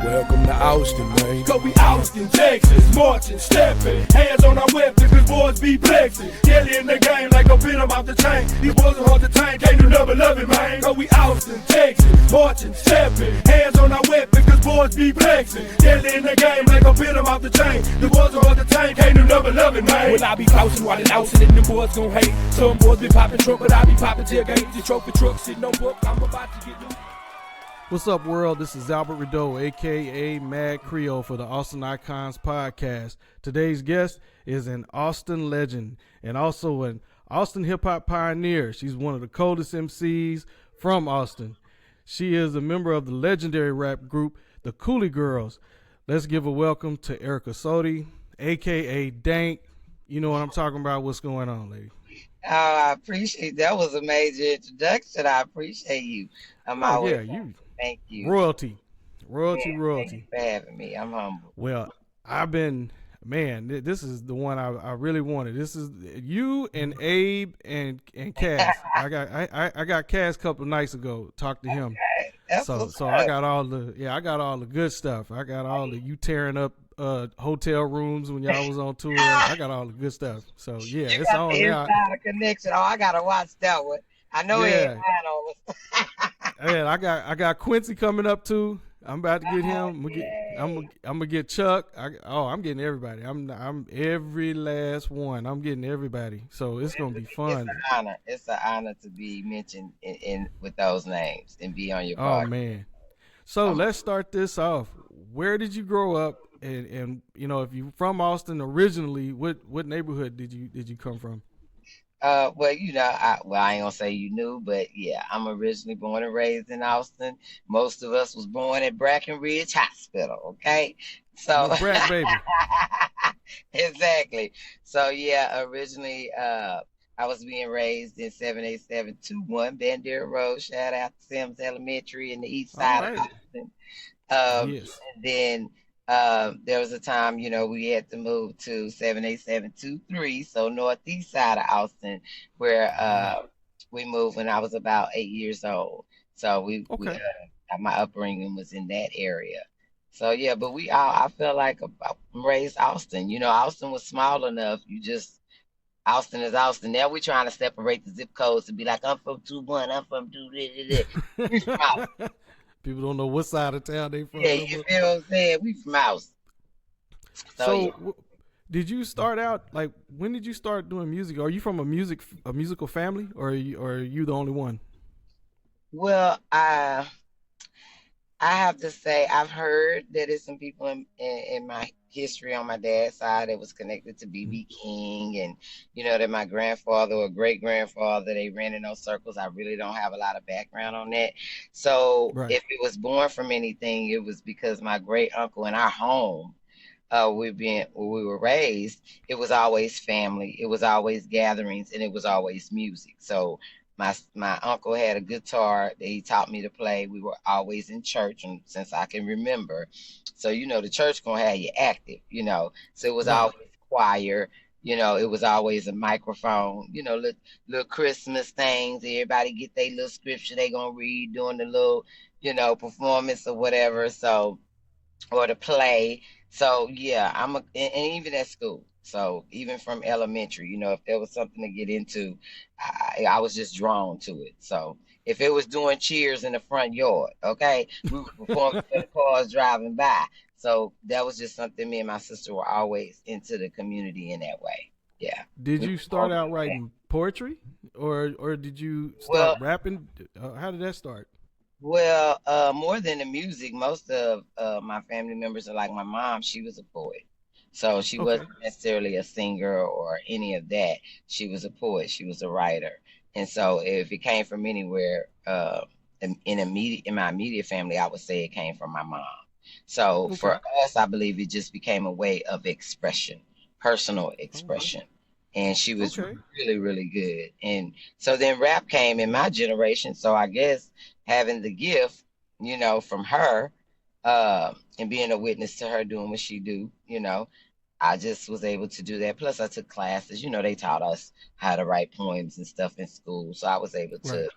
Welcome to Austin, man. Cause we Austin, Texas, marching, stepping, hands on our weapons, cause boys be flexing. Daily in the game like a pin 'em off the chain. These boys are hard to tame, can't do nothing love it, man. Cause we Austin, Texas, marching, stepping, hands on our weapons, cause boys be flexing. Daily in the game like a pin 'em off the chain. These boys are hard to tame, can't do nothing love it, man. Well, I be flousing while in Austin and them boys gon' hate. Some boys be popping trunk, but I be popping tailgates. The trophy truck sitting on book, I'm about to get loose. What's up, world? This is Albert Redeaux, a.k.a. Mad Creole for the Austin Icons podcast. Today's guest is an Austin legend and also an Austin hip-hop pioneer. She's one of the coldest MCs from Austin. She is a member of the legendary rap group, the Cooly Girls. Let's give a welcome to Erika Sodie, a.k.a. Dank. You know what I'm talking about. What's going on, lady? Oh, I appreciate that. Was a major introduction. I appreciate you. Thank you. Royalty. Thank you for having me. I'm humble. Well, this is the one I really wanted. This is you and Abe and Cass. I got Cass a couple of nights ago. Talked to him. So I got all the good stuff. I got all the you tearing up hotel rooms when y'all was on tour. I got all the good stuff. So yeah, you it's got on the now. Inside connection. Oh, I gotta watch that one. I know it ain't mine on us. Yeah, I got Quincy coming up too. I'm about to get him. I'm gonna get Chuck. I'm getting everybody. I'm every last one. I'm getting everybody. So it's gonna be fun. It's an honor to be mentioned in with those names and be on your podcast. Oh man. So let's start this off. Where did you grow up? And you know, if you from Austin originally, what neighborhood did you come from? Well, you know, I ain't gonna say you knew, but yeah, I'm originally born and raised in Austin. Most of us was born at Brackenridge Hospital, okay? So Brack, baby. Exactly. So yeah, originally I was being raised in 78721 Bandera Road. Shout out to Sims Elementary in the east side of Austin. Yes. And then there was a time, you know, we had to move to 78723, so northeast side of Austin, where we moved when I was about 8 years old. So my upbringing was in that area. So yeah, but I feel like I'm raised Austin. You know, Austin was small enough. Austin is Austin. Now we're trying to separate the zip codes to be like, I'm from 21, I'm from 2. People don't know what side of town they from. Yeah, you feel what I'm saying? We from Austin. So did you start out, like, when did you start doing music? Are you from a musical family, or are you the only one? Well, I have to say I've heard that there's some people in my history on my dad's side that was connected to B.B. King, and you know that my grandfather or great grandfather, they ran in those circles. I really don't have a lot of background on that. So If it was born from anything, it was because my great uncle in our home, where we were raised, it was always family, it was always gatherings, and it was always music. So my uncle had a guitar that he taught me to play. We were always in church, and since I can remember, so you know the church gonna have you active, you know. So it was always choir, you know. It was always a microphone, you know, little Christmas things. Everybody get their little scripture they gonna read during the little, you know, performance or whatever. So or the play. So yeah, and even at school. So even from elementary, you know, if there was something to get into, I was just drawn to it. So if it was doing cheers in the front yard, okay, we were performing for the cars driving by. So that was just something me and my sister were always into the community in that way. Yeah. Did you start out writing poetry, or did you start rapping? How did that start? Well, more than the music, most of my family members are like my mom. She was a poet. So she wasn't necessarily a singer or any of that. She was a poet. She was a writer. And so if it came from anywhere, in my immediate family, I would say it came from my mom. So for us, I believe it just became a way of expression, personal expression. And she was really, really good. And so then rap came in my generation. So I guess having the gift, you know, from her, and being a witness to her doing what she do, you know, I just was able to do that. Plus I took classes, you know, they taught us how to write poems and stuff in school. So I was able to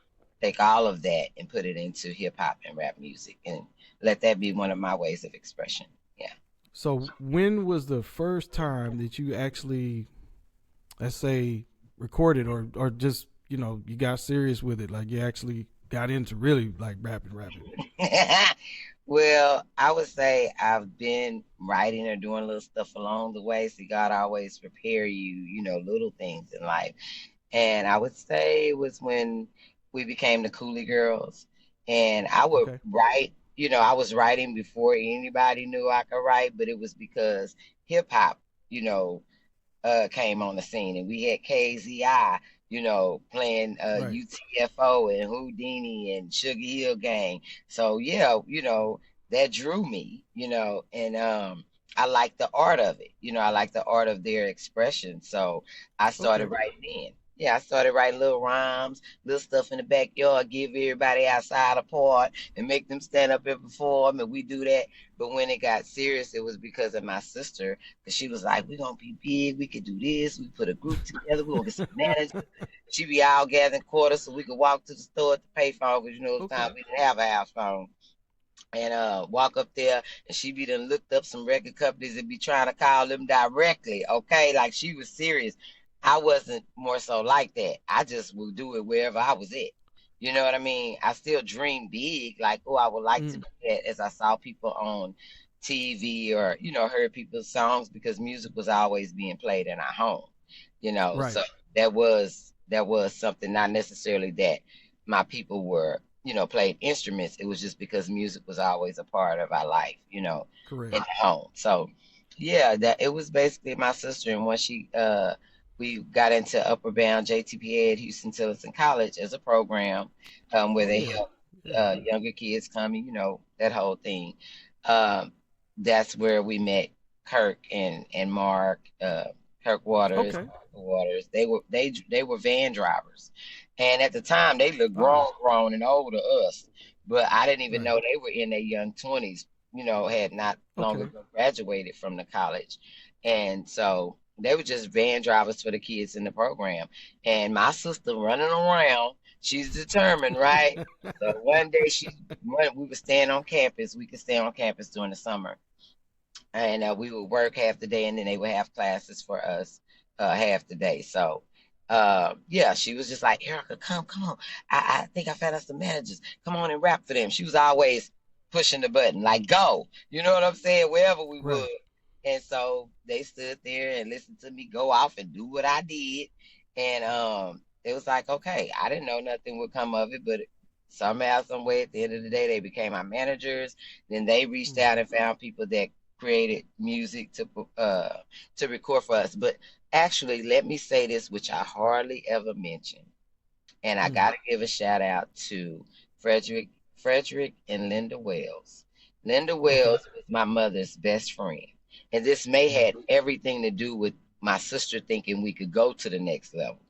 take all of that and put it into hip hop and rap music and let that be one of my ways of expression. Yeah. So when was the first time that you actually, let's say, recorded or just, you know, you got serious with it, like you actually got into really like rapping? Well, I would say I've been writing or doing little stuff along the way. See, God always prepare you, you know, little things in life. And I would say it was when we became the Cooly Girls. And I would Okay. write, you know, I was writing before anybody knew I could write, but it was because hip hop, you know, came on the scene, and we had KZI, you know, playing Right. UTFO and Houdini and Sugar Hill Gang. So yeah, you know, that drew me, you know, and I like the art of it. You know, I like the art of their expression. So I started Okay. writing in. Yeah, I started writing little rhymes, little stuff in the backyard, give everybody outside a part and make them stand up and perform. And we do that. But when it got serious, it was because of my sister, because she was like, we're going to be big. We could do this. We put a group together. We're going to get some managers. She be all gathering quarters so we could walk to the store at the payphone, because, you know, those Okay. times we didn't have a house phone. And walk up there, and she be done looked up some record companies and be trying to call them directly. Okay, like she was serious. I wasn't more so like that. I just would do it wherever I was at. You know what I mean? I still dream big, like, oh, I would like to Mm. do that, as I saw people on TV or, you know, heard people's songs, because music was always being played in our home, you know. Right. So that was something, not necessarily that my people were, you know, played instruments. It was just because music was always a part of our life, you know, in Correct. the home. So yeah, that it was basically my sister. And once we got into Upper Bound JTPA at Houston Tillotson College as a program, where Oh they yeah. help Yeah. younger kids coming, you know, that whole thing. Um, that's where we met Kirk and Mark, Kirk Waters, Okay. Waters. They were van drivers, and at the time they looked Oh. grown and old to us, but I didn't even Right. know they were in their young 20s. You know, had not long Okay. ago graduated from the college, and so they were just van drivers for the kids in the program. And my sister running around, she's determined, right? So one day we were staying on campus. We could stay on campus during the summer, and we would work half the day, and then they would have classes for us half the day. So yeah, she was just like, Erica, come on. I think I found us some managers. Come on and rap for them. She was always pushing the button, like, go. You know what I'm saying? Wherever we would. Right. And so they stood there and listened to me go off and do what I did. And it was like, okay, I didn't know nothing would come of it, but somehow, some way, at the end of the day, they became my managers. Then they reached Mm. out and found people that created music to record for us. But actually, let me say this, which I hardly ever mention, and I Mm. gotta give a shout out to Frederick and Linda Wells. Linda Okay. Wells was my mother's best friend, and this may Mm. had everything to do with my sister thinking we could go to the next level.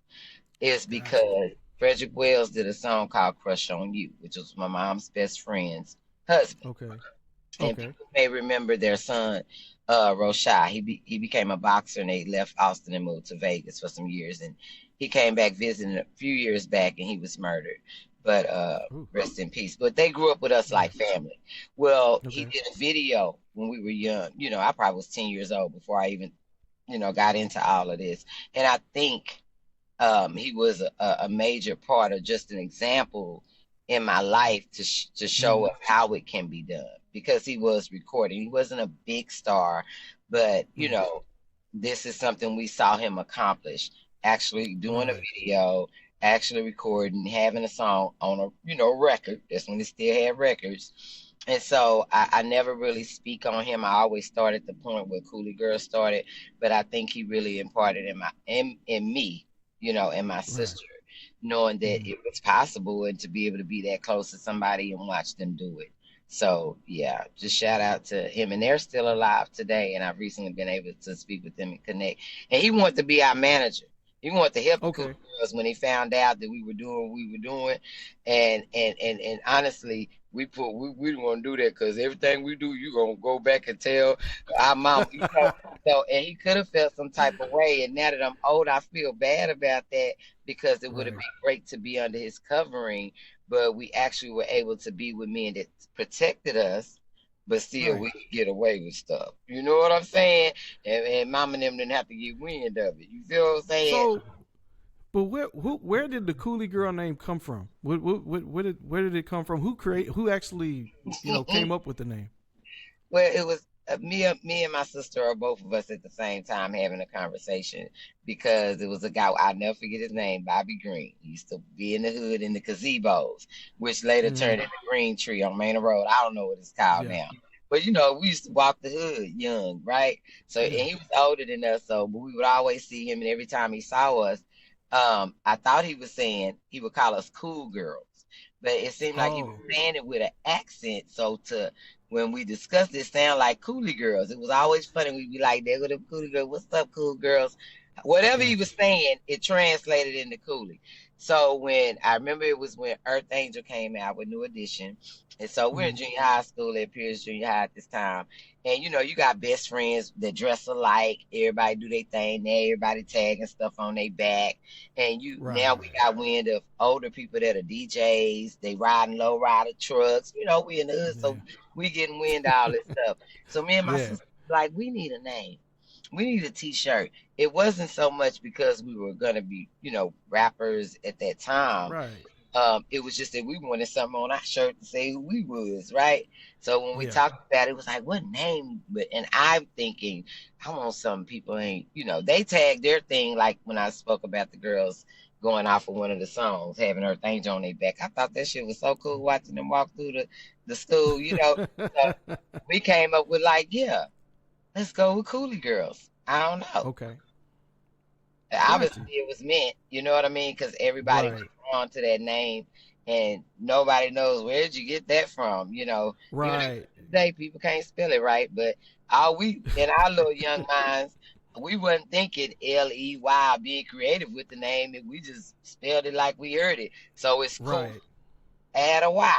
Is Gotcha. because Frederick Wells did a song called "Crush on You," which was my mom's best friend's husband. Okay. And Okay. people may remember their son, Roshai. He became a boxer, and they left Austin and moved to Vegas for some years. And he came back visiting a few years back, and he was murdered. But Ooh. rest in peace. But they grew up with us Yeah. like family. Well, he Okay. did a video when we were young. You know, I probably was 10 years old before I even, you know, got into all of this. And I think he was a major part of just an example in my life to show Mm. us how it can be done, because he was recording. He wasn't a big star, but you Mm. know, this is something we saw him accomplish, actually doing a Right. video, actually recording, having a song on a, you know, record. That's when they still had records. And so I never really speak on him. I always start at the point where Cooly Girls started, but I think he really imparted in me, you know, and my Right. sister, knowing that Mm. it was possible and to be able to be that close to somebody and watch them do it. So yeah, just shout out to him. And they're still alive today. And I've recently been able to speak with them and connect. And he wanted to be our manager. He wanted to help the Cooly Okay. Girls when he found out that we were doing what we were doing. And honestly, we don't want to do that because everything we do, you gonna go back and tell our mom, you know. So, and he could have felt some type of way. And now that I'm old, I feel bad about that because it would have Right. been great to be under his covering, but we actually were able to be with men that protected us, but still Right. we could get away with stuff. You know what I'm saying? And mom and them didn't have to get wind of it. You feel what I'm saying? So, but where did the Cooly Girl name come from? Where did it come from? Who actually came up with the name? Well, it was me and my sister, or both of us at the same time, having a conversation because it was a guy, I'll never forget his name, Bobby Green. He used to be in the hood in the gazebos, which later turned into Green Tree on Main Road. I don't know what it's called Yeah. now. But we used to walk the hood young, right? So, and he was older than us, so but we would always see him, and every time he saw us, I thought he was saying he would call us cool girls, but it seemed like he was saying it with an accent. So when we discussed it, sound like Cooly Girls. It was always funny. We'd be like, "There go the Cooly Girls. What's up, cool girls?" Whatever he was saying, it translated into Cooly. So when I remember it was when Earth Angel came out with New Edition. And so we're in junior high school at Pierce Junior High at this time. And you got best friends that dress alike. Everybody do their thing. Now everybody tagging stuff on their back. And now we got wind of older people that are DJs. They riding low rider trucks. We in the hood, so we getting wind of all this stuff. So me and my sister like, we need a name. We need a t-shirt. It wasn't so much because we were gonna be, rappers at that time. Right. It was just that we wanted something on our shirt to say who we was, right? So when we talked about it, it was like, what name? And I'm thinking, I want some people they tagged their thing, like when I spoke about the girls going off of one of the songs, having Earth Angel on their back. I thought that shit was so cool watching them walk through the school, So we came up with like, let's go with Cooly Girls. I don't know. Okay. Obviously, it was meant, you know what I mean? Because everybody was drawn to that name, and nobody knows where'd you get that from, Right. Even today, people can't spell it right, but all we, in our little young minds, we wasn't thinking Ley, being creative with the name, and we just spelled it like we heard it. So it's cool. Right. Add a Y.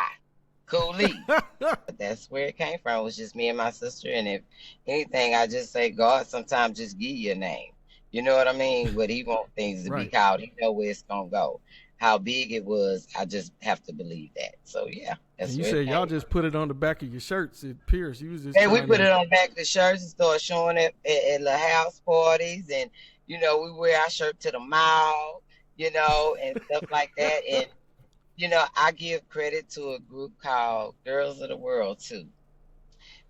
Cooly. But that's where it came from. It was just me and my sister, and if anything, I just say God sometimes just give you a name. You know what I mean? But he want things to be called. He know where it's gonna go. How big it was, I just have to believe that. So that's. And you said y'all just put it on the back of your shirts at Pierce. You was just we put it on the back of the shirts and started showing it at the house parties, and we wear our shirt to the mall, and stuff like that. And I give credit to a group called Girls of the World too,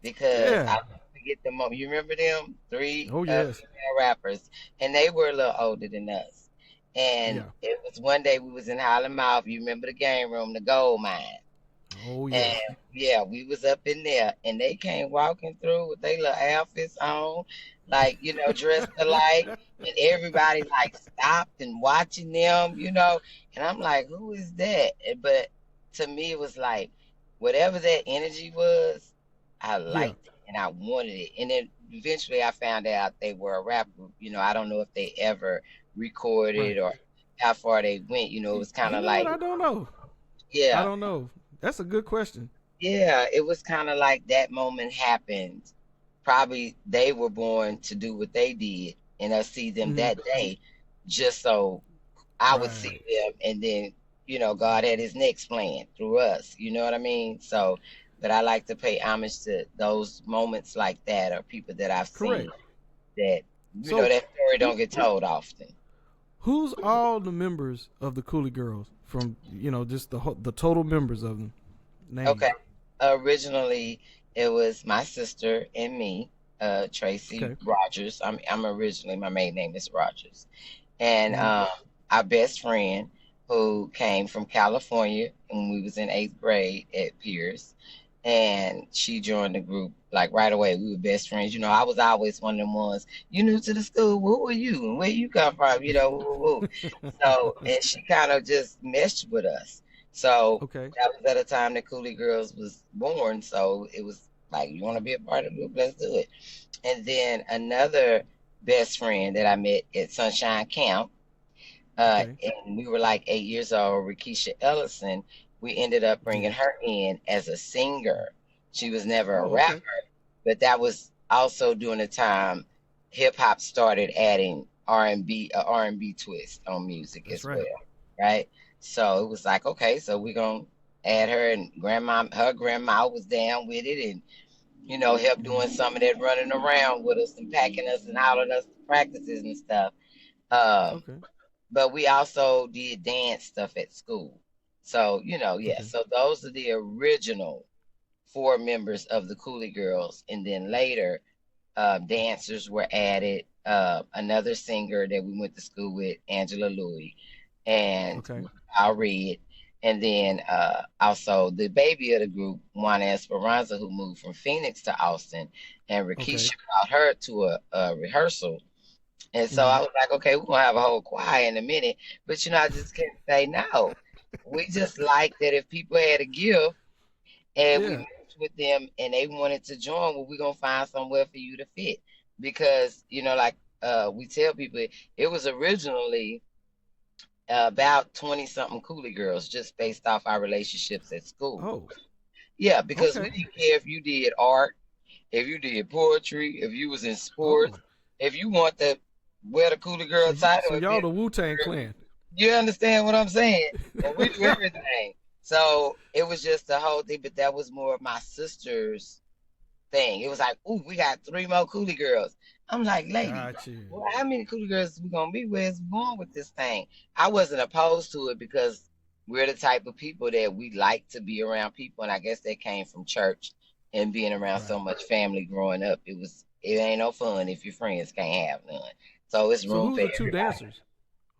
because I forget the moment. You remember them? 3 female rappers, and they were a little older than us. And it was one day we was in Highland Mouth. You remember the game room, the gold mine? Oh yeah. And we was up in there, and they came walking through with their little outfits on, like dressed alike, and everybody like stopped and watching them, and I'm like, who is that? But to me, it was like whatever that energy was, I liked it and I wanted it. And then eventually I found out they were a rap group. I don't know if they ever recorded or how far they went. It was kind of like, I don't know. Yeah. I don't know. That's a good question. Yeah, it was kind of like that moment happened. Probably they were born to do what they did, and I see them that day just so I would see them, and then God had his next plan through us. You know what I mean? So, but I like to pay homage to those moments like that, or people that I've seen that that story don't get told often. Who's all the members of the Cooly Girls from just the total members of them? Names. Okay, originally it was my sister and me, Tracy Rogers. I'm originally, my maiden name is Rogers, and our best friend who came from California when we was in 8th grade at Pierce, and she joined the group like right away. We were best friends. I was always one of them ones, you new to the school, well, who are you and where you come from, So, and she kind of just meshed with us. So that was at a time that Cooly Girls was born. So it was like, you want to be a part of the group? Let's do it. And then another best friend that I met at Sunshine Camp, and we were like 8 years old, Rikisha Ellison, we ended up bringing her in as a singer. She was never a Oh, rapper, okay. but that was also during the time hip hop started adding R&B, a R&B twist on music That's as well, right. right? So it was like, okay, so we're gonna add her, and her grandma was down with it, and help doing some of that running around with us and packing us and hauling us to practices and stuff. Um, Okay. but we also did dance stuff at school. So, yeah. Okay. So those are the original four members of the Cooly Girls. And then later, dancers were added. Another singer that we went to school with, Angela Louie, and Okay. Al Reed. And then also the baby of the group, Juana Esperanza, who moved from Phoenix to Austin, and Rakisha Okay. brought her to a rehearsal. And so Hmm. I was like, okay, we're gonna have a whole choir in a minute. But I just can't say no. We just like that if people had a gift and we Yeah. mixed with them and they wanted to join, well, we're gonna find somewhere for you to fit. Because, like we tell people, it was originally about 20 something Coolie Girls just based off our relationships at school. Oh. Yeah, because we Okay. didn't care if you did art, if you did poetry, if you was in sports, Oh. if you want to wear the Coolie So Girl title, if y'all you're the Wu Tang Clan. you understand what I'm saying? And we do everything. So it was just the whole thing, but that was more of my sister's thing. It was like, ooh, we got three more Coolie Girls. I'm like, lady, Got you. well, how many Coolie Girls we gonna be? Where's we going with this thing? I wasn't opposed to it because we're the type of people that we like to be around people, and I guess that came from church and being around so Right. much family growing up. It ain't no fun if your friends can't have none. So it's So room who's for the two everybody. dancers?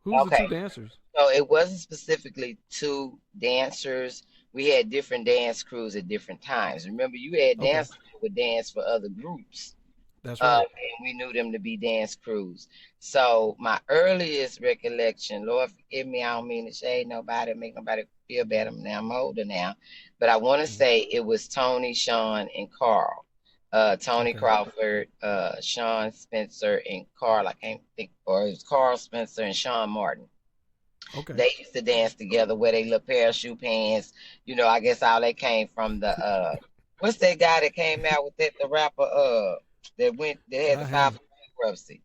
Who's the two Okay. dancers? So it wasn't specifically two dancers. We had different dance crews at different times. Remember, you had Okay. dancers that would dance for other groups, That's right. and we knew them to be dance crews. So my earliest recollection, Lord forgive me, I don't mean to shade nobody, make nobody feel bad. I'm older now, but I want to Mhm. say it was Tony, Sean, and Carl. Tony Okay. Crawford, Sean Spencer, and Carl. I can't think, or it was Carl Spencer and Sean Martin. Okay. They used to dance together, wear their little parachute pants. I guess all they came from the what's that guy that came out with that, the rapper that had to file Hammer. for bankruptcy?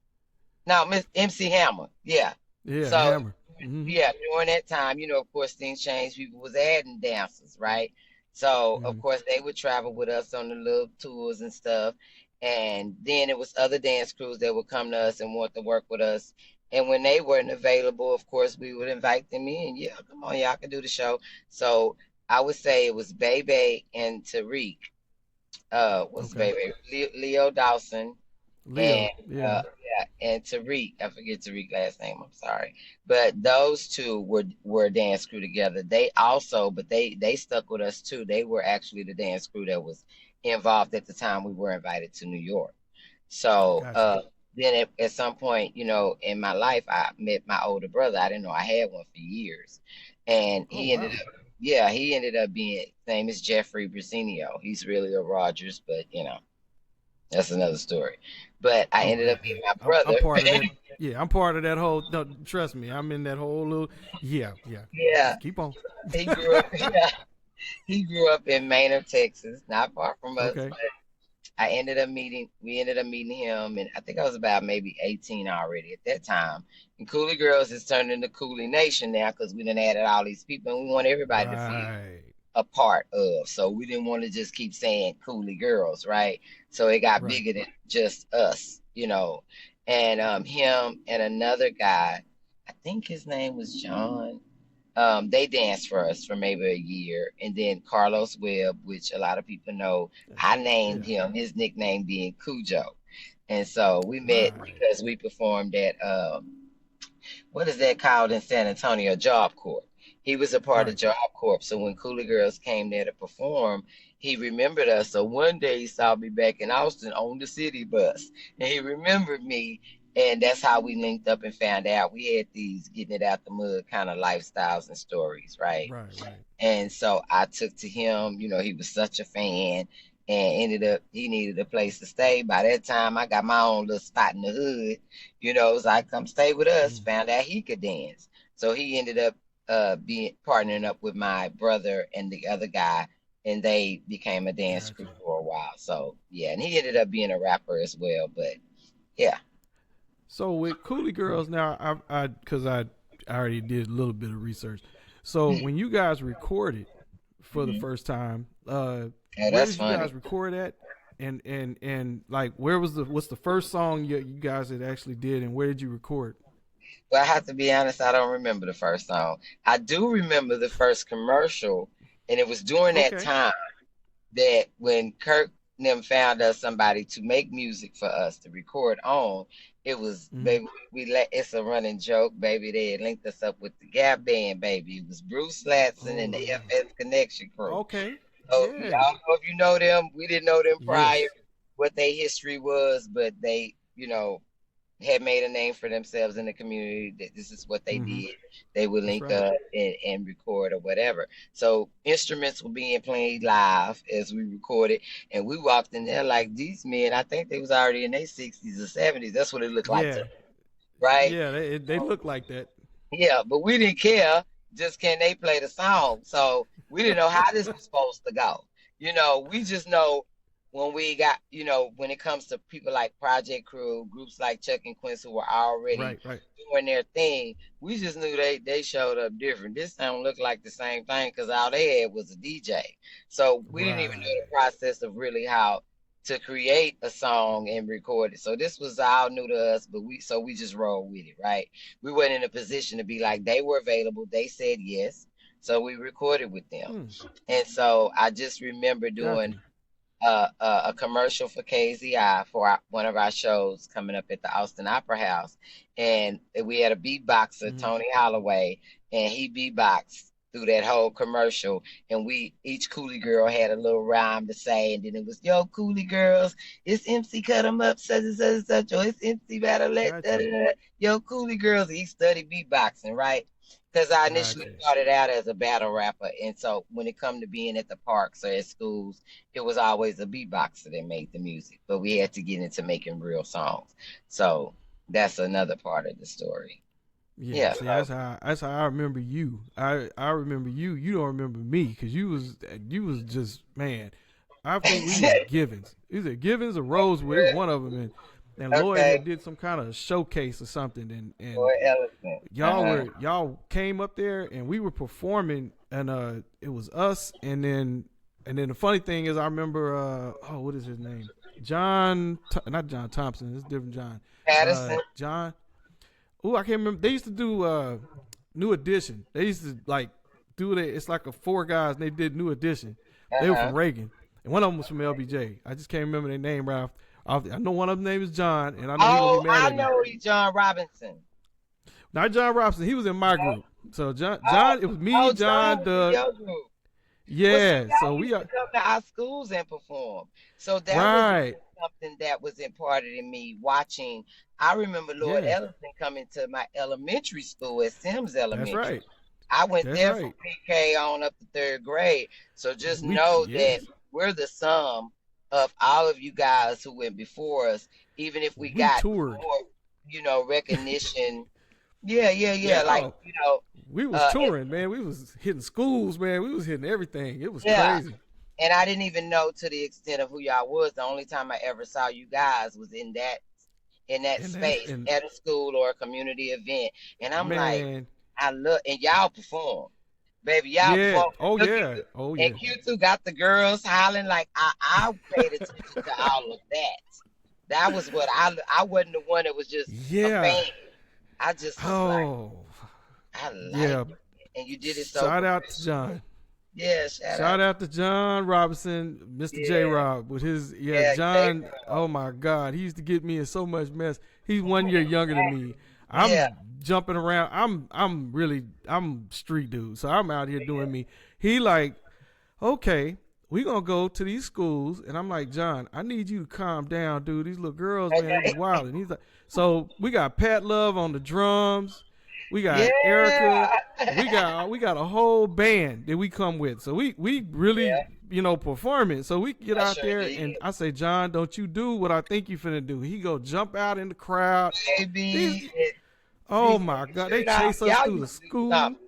No, Miss MC Hammer. Yeah. Yeah, So Hammer. Hmm. yeah, during that time, of course things changed. People was adding dancers, right? So of Hmm. course they would travel with us on the little tours and stuff. And then it was other dance crews that would come to us and want to work with us. And when they weren't available, of course, we would invite them in. Yeah, come on, y'all can do the show. So I would say it was Bebe and Tariq. What's Okay. Bebe? Leo Dawson and Leo. Yeah. yeah, and Tariq. I forget Tariq last name. I'm sorry, but those two were a dance crew together. They also, but they stuck with us too. They were actually the dance crew that was involved at the time we were invited to New York. So Got you. then at some point, in my life, I met my older brother. I didn't know I had one for years, and Oh he ended wow. up. Yeah, he ended up being, his name is Jeffrey Brasenio. He's really a Rogers, but that's another story. But I Oh, ended up being my I'm brother. part of that. Yeah, I'm part of that whole. No, trust me, I'm in that whole little. Yeah, yeah. Yeah, Just keep on. he grew up. Yeah, he grew up in Maynard, Texas, not far from us. Okay. But we ended up meeting him, and I think I was about maybe 18 already at that time. And Cooly Girls has turned into Cooly Nation now because we done added all these people, and we want everybody to feel Right. a part of. So we didn't want to just keep saying Cooly Girls, right? So it got Right. bigger than just us. And him and another guy, I think his name was John. They danced for us for maybe a year, and then Carlos Webb, which a lot of people know, I named Yeah. him, his nickname being Cujo. And so we met Right. because we performed at what is that called in San Antonio? Job Corps. He was a part of Right. Job Corps. So when Coolie Girls came there to perform, he remembered us. So one day he saw me back in Austin on the city bus, and he remembered me. And that's how we linked up and found out we had these getting it out the mud kind of lifestyles and stories, right? Right. Right. And so I took to him, he was such a fan, and ended up he needed a place to stay. By that time I got my own little spot in the hood. It was like, come stay with us. Mm. Found out he could dance. So he ended up being partnering up with my brother and the other guy, and they became a dance Gotcha. crew for a while. So yeah, and he ended up being a rapper as well. But yeah. So with Cooly Girls now, I already did a little bit of research. So when you guys recorded for the first time, Yeah, where that's did you funny. guys record at? And like what's the first song you guys had actually did, and where did you record? Well, I have to be honest, I don't remember the first song. I do remember the first commercial, and it was during that Okay. time that when Kirk and them found us somebody to make music for us to record on, it was Mm-hmm. baby. We let it's a running joke, baby. They had linked us up with the Gap Band, baby. It was Bruce Latson and Oh the yeah. FS Connection crew. Okay. So I Yeah. don't know if you know them. We didn't know them prior, Yes. what their history was, but they, had made a name for themselves in the community that this is what they Mm-hmm. did. They would That's link right. up and record or whatever. So instruments were being played live as we recorded, and we walked in there like these men. I think they was already in their 60s or 70s. That's what it looked like to Yeah. me, right? Yeah. They look like that. Yeah, but we didn't care. Just can they play the song? So we didn't know how this was supposed to go. We just know when we got, when it comes to people like Project Crew, groups like Chuck and Quince who were already Right. Right. doing their thing, we just knew they showed up different. This don't look like the same thing because all they had was a DJ. So we didn't even know Right. the process of really how to create a song and record it. So this was all new to us, but we just rolled with it, right? We weren't in a position to be like they were available. They said yes. So we recorded with them. Hmm. And so I just remember Got doing you. a commercial for KZI for one of our shows coming up at the Austin Opera House. And we had a beatboxer, Mm-hmm. Tony Holloway, and he beatboxed through that whole commercial. And each Cooly girl had a little rhyme to say. And then it was, yo, Cooly girls, it's MC cut 'em up, such and such and such, or it's MC better let, da, Got you. da, da. Yo, Cooly girls. He studied beatboxing, right? Because I Got initially you. started out as a battle rapper. And so when it come to being at the parks or at schools, it was always a beatboxer that made the music. But we had to get into making real songs. So that's another part of the story. Yeah, Yeah. see, that's how I remember you. I remember you. You don't remember me because you was just, man. I think we was Givens. Either Givens or Rosewood. It was one of them, and Lloyd Okay. had did some kind of showcase or something, and Or Elephant. y'all came up there and we were performing, and it was us, and then the funny thing is I remember what is his name, not John Thompson, it's a different John, Patterson. John. Oh, I can't remember. They used to do New Edition. They used to like do it. It's like a four guys. And they did New Edition. They were from Reagan, and one of them was from LBJ. I just can't remember their name right off. I know one of them name is John, and I know he gonna be mad I at me. know he's John Robinson. Not John Robinson. He was in my group. So John, it was me, John, John was in Doug. your group. Yeah. Well, see, So y'all we used are to come to our schools and perform. So that right. was something that was imparted in me watching. I remember Lord Yeah. Ellison coming to my elementary school at Sims That's Elementary. right. I went That's there right. from PK on up to third grade. So just We know yes. that we're the sum of all of you guys who went before us, even if we We got toured. more, recognition. Yeah. Yeah. Like, We was uh, touring, man. We was hitting schools, man. We was hitting everything. It was Yeah. crazy. and I didn't even know to the extent of who y'all was. The only time I ever saw you guys was in that space And at a school or a community event. And I'm like, man, I love, and y'all perform. Baby, y'all yeah. perform. Oh Look at yeah. you. Oh yeah. And Q2 got the girls hollering like I paid attention to all of that. That was what I wasn't the one that was just a Yeah. fan. I just was like, Oh I like yeah. it. And you did it so Shout out to professional. John. Yeah, shout Shout out. out to John Robinson, Mr. Yeah. J Rob, with his Yeah, John. J-Rob. Oh my God, he used to get me in so much mess. He's 1 year younger than me. I'm Yeah. jumping around. I'm street dude, so I'm out here doing me. He like, okay, we gonna go to these schools, and I'm like, John, I need you to calm down, dude. These little girls, man, they be wild. And he's like, so we got Pat Love on the drums. We got Erika. We got a whole band that we come with. So we really, performing. So we get out sure there, did. and I say, John, don't you do what I think you finna do. He go jump out in the crowd. Baby. Oh my God, they chase us Y'all through the used to do school. something.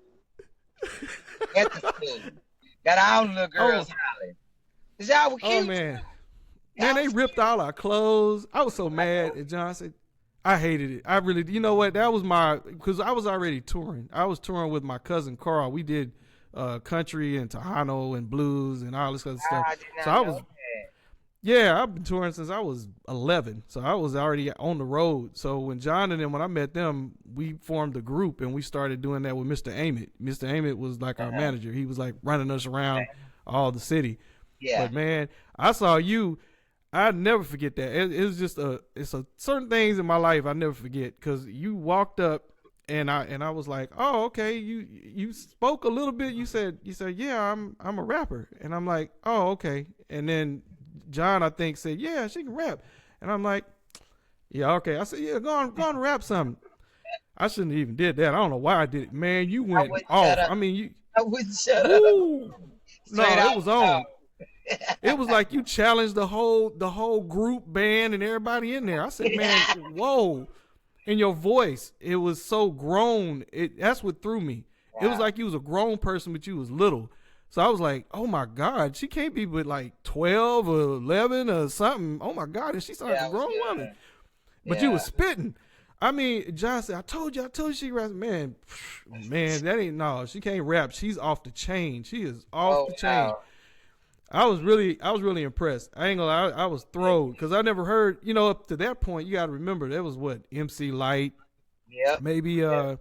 at the school. Got all the little girls Oh, hollering. 'Cause y'all were oh cute. man. Man, Y'all they was ripped all our clothes. I was so mad at John. Said, I hated it. I really, you know what? That was because I was already touring. I was touring with my cousin Carl. We did country and Tejano and blues and all this other stuff. I did So not I know was, that. yeah, I've been touring since I was 11. So I was already on the road. So when John and them, when I met them, we formed a group and we started doing that with Mr. Ament. Mr. Ament was like our manager. He was like running us around all the city. Yeah. But man, I saw you. I never forget that. It's just it's a certain things in my life I never forget because you walked up and I was like, oh, okay. You spoke a little bit. You said yeah, I'm a rapper, and I'm like, oh, okay. And then John, I think, said, yeah, she can rap, and I'm like, yeah, okay. I said, yeah, go on, rap something. I shouldn't have even did that. I don't know why I did it, man. You I went wouldn't off. shut up. I mean, you. I wouldn't shut up. Woo. No, Straight it off was the on. top. It was like you challenged the whole group band and everybody in there. I said, man, whoa. And your voice, it was so grown. That's what threw me. It was like you was a grown person, but you was little. So I was like, oh my God, she can't be but like 12 or 11 or something. Oh my God, and she sounded like a grown woman. But you was spitting. I mean, John said, I told you she raps. Man, that ain't, no, she can't rap. She's off the chain. She is off the chain. Wow. I was really impressed. I ain't gonna lie, I was thrilled because I never heard, up to that point. You got to remember there was what MC Light, Yep. maybe Queen,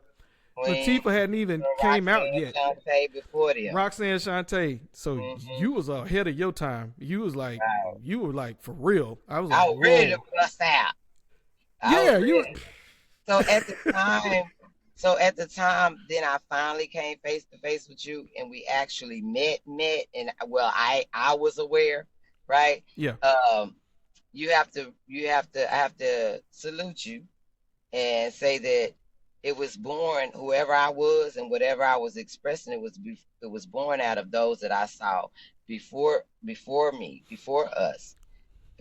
Latifah hadn't even came out yet. Shantae before them. Roxanne Shantae. So you was ahead of your time. You was like, you were like for real. I was like, I was ready to whoa. bust out. Yeah, you. So at the time, then I finally came face to face with you, and we actually met, and well, I was aware, right? Yeah. I have to salute you and say that it was born, whoever I was and whatever I was expressing, it was born out of those that I saw before us,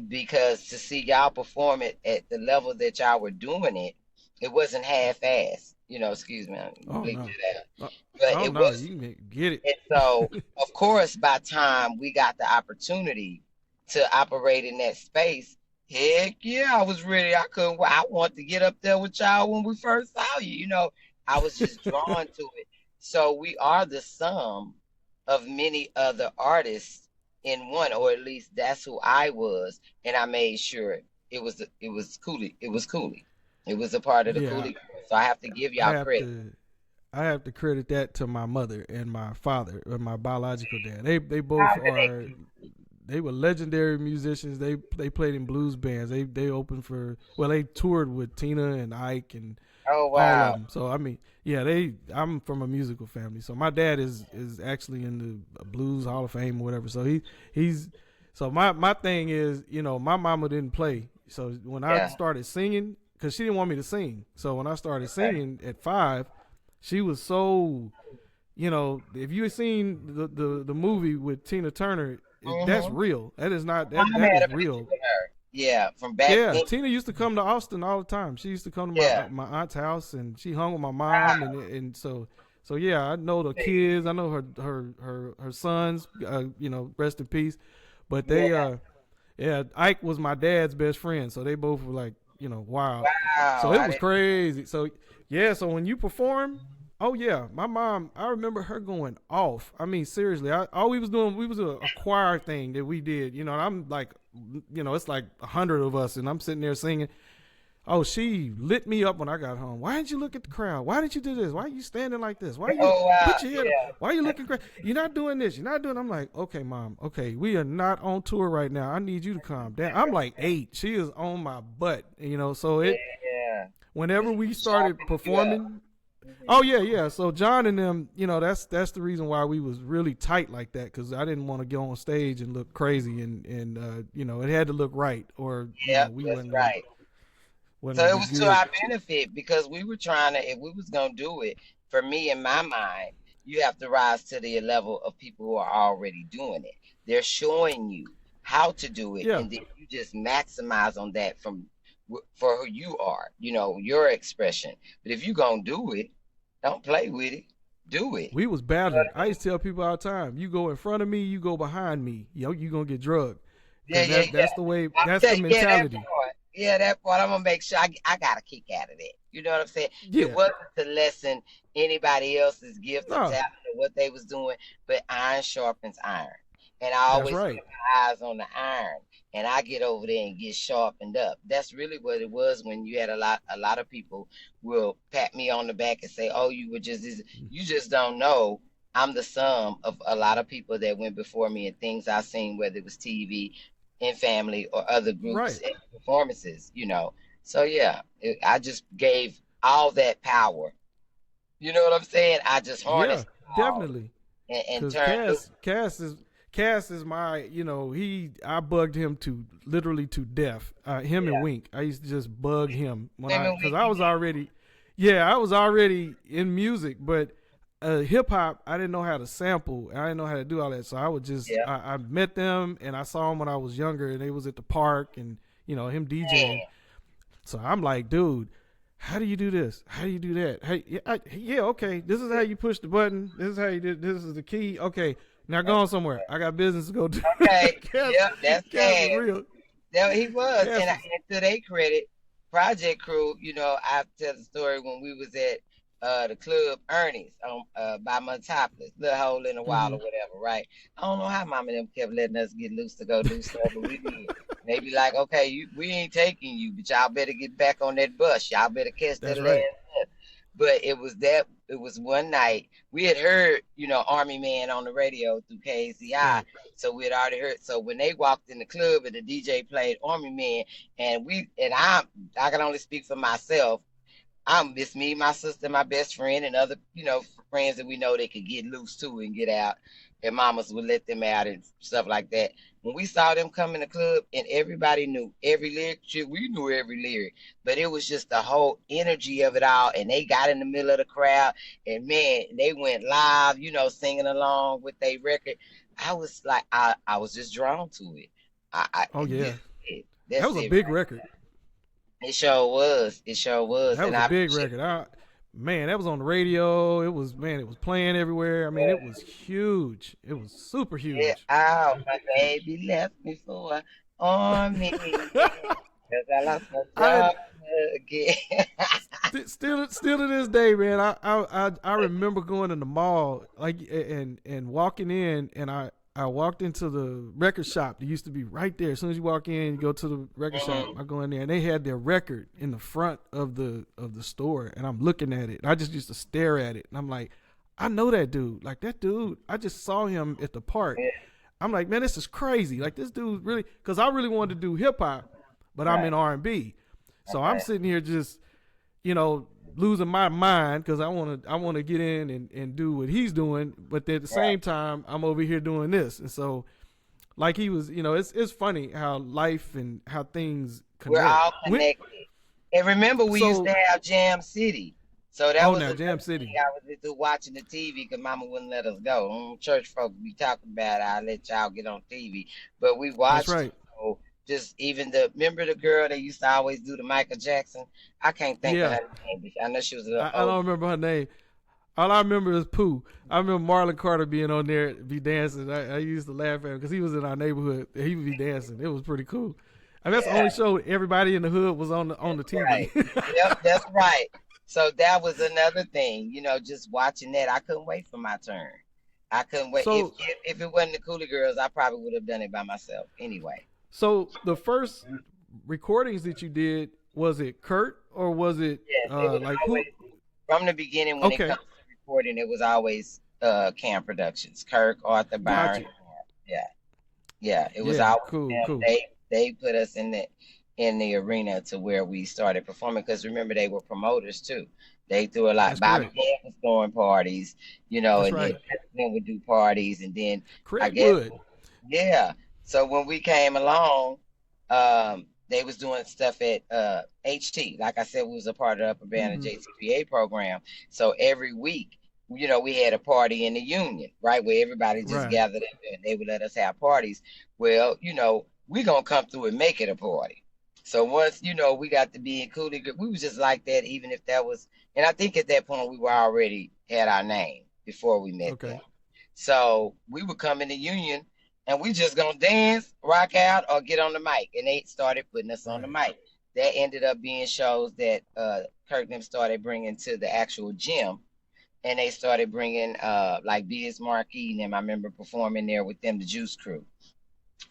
because to see y'all perform it at the level that y'all were doing it, it wasn't half-assed. Excuse me, Oh bleeped no. it out. But It no, was, you can get it. and so of course, by time we got the opportunity to operate in that space, heck yeah, I was ready. I want to get up there with y'all when we first saw you. I was just drawn to it. So we are the sum of many other artists in one, or at least that's who I was, and I made sure it was Cooly. It was Cooly. It was a part of the Cooly Girls. So I have to give y'all credit. I have to credit that to my mother and my father, or my biological dad. They both are. They were legendary musicians. They played in blues bands. They opened for, well, they toured with Tina and Ike and Oh all of wow. them. So I mean, yeah, I'm from a musical family. So my dad is actually in the Blues Hall of Fame or whatever. So he's so my thing is, my mama didn't play. So when I started singing, because she didn't want me to sing. So when I started singing at 5, she was so, if you had seen the movie with Tina Turner, that's real. That is not that is real. Yeah, from back then. Tina used to come to Austin all the time. She used to come to my aunt's house, and she hung with my mom, and so yeah, I know the kids. I know her sons. Rest in peace. But they Ike was my dad's best friend, so they both were like, wild. Wow. So it was crazy. So yeah, so when you perform, oh yeah, my mom, I remember her going off. I mean, seriously, all we was doing, we was a choir thing that we did, and I'm like, it's like 100 of us, and I'm sitting there singing. Oh, she lit me up when I got home. Why didn't you look at the crowd? Why didn't you do this? Why are you standing like this? Why are you put your head up? Why are you looking crazy? You're not doing this. You're not doing. I'm like, okay, mom. Okay, we are not on tour right now. I need you to calm down. I'm like 8. She is on my butt. So it. Whenever we started performing. Oh yeah. So John and them, that's the reason why we was really tight like that, because I didn't want to go on stage and look crazy, and it had to look right, or we wouldn't right. So it was to our benefit, because we were trying to, if we was gonna do it, for me, in my mind, you have to rise to the level of people who are already doing it. They're showing you how to do it, and then you just maximize on that for who you are, your expression. But if you're gonna do it, don't play with it. do it. We was battling. I used to tell people all the time, you go in front of me, you go behind me. Yo, you gonna get drugged. That's the way. That's the mentality. That part. I'm gonna make sure I got a kick out of that. You know what I'm saying? Yeah. It wasn't to lessen anybody else's gift or talent or what they was doing, but iron sharpens iron. And I always keep my eyes on the iron, and I get over there and get sharpened up. That's really what it was when you had a lot of people will pat me on the back and say, "Oh, you were just this." You just don't know. I'm the sum of a lot of people that went before me and things I've seen, whether it was TV, in family, or other groups and performances. You know, so yeah, I just gave all that power. You know what I'm saying? I just harnessed. Yeah, definitely. And turned. Cass is my, you know, I bugged him literally to death. Him and Wink. I used to just bug him because I was already in music, but hip hop, I didn't know how to sample. I didn't know how to do all that. So I would just, I met them and I saw them when I was younger and they was at the park and, you know, him DJing. So I'm like, dude, how do you do this? How do you do that? Hey, okay. This is how you push the button. This is how you do. This is the key. Okay. Now go on somewhere. I got business to go do. Okay. That's real. Yeah, he was. And to their credit, Project Crew, you know, I tell the story when we was at the club Ernie's by Montopolis, little hole in the wall or whatever, right? I don't know how mama them kept letting us get loose to go do stuff, but we did. They be like, okay, we ain't taking you, but y'all better get back on that bus. Y'all better catch that last bus. But it was one night we had heard, you know, Army Man on the radio through KZI. So we had already heard. So when they walked in the club and the DJ played Army Man, and I can only speak for myself. It's me, my sister, my best friend, and other, you know, friends that we know they could get loose too and get out. And mamas would let them out and stuff like that. When we saw them come in the club and everybody knew every lyric, we knew every lyric, but it was just the whole energy of it all. And they got in the middle of the crowd and man, they went live, you know, singing along with their record. I was like, I was just drawn to it. That was a big record. It sure was. That was a big record. Man, that was on the radio. It was playing everywhere. I mean, it was huge. It was super huge. Yeah, my baby left me for an army. Because I lost my job again. Still to this day, man. I remember going in the mall, like, and walking in, and I walked into the record shop. It used to be right there. As soon as you walk in, you go to the record shop. I go in there, and they had their record in the front of the store, and I'm looking at it. I just used to stare at it, and I'm like, I know that dude. Like, that dude, I just saw him at the park. I'm like, man, this is crazy. Like, this dude really, because I really wanted to do hip hop, but I'm in R&B. So I'm sitting here just, you know, losing my mind because I want to get in and do what he's doing, but at the same time I'm over here doing this. And so, like, he was, you know, it's funny how life and how things connect. We're all connected. And remember, we used to have Jam City. So that was Jam City. I was just watching the TV because Mama wouldn't let us go. Church folk be talking about it. I'll let y'all get on TV, but we watched. That's right. So just even remember the girl that used to always do the Michael Jackson? I can't think of her name. I know she was I don't remember her name. All I remember is Pooh. I remember Marlon Carter being on there, be dancing. I used to laugh at him because he was in our neighborhood. He would be dancing. It was pretty cool. I mean, that's the only show everybody in the hood was on the TV. Right. Yep, that's right. So that was another thing, you know, just watching that. I couldn't wait for my turn. I couldn't wait. So, if it wasn't the Cooly Girls, I probably would have done it by myself anyway. So the first recordings that you did, was it Kurt or was it like always, who? From the beginning when it comes to recording, it was always Cam Productions, Kirk, Arthur, Byron. Gotcha. Yeah. It was always cool. They put us in the arena to where we started performing because remember they were promoters too. They threw a lot. Bobby King was throwing parties, you know, then would do parties, and then Craig Wood. Yeah. So when we came along, they was doing stuff at HT. Like I said, we was a part of the Upper Banner JCPA program. So every week, you know, we had a party in the union, right, where everybody just gathered up and they would let us have parties. Well, you know, we gonna come through and make it a party. So once, you know, we got to be in Cooly Girls, we was just like that, even if that was, and I think at that point we were already had our name. before we met Okay. them. So we would come in the union and we just gonna dance, rock out, or get on the mic. And they started putting us on the Right. mic. That ended up being shows that Kirk and them started bringing to the actual gym. And they started bringing like Biz Marquis and them. I remember performing there with them, the Juice Crew,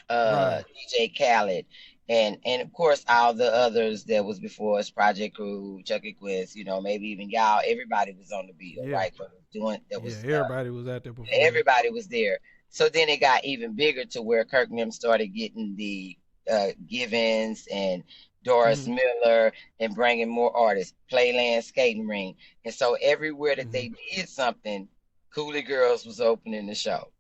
Right. DJ Khaled, and of course all the others that was before us, Project Crew, Chucky Quest, maybe even y'all. Everybody was on the bill, Yeah. right? But doing that Yeah. was Everybody was out there performing. everybody was there. So then it got even bigger to where Kirk and them started getting the Givens and Doris Hmm. Miller and bringing more artists, Playland Skating Ring. And so everywhere that Hmm. they did something, Cooly Girls was opening the show.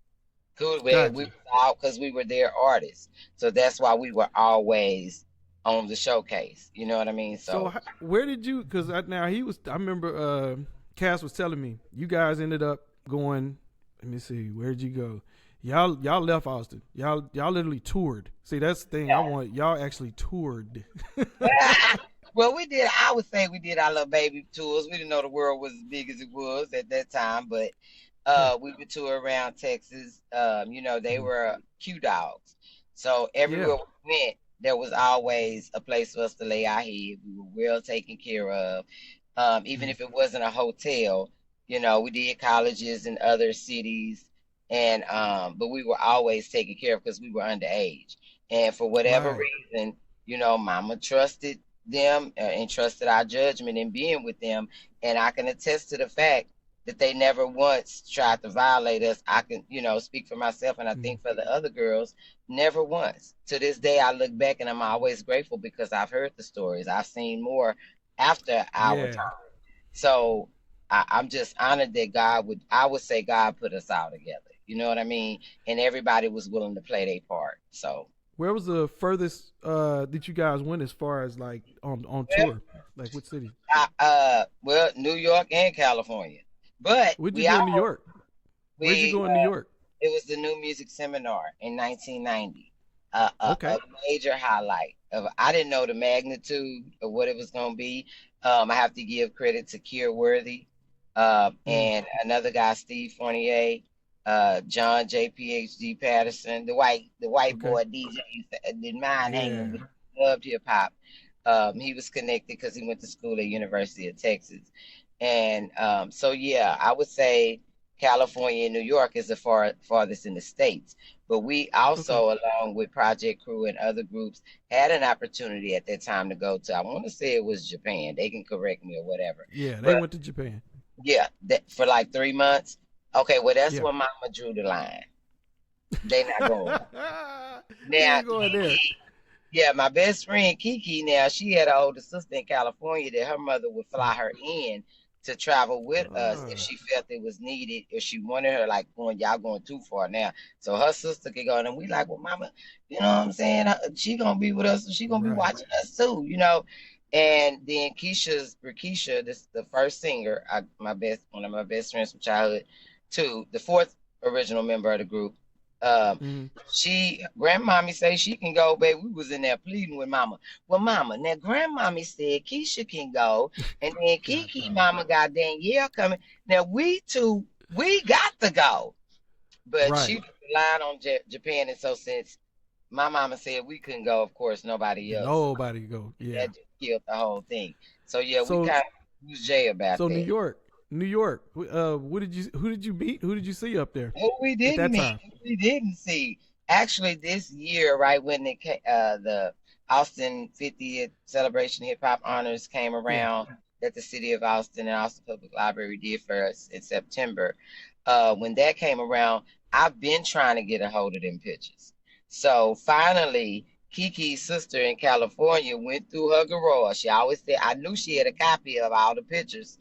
Cool, we Gotcha. was out because we were their artists. So that's why we were always on the showcase. You know what I mean? So So where did you? Because now he was. I remember Cass was telling me you guys ended up going. Let me see. Where'd you go? Y'all left Austin. Y'all literally toured. See, that's the thing. I want y'all actually toured. well, we did. I would say we did our little baby tours. We didn't know the world was as big as it was at that time, but Yeah. we would tour around Texas. They Mhm. were Q dogs, so Yeah. everywhere we went, there was always a place for us to lay our head. We were well taken care of. Even Mhm. if it wasn't a hotel, we did colleges in other cities, and but we were always taken care of because we were underage, and for whatever Right. reason, Mama trusted them and trusted our judgment in being with them, and I can attest to the fact that they never once tried to violate us. I can, speak for myself, and I Mhm. think for the other girls, never once. To this day, I look back and I'm always grateful because I've heard the stories. I've seen more after our Yeah. time. So I'm just honored that I would say God put us all together. You know what I mean? And everybody was willing to play their part. So, Where was the furthest that you guys went as far as like on well, tour? Like what city? New York and California, but Where'd you do in New York? Where'd you we go in New York? it was the New Music Seminar in 1990. A Okay. major highlight of I didn't know the magnitude of what it was going to be. I have to give credit to Kier Worthy, Mm. and another guy, Steve Fournier, John JPHD Patterson, the white Okay. boy DJ that didn't mind hanging Yeah. with, loved hip hop. He was connected because he went to school at University of Texas, and so yeah, I would say California and New York is the farthest in the states. But we Okay. also, along with Project Crew and other groups, had an opportunity at that time to go to. I want to say it was Japan. They can correct me or whatever. Yeah, they But went to Japan. yeah, for like 3 months. Okay, well that's Yeah. when Mama drew the line. They not going. He Now ain't going there. yeah, my best friend Kiki now, she had an older sister in California that her mother would fly her in to travel with us if Ah, she felt it was needed, if she wanted her, like y'all going too far now. So her sister could go, and we like, well, mama, you know what I'm saying? She gonna be with us, and she gonna be right. watching us too. And then Rakisha, this the first singer, one of my best friends from childhood, too, the fourth original member of the group. Um, Mm. Grandmommy say she can go, baby. We was in there pleading with mama. Well, mama, now grandmommy said Keisha can go, and then God Kiki dog. mama got Danielle coming. Now we two, we got to go, but she Right. was relying on Japan, and so since my mama said we couldn't go, of course nobody else. Nobody go. Yeah. That just killed the whole thing. So yeah, we So kind of was Jay about New that. York. New York. Who did you meet? Who did you see up there Who we at didn't that meet, time? who we didn't see. Actually, this year, right when the Austin 50th Celebration Hip Hop Honors came Yeah. around, that the city of Austin and Austin Public Library did for us in September. When that came around, I've been trying to get a hold of them pictures. So finally, Kiki's sister in California went through her garage. She always said, I knew she had a copy of all the pictures,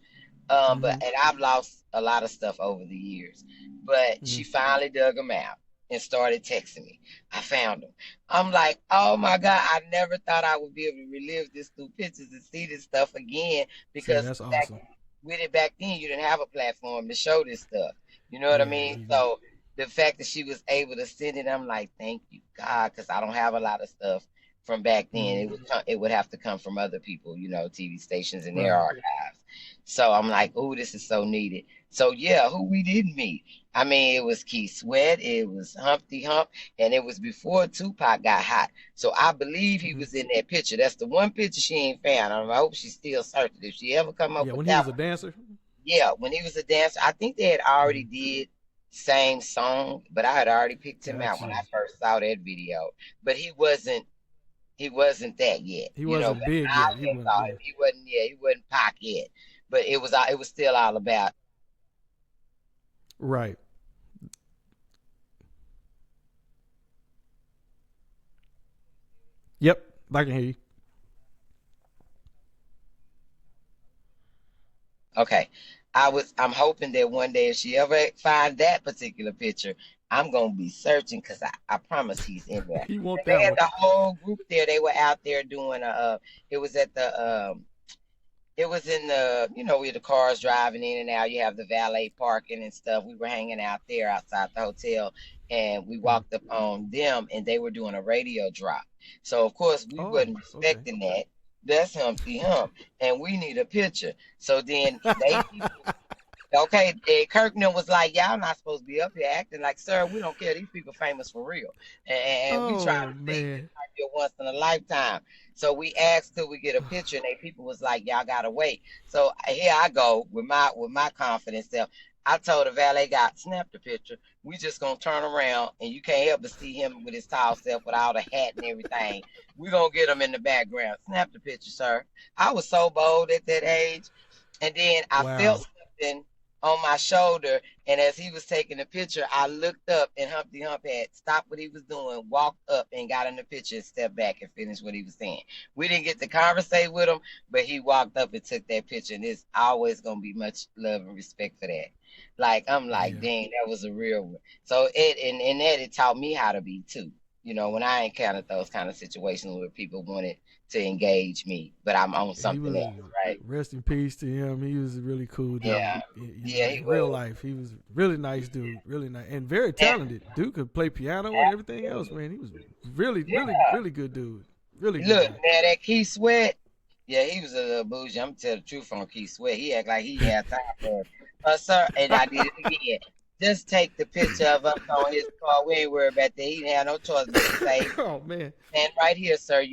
Mm-hmm. and I've lost a lot of stuff over the years. But Mm-hmm. she finally dug them out and started texting me. I found them. I'm like, oh my God, I never thought I would be able to relive this through pictures and see this stuff again See, because that's awesome. with it back then, you didn't have a platform to show this stuff. You know what I Yeah. mean? So the fact that she was able to send it, I'm like, thank you, God, because I don't have a lot of stuff from back then. Mm. It would have to come from other people, TV stations and their Right. archives. So I'm like, oh, this is so needed. So yeah, who we didn't meet. I mean, it was Keith Sweat, it was Humpty Hump, and it was before Tupac got hot. So I believe he Mhm. was in that picture. That's the one picture she ain't found. I hope she still searching. If she ever come up Yeah, with when he that was a one, dancer. yeah, when he was a dancer, I think they had already Mhm. did same song, but I had already picked him out when Gotcha. I first saw that video. But he wasn't that yet, He But wasn't big I yet. He just wasn't. saw Yeah. him. He wasn't Pac yet. But it was still all about. Right. Yep. I can hear you. Okay. I'm hoping that one day if she ever find that particular picture, I'm gonna be searching because I promise he's in there. He want And they that had one. the whole group there. They were out there doing it was at it was in where the cars driving in and out. You have the valet parking and stuff. We were hanging out there outside the hotel, and we Mhm. walked up on them, and they were doing a radio drop. So of course we Oh, wasn't okay. expecting that. That's Humpty Hump, and we need a picture. So then they okay, and Kirkman was like, "Y'all not supposed to be up here acting like, sir. We don't care. These people famous for real, and we trying Oh to see this man. might be a once in a lifetime." So we asked till we get a picture, and they people was like, "Y'all gotta wait." So here I go with my confidence self. I told the valet guy, "Snap the picture. We just gonna turn around, and you can't help but see him with his tall self with all the hat and everything. We gonna get him in the background. Snap the picture, sir." I was so bold at that age. And then I felt Wow. something on my shoulder. And as he was taking the picture, I looked up and Humpty Hump had stopped what he was doing, walked up and got in the picture and stepped back and finished what he was saying. We didn't get to conversate with him, but he walked up and took that picture. And it's always going to be much love and respect for that. Like, I'm like, Yeah. dang, that was a real one. So and that it taught me how to be too. When I encountered those kind of situations where people wanted to engage me, but I'm on He something was else, right? rest in peace to him. He was a really cool dude. Yeah. You Yeah, know, he in real was. life, he was a really nice dude, really nice and very Yeah, talented. Dude could play piano and everything else. absolutely. Man, he was really, really, Yeah. really good dude. Really good Look, guy. now that Keith Sweat, yeah, he was a little bougie. I'm gonna tell the truth on Keith Sweat. He act like he had time for us. Sir, and I did it again. Just take the picture of us on his car. We ain't worried about that. He didn't have no choice but to say, Oh man. "And right here, sir,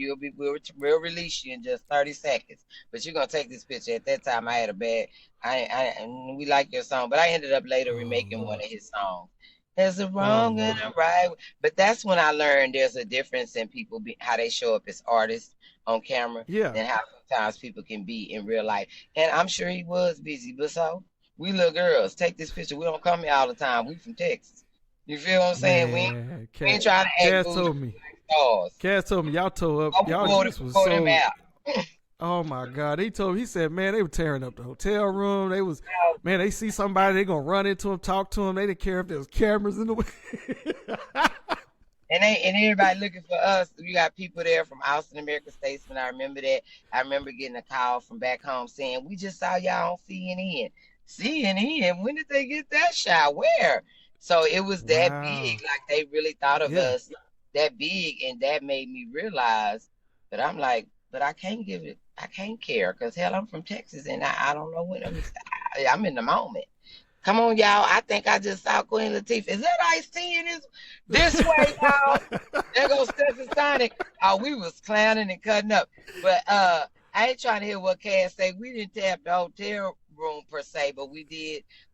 we'll release you in just 30 seconds. But you're gonna take this picture." At that time, I had a bad. And we like your song, but I ended up later Oh remaking one Lord. of his songs. There's a Oh wrong and Lord. a right, but that's when I learned there's a difference in how they show up as artists on camera Yeah. than how sometimes people can be in real life. And I'm sure he was busy, but so we little girls take this picture. We don't come here all the time. We from Texas. You feel what I'm saying? Man, We ain't trying to act Cass bougie told me. stars. Cass told me y'all tore up. Oh, we Y'all pulled, just was pulled him so. out. Oh my God. He said, man, they were tearing up the hotel room. Man, they see somebody, they gonna run into him, talk to him. They didn't care if there was cameras in the way. And everybody looking for us. We got people there from Austin, America Statesman. I remember that. I remember getting a call from back home saying, "We just saw y'all on CNN." CNN? When did they get that shot? Where? So it was that big. Wow. Like they really thought of Yeah. us that big. And that made me realize that I'm like, but I can't give it, I can't care. Because hell, I'm from Texas and I don't know when I'm in the moment. Come on, y'all. I think I just saw Queen Latifah. Is that Ice T in this way, y'all? There goes Stephen Sonic. Oh, we was clowning and cutting up. But I ain't trying to hear what Cass say. We didn't tap the hotel room per se, but we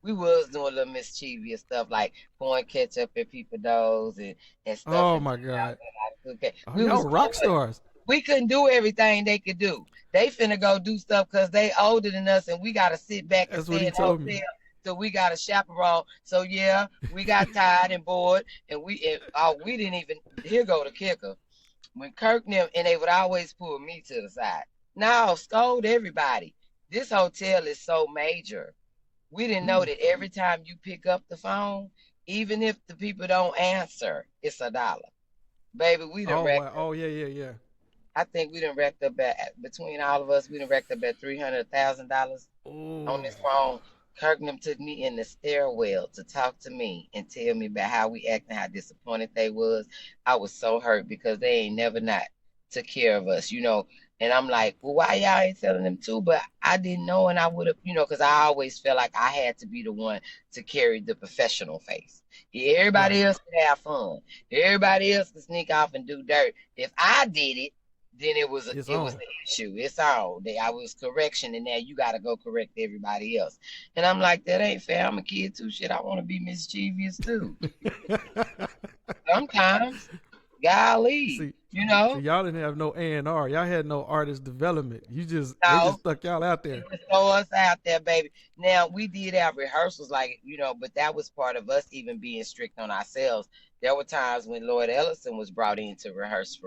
was doing a little mischievous stuff like pouring ketchup at people's nose and stuff Oh and my God. okay. Oh, We y'all was were rock doing, stars. we couldn't do everything they could do. They finna go do stuff because they older than us and we gotta sit back and That's what stay he in the told me. hotel. So we got a chaperone. So yeah, we got tired and bored, and we didn't even. Here go the kicker. When Kirk and they would always pull me to the side. No, scold everybody. This hotel is so major. We didn't know Hmm. that every time you pick up the phone, even if the people don't answer, it's $1. Baby, we done Oh racked wow. up. Oh yeah, yeah, yeah. I think we done racked up between all of us, we done racked up at $300,000 on Oh. this phone. Kirknam took me in the stairwell to talk to me and tell me about how we act and how disappointed they was. I was so hurt because they ain't never not took care of us, And I'm like, well, why y'all ain't telling them too? But I didn't know, and I would have, because I always felt like I had to be the one to carry the professional face. Yeah, everybody else could have fun. Everybody else could sneak off and do dirt. If I did it, then it was an issue. It's all. I was correction, and now you got to go correct everybody else. And I'm like, that ain't fair. I'm a kid too. Shit, I want to be mischievous too. Sometimes. Golly, see, y'all didn't have no A&R. Y'all had no artist development. They just stuck y'all out there. Throw us out there, baby. Now, we did have rehearsals, but that was part of us even being strict on ourselves. There were times when Lloyd Ellison was brought in to rehearse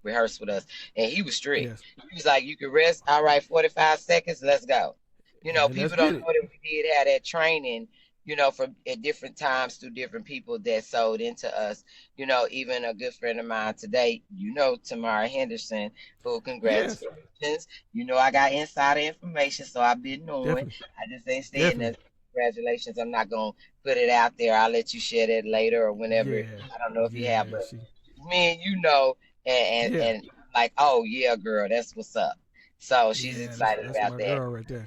rehearse with us, and he was strict. Yes. He was like, you can rest. All right, 45 seconds, let's go. People don't know that we did have that training, from at different times through different people that sold into us. Even a good friend of mine today, Tamara Henderson, who congratulations. Yes. I got insider information, so I've been knowing. Definitely. I just ain't saying that. Congratulations. I'm not going to put it out there. I'll let you share that later or whenever. Yeah. I don't know if you have, but me and and like, oh, yeah, girl, that's what's up. So she's excited about that. Girl right there.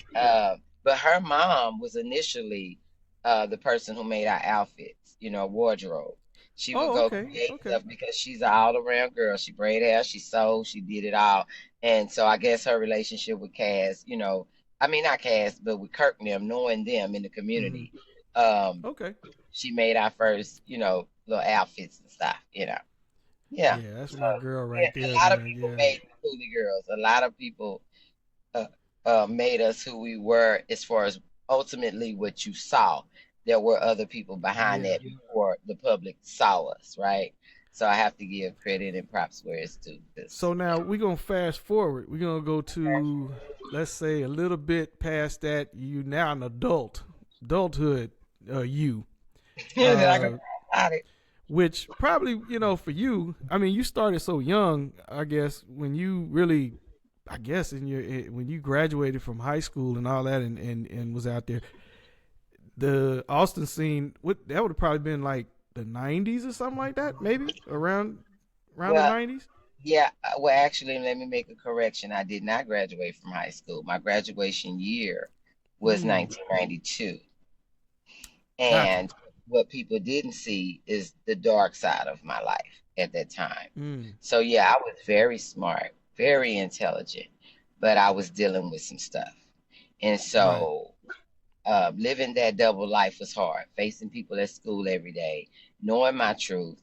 But her mom was initially the person who made our outfits, wardrobe. She would go create stuff because she's an all-around girl. She braided hair, she sewed, she did it all. And so I guess her relationship with Cass, not Cass, but with Kirk and them, knowing them in the community, she made our first, little outfits and stuff, Yeah. Yeah, that's my girl right there. A lot of people made Cooly Girls. A lot of people made us who we were as far as ultimately what you saw. There were other people behind that before the public saw us, right? So I have to give credit and props where it's due. So now we're going to fast forward. We're going to go to, let's say, a little bit past that. You now an adulthood, you. Which probably, for you, you started so young, I guess, when you really, when you graduated from high school and all that and was out there. The Austin scene, that would have probably been like the 90s or something like that, maybe around the 90s. Yeah, well, actually, let me make a correction. I did not graduate from high school. My graduation year was 1992, and what people didn't see is the dark side of my life at that time. So yeah, I was very smart, very intelligent, but I was dealing with some stuff, and so. Living that double life was hard, facing people at school every day, knowing my truth,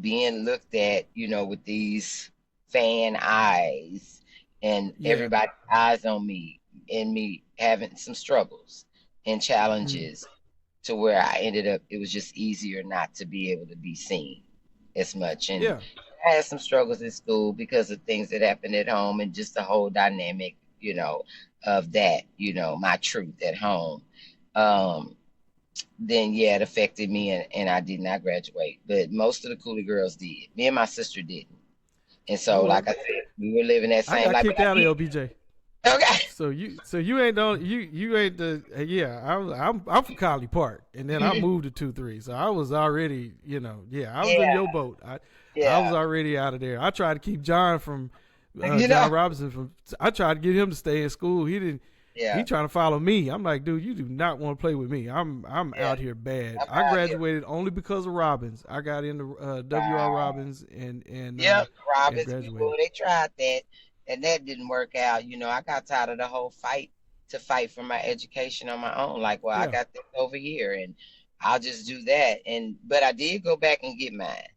being looked at, with these fan eyes and everybody's eyes on me, and me having some struggles and challenges to where I ended up, it was just easier not to be able to be seen as much. And I had some struggles in school because of things that happened at home and just the whole dynamic, of that, my truth at home. Then it affected me and I did not graduate. But most of the Cooly Girls did. Me and my sister didn't. And so, like I said, we were living that same life. I got kicked out of LBJ. Okay. So you ain't I'm from Colley Park, and then I moved to 2-3. So I was already, I was in your boat. I was already out of there. I tried to keep John from John Robinson I tried to get him to stay in school. He didn't. He trying to follow me. I'm like, dude, you do not want to play with me. I'm out here bad. I graduated only because of Robbins. I got into W.R. Robbins and Robbins. People, they tried that, and that didn't work out. I got tired of the whole fight for my education on my own. Like, I got this over here, and I'll just do that. But I did go back and get mine.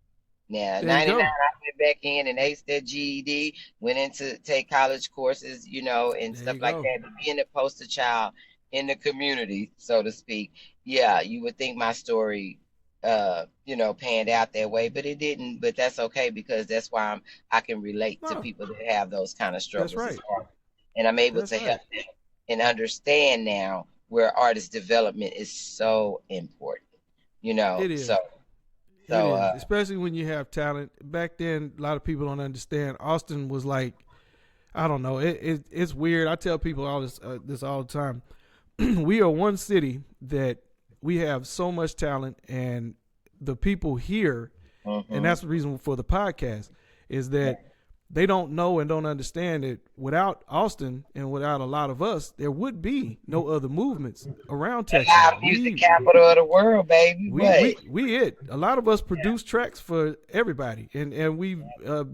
Now, 99, I went back in and aced that GED, went in to take college courses, and stuff like that. But being a poster child in the community, so to speak, you would think my story, panned out that way, but it didn't. But that's okay, because that's why I can relate to people that have those kind of struggles. That's right. And I'm able to help them and understand now where artist development is so important, It is. So, especially when you have talent. Back then, a lot of people don't understand. Austin was like, I don't know. It's weird. I tell people all this all the time. We are one city that we have so much talent, and the people here, and that's the reason for the podcast, is that they don't know and don't understand that without Austin and without a lot of us, there would be no other movements around Texas. Live music capital of the world, baby. We it. A lot of us produce tracks for everybody, and we've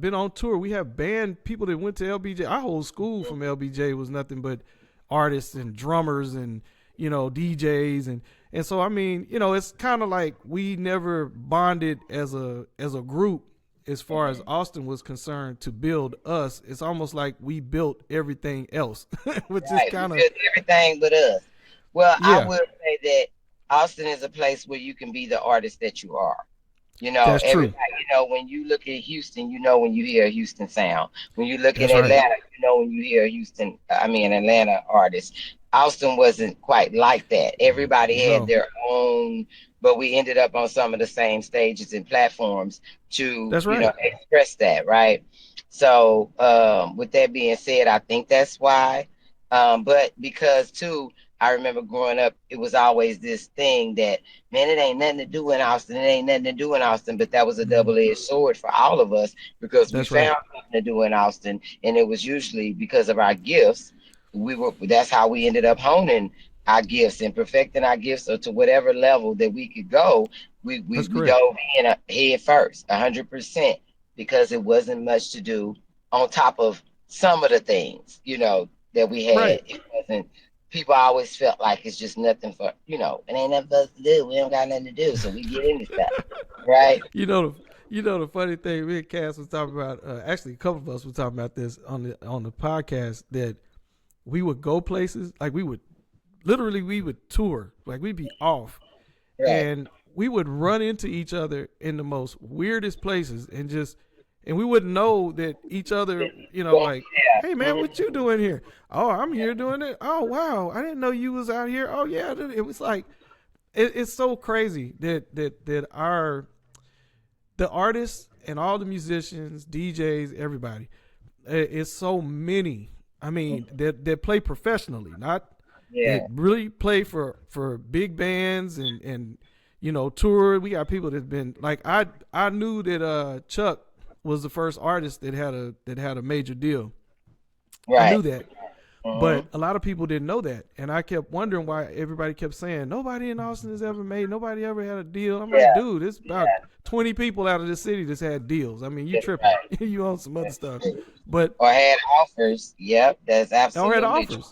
been on tour. We have band people that went to LBJ. Our whole school from LBJ was nothing but artists and drummers and DJs and so I mean it's kind of like we never bonded as a group as far as Austin was concerned to build us. It's almost like we built everything else, which is kind of everything but us. Well, yeah. I will say that Austin is a place where you can be the artist that you are. That's true. When you look at Houston, when you hear a Houston sound. When you look at That's Atlanta, right. when you hear an Atlanta artist. Austin wasn't quite like that. Everybody had their own, but we ended up on some of the same stages and platforms to, That's right. Express that, right? So with that being said, I think that's why. But because too, I remember growing up, it was always this thing that, man, it ain't nothing to do in Austin. It ain't nothing to do in Austin. But that was a double-edged sword for all of us because we found something to do in Austin. And it was usually because of our gifts. That's how we ended up honing our gifts and perfecting our gifts to whatever level that we could go. We dove in head first, 100%, because it wasn't much to do on top of some of the things, that we had. Right. It wasn't. People always felt like it's just nothing for, it ain't nothing for us to do. We don't got nothing to do, so we get into stuff, right? The funny thing, me and Cass was talking about. Actually, a couple of us were talking about this on the podcast that we would go places, like we would tour, like we'd be off, and we would run into each other in the most weirdest places, and we wouldn't know that each other, like, hey man, what you doing here? Oh, I'm here doing it. Oh wow, I didn't know you was out here. Oh yeah, it was like, it's so crazy that the artists and all the musicians, DJs, everybody, it's so many. I mean, that play professionally, not that really play for big bands and tour. We got people that's been like, I knew that Chuck was the first artist that had a major deal. Right. I knew that. But a lot of people didn't know that, and I kept wondering why everybody kept saying nobody in Austin has ever nobody ever had a deal. I'm like, dude, it's about 20 people out of the city that's had deals. I mean, you tripping? You own some other stuff, but or had offers. Yep, that's absolutely or had offers. True.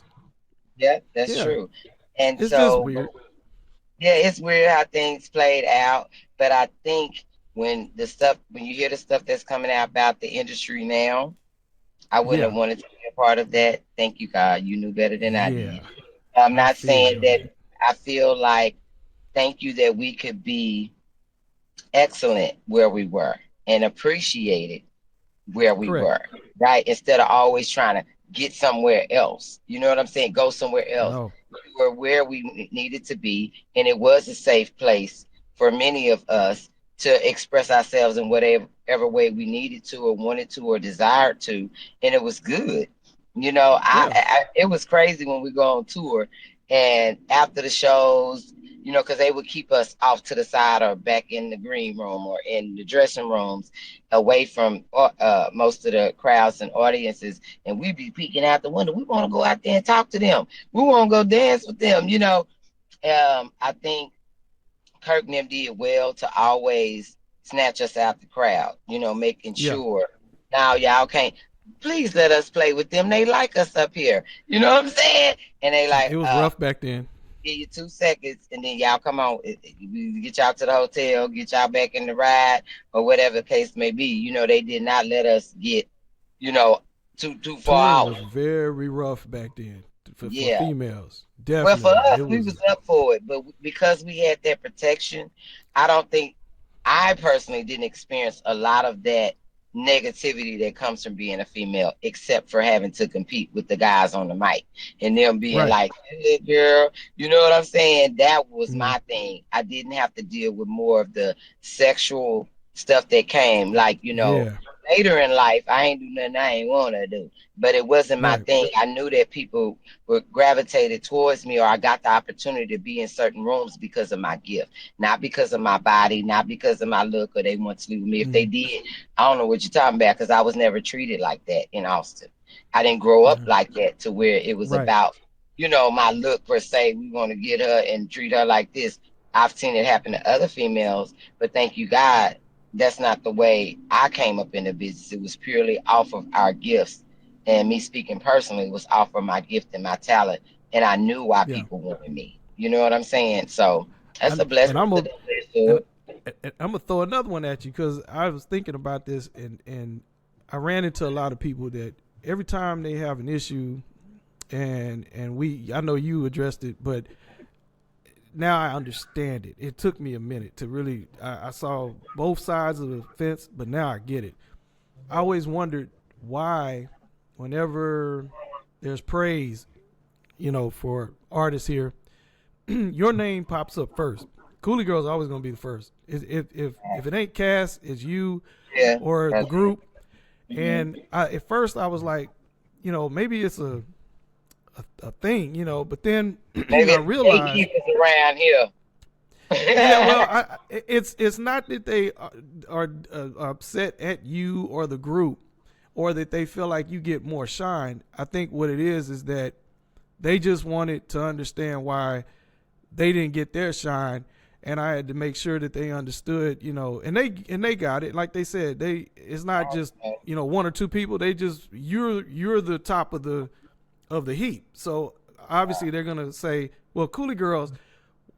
Yep, that's true. And it's so, just weird. Yeah, it's weird how things played out. But I think when you hear the stuff that's coming out about the industry now, I wouldn't have wanted to be a part of that. Thank you, God. You knew better than I did. I'm not saying that. I feel like, thank you that we could be excellent where we were and appreciated where we were, right? Instead of always trying to get somewhere else. You know what I'm saying? Go somewhere else. No. We were where we needed to be, and it was a safe place for many of us to express ourselves in whatever way we needed to or wanted to or desired to, and it was good. It was crazy when we go on tour, and after the shows, because they would keep us off to the side or back in the green room or in the dressing rooms, away from most of the crowds and audiences, and we'd be peeking out the window. We want to go out there and talk to them. We want to go dance with them. I think Kirk and them did well to always snatch us out the crowd, making sure now y'all can't, please let us play with them. They like us up here. You know what I'm saying? And they like, it was rough back then. Give you 2 seconds and then y'all come on. We get y'all to the hotel, get y'all back in the ride or whatever the case may be. They did not let us get, too far out. It was very rough back then for females. Definitely. Well, for us, we was up for it, but because we had that protection, I personally didn't experience a lot of that negativity that comes from being a female, except for having to compete with the guys on the mic and them being like, hey, girl, you know what I'm saying? That was my thing. I didn't have to deal with more of the sexual stuff that came, like, later in life, I ain't do nothing I ain't want to do. But it wasn't my Right. thing. I knew that people were gravitated towards me, or I got the opportunity to be in certain rooms because of my gift, not because of my body, not because of my look, or they want to sleep with me. If they Mm-hmm. did, I don't know what you're talking about, because I was never treated like that in Austin. I didn't grow up Yeah. like that to where it was Right. about, my look per se. We want to get her and treat her like this. I've seen it happen to other females, but thank you, God, that's not the way I came up in the business. It was purely off of our gifts. And me speaking personally was off of my gift and my talent. And I knew why Yeah. people wanted me. You know what I'm saying? So that's a And blessing I'm to a the and, Lord. and I'm gonna throw another one at you because I was thinking about this and I ran into a lot of people that every time they have an issue and I know you addressed it, but now I understand it. It took me a minute to really I saw both sides of the fence, but now I get it. I always wondered why whenever there's praise, for artists here, your name pops up first. Cooly Girls are always gonna be the first. If it ain't Cass, it's you Yeah, or the that's group. mhm. And at first I was like, maybe it's a thing, but then Maybe I it's realized, gatekeepers around here. yeah, well, it's not that they are upset at you or the group, or that they feel like you get more shine. I think what it is that they just wanted to understand why they didn't get their shine, and I had to make sure that they understood, and they got it. Like they said, it's not just one or two people. They just you're the top of the heap. So obviously they're gonna say, well, Cooly Girls,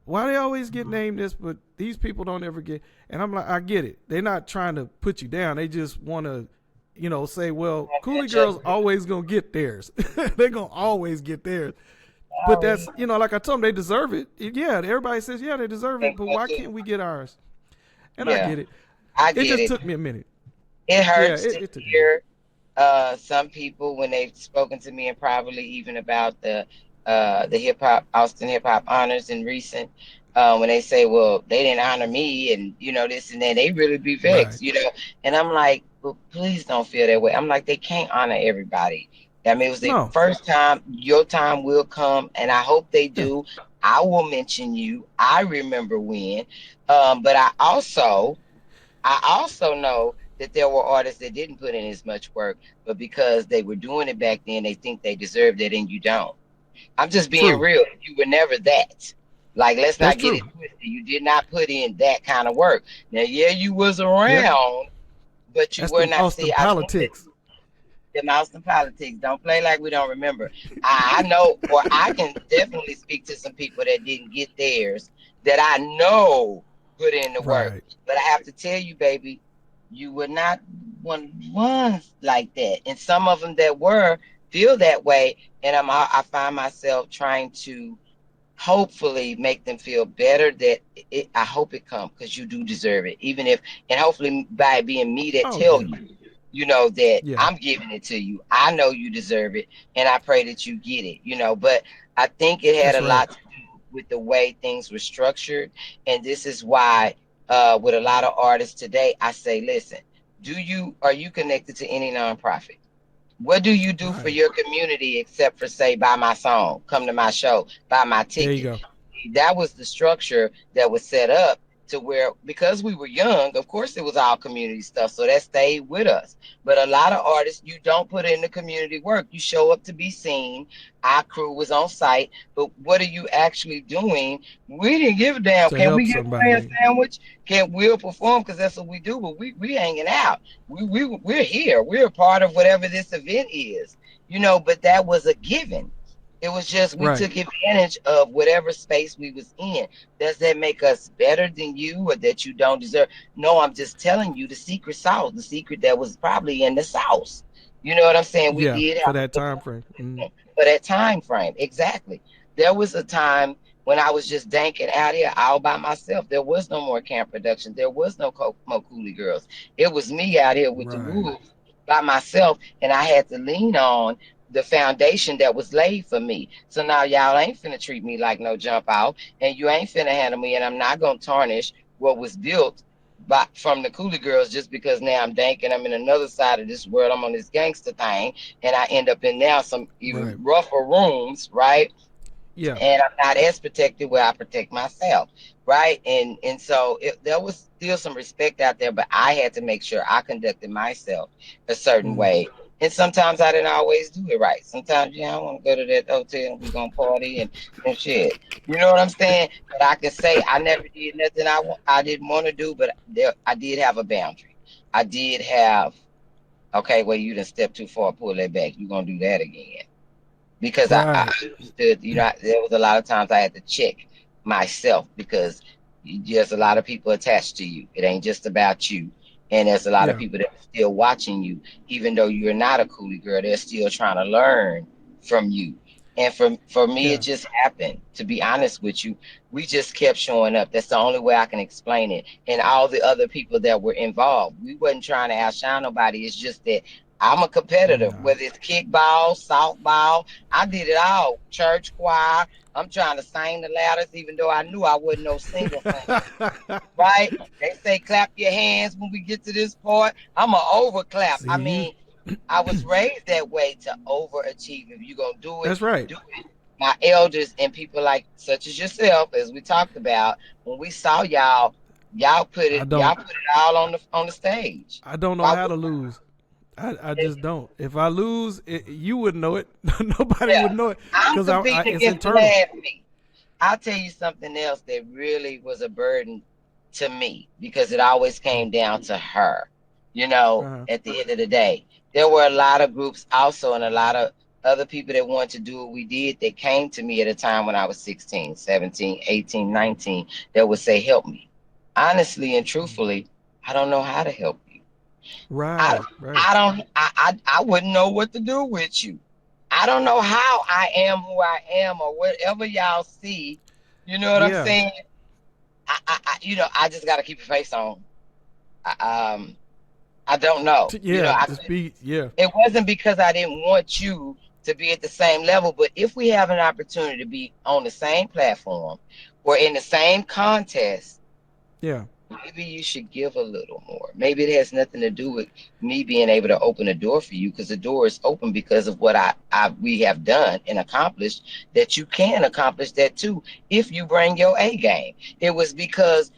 why they always get named this, but these people don't ever get. And I'm like, I get it. They're not trying to put you down. They just want to, say, well, Cooly Girls always gonna get theirs. They're gonna always get theirs. But that's, like I told them, they deserve it. Yeah, everybody says, yeah, they deserve it. But why can't we get ours? And I Yeah, get it. I It get just it. took me a minute. It Yeah, hurts to it took me a minute. hear some people when they've spoken to me, and privately even about the hip hop Austin hip hop honors in recent, when they say, well, they didn't honor me, and this and that, they really be Right. vexed, and I'm like, well, please don't feel that way. I'm like, they can't honor everybody. I mean, it was their No. first time. Your time will come, and I hope they Yeah. do. I will mention you. I remember when, but I also know that there were artists that didn't put in as much work, but because they were doing it back then, they think they deserved it, and you don't. I'm just being True. real. You were never that. Like, let's That's not get it true. twisted. You did not put in that kind of work. Now, yeah, you was Yeah. around, but you That's were them not. See, Austin I think that politics. the mouse and politics don't play like we don't remember. I know, or I can definitely speak to some people that didn't get theirs that I know put in the work. Right. But I have to tell you, baby, you were not one ones like that, and some of them that were feel that way, and I find myself trying to hopefully make them feel better that I hope it comes, because you do deserve it, even if, and hopefully by being me that Oh tell yeah. you, that Yeah. I'm giving it to you. I know you deserve it, and I pray that you get it, but I think it had That's a right. lot to do with the way things were structured. And this is why, with a lot of artists today, I say, listen, are you connected to any nonprofit? What do you do for Right. your community except for say, buy my song, come to my show, buy my There you ticket? go. That was the structure that was set up to where, because we were young, of course it was all community stuff, so that stayed with us. But a lot of artists, you don't put in the community work. You show up to be seen. Our crew was on site, but what are you actually doing? We didn't give a damn. To Can we help get a somebody. sandwich? Can we'll perform, because that's what we do? But we hanging out. We're here. We're a part of whatever this event is, But that was a given. It was just we Right. took advantage of whatever space we was in. Does that make us better than you, or that you don't deserve? No, I'm just telling you the secret sauce, the secret that was probably in the sauce. You know what I'm saying? We Yeah. did For have that to time frame. Mm. for that time frame. Exactly. There was a time when I was just danking out here all by myself. There was no more camp production. There was no more Cooly Girls. It was me out here with the Right. wolves by myself, and I had to lean on the foundation that was laid for me. So now y'all ain't finna treat me like no jump out, and you ain't finna handle me, and I'm not gonna tarnish what was built from the Cooly Girls just because now I'm Dank and I'm in another side of this world. I'm on this gangster thing, and I end up in now some even Right. rougher rooms, right? Yeah. And I'm not as protected where I protect myself, right? And so there was still some respect out there, but I had to make sure I conducted myself a certain Mm. way. And sometimes I didn't always do it right. Sometimes, I want to go to that hotel and we're gonna party and shit. You know what I'm saying? But I can say I never did nothing I didn't want to do, but I did have a boundary. I did have, okay, well, you done step too far, pull that back. You're gonna do that again because I Right. understood, there was a lot of times I had to check myself because there's a lot of people attached to you. It ain't just about you. And there's a lot of Yeah. people that are still watching you, even though you're not a Coolie girl, they're still trying to learn from you. And for me, it Yeah. just happened. To be honest with you, we just kept showing up. That's the only way I can explain it. And all the other people that were involved, we wasn't trying to outshine nobody. It's just that I'm a competitor, Nah. whether it's kickball, softball, I did it all. Church choir. I'm trying to sing the loudest, even though I knew I wasn't no singer. Right? They say clap your hands when we get to this part. I'm a overclap. See I you. mean, I was raised that way to overachieve. If you're gonna do it, That's right. do it. My elders and people like such as yourself, as we talked about, when we saw y'all, I y'all don't. put it all on the stage. I don't know Why how would to lose. I it, just don't. If I lose, you wouldn't know it. Nobody would yeah. know it I'm because competing it's against the internal. last me. I'll tell you something else that really was a burden to me because it always came down to her. Uh-huh. At the end of the day, there were a lot of groups also and a lot of other people that wanted to do what we did that came to me at a time when I was 16, 17, 18, 19 that would say, help me. Honestly and truthfully, I don't know how to help you. I Right. Right. I don't I wouldn't know what to do with you. I don't know how I am who I am or whatever y'all see. You know what I'm Yeah. saying? I just got to keep a face on. I, um, I don't know. Yeah. To speak. Yeah. It wasn't because I didn't want you to be at the same level, but if we have an opportunity to be on the same platform or in the same contest, Yeah. maybe you should give a little more. Maybe it has nothing to do with me being able to open a door for you because the door is open because of what we have done and accomplished that you can accomplish that too if you bring your A game. It was because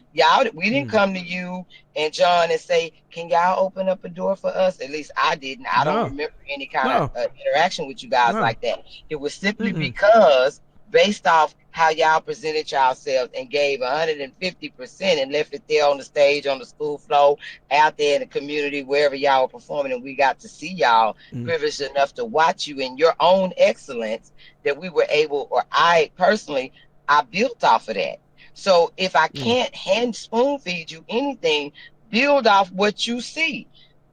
we didn't Mm. come to you and John and say, can y'all open up a door for us? At least I didn't. I don't No. remember any kind of No. interaction with you guys No. like that. It was simply Mm-mm. because based off how y'all presented yourselves and gave 150% and left it there on the stage, on the school floor, out there in the community, wherever y'all were performing, and we got to see y'all Mm. privileged enough to watch you in your own excellence that we were able, or I personally, I built off of that. So if I Mm. can't hand spoon feed you anything, build off what you see.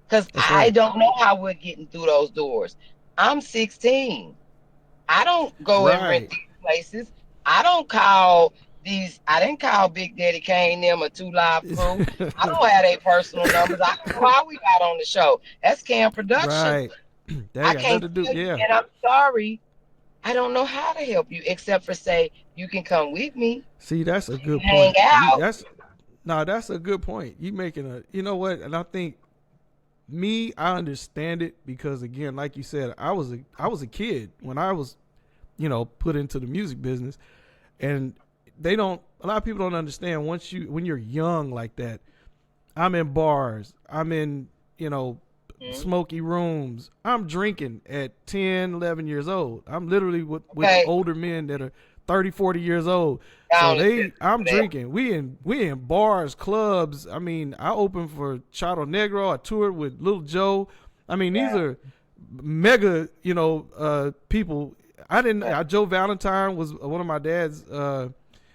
Because That's I right. don't know how we're getting through those doors. I'm 16. I don't go and rent Right. these places. I don't call I didn't call Big Daddy Kane them a Two Live Crew. I don't have their personal numbers. I don't know how we got on the show. That's Cam Productions. Right. That I ain't got nothing can't to do. tell you, Yeah. and I'm sorry. I don't know how to help you except for say you can come with me, See, that's a good hang point. You out. that's no, that's a good point. You making a you know what? And I think I understand it because again, like you said, I was a kid when I was, put into the music business and a lot of people don't understand when you're young like that. I'm in bars. I'm in, Mhm. smoky rooms. I'm drinking at 10, 11 years old. I'm literally with Okay, older men that are 30, 40 years old. I So understand I'm that. drinking. We in bars, clubs. I mean, I opened for Chato Negro. I toured with Little Joe. I mean, these Yeah, are mega, people. right. Joe Valentine was one of my dad's,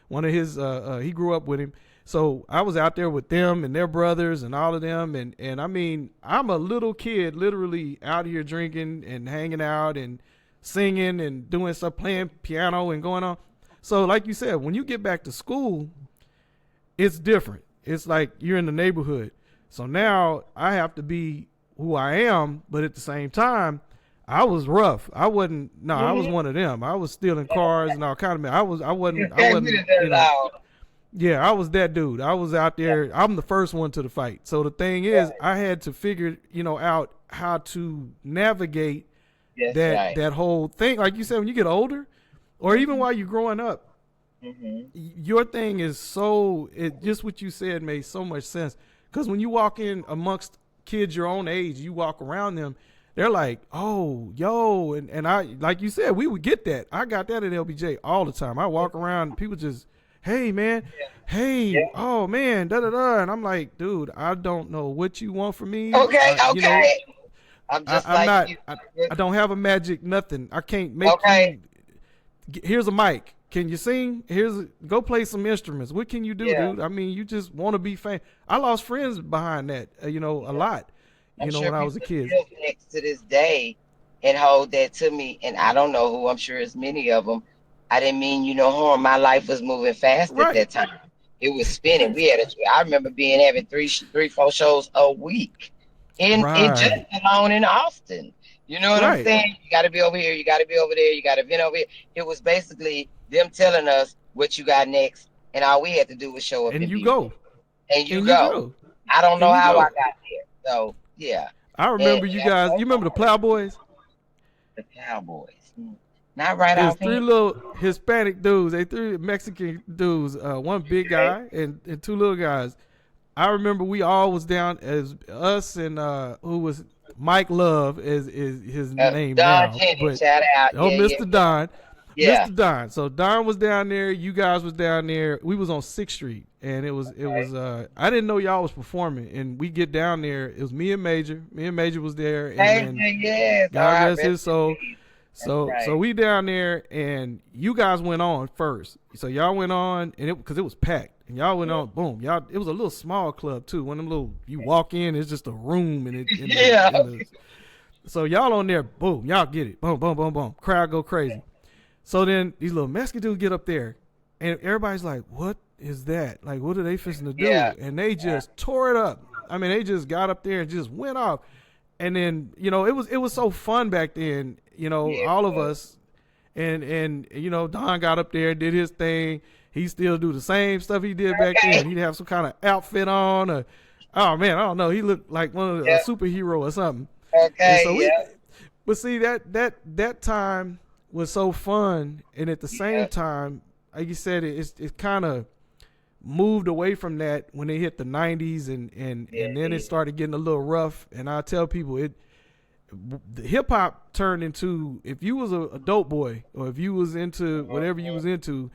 one of his, he grew up with him. So I was out there with them and their brothers and all of them. And I mean, I'm a little kid literally out here drinking and hanging out and singing and doing stuff, playing piano and going on. So like you said, when you get back to school, it's different. It's like you're in the neighborhood. So now I have to be who I am, but at the same time, I was rough. I wasn't. No, I was Mm-hmm. one of them. I was stealing cars and all kind of. I You wasn't. I can't be wasn't. that loud. Yeah, I was that dude. I was out there. I'm the first one to the fight. So the thing is, I had to figure, out how to navigate That's right. that whole thing. Like you said, when you get older, or even while you're growing up, your thing is just what you said made so much sense. Because when you walk in amongst kids your own age, you walk around them, they're like, oh, yo, and I, like you said, we would get that. I got that at LBJ all the time. I walk around, people just, hey, man, hey, oh, man, da-da-da. And I'm like, dude, I don't know what you want from me. Okay, You know, okay. I'm just I'm like not, you. I don't have a magic nothing. I can't make Okay. you, here's a mic. Can you sing? Go play some instruments. What can you do, Yeah. dude? I mean, you just want to be famous. I lost friends behind that, a lot, I'm sure when I was a people kid. still next to this day and hold that to me. And I don't know who. I'm sure it's many of them. I didn't mean you no harm. My life was moving fast at Right. that time. It was spinning. I remember having three, 4 shows a week in just Right. alone in Austin. You know what I'm Right. saying? You got to be over here. You got to be over there. You got to be over here. It was basically them telling us what you got next, and all we had to do was show up And and you be ready. go. And you And you go. go. I don't know And you how I go. got there. So yeah. I And remember you that's guys. so You remember the far. Plowboys? The Cowboys. Not right It was offhand. three little Hispanic dudes. They three Mexican dudes. One big Okay. guy and two little guys. I remember we all was down as us and who was Mike Love is his name Don now, Jennings, but shout out. oh, Yeah, yeah, Mr. Don, yeah. Mr. Don. So Don was down there. You guys was down there. We was on 6th Street, and it was. I didn't know y'all was performing, and we get down there. It was me and Major. Me and Major was there, and then Major, yes. All God right, rest rest his in soul. peace. That's So right. we down there, and you guys went on first. So y'all went on, and because it was packed, and y'all went on. Boom, y'all. It was a little small club too. One of them little. You walk in, it's just a room, and Yeah. So y'all on there. Boom, y'all get it. Boom, boom, boom, boom. Crowd go crazy. So then these little Mexican dudes get up there, and everybody's like, "What is that? Like, what are they fixing to do?" Yeah. And they just tore it up. I mean, they just got up there and just went off. And then it was so fun back then. Yeah. All of us, and Don got up there, did his thing. He still do the same stuff he did back Okay. then. He'd have some kind of outfit on, or oh man, I don't know. He looked like one of a Yeah. superhero or something. And so Okay. Yeah. but see that time was so fun, and at the same Yeah. time, like you said, it kind of moved away from that when they hit the 90s, and then it started getting a little rough. And I tell people, the hip hop turned into, if you was a dope boy, or if you was into whatever you was into,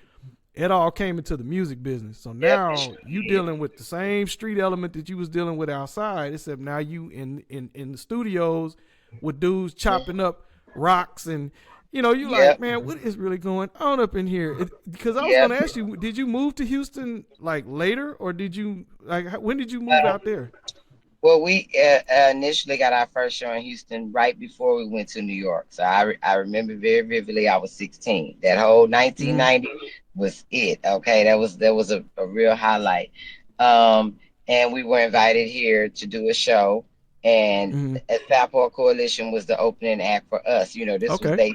it all came into the music business. So now you dealing with the same street element that you was dealing with outside, except now you in the studios with dudes chopping up rocks, and you like, man, what is really going on up in here? Because I was Yeah. going to ask you, did you move to Houston like later, or did you when did you move out there? Well, we initially got our first show in Houston right before we went to New York. So I remember very vividly. I was 16. That whole 1990 was it. Okay, that was a real highlight. And we were invited here to do a show, and Mm-hmm. Southport Coalition was the opening act for us. This was Okay. they.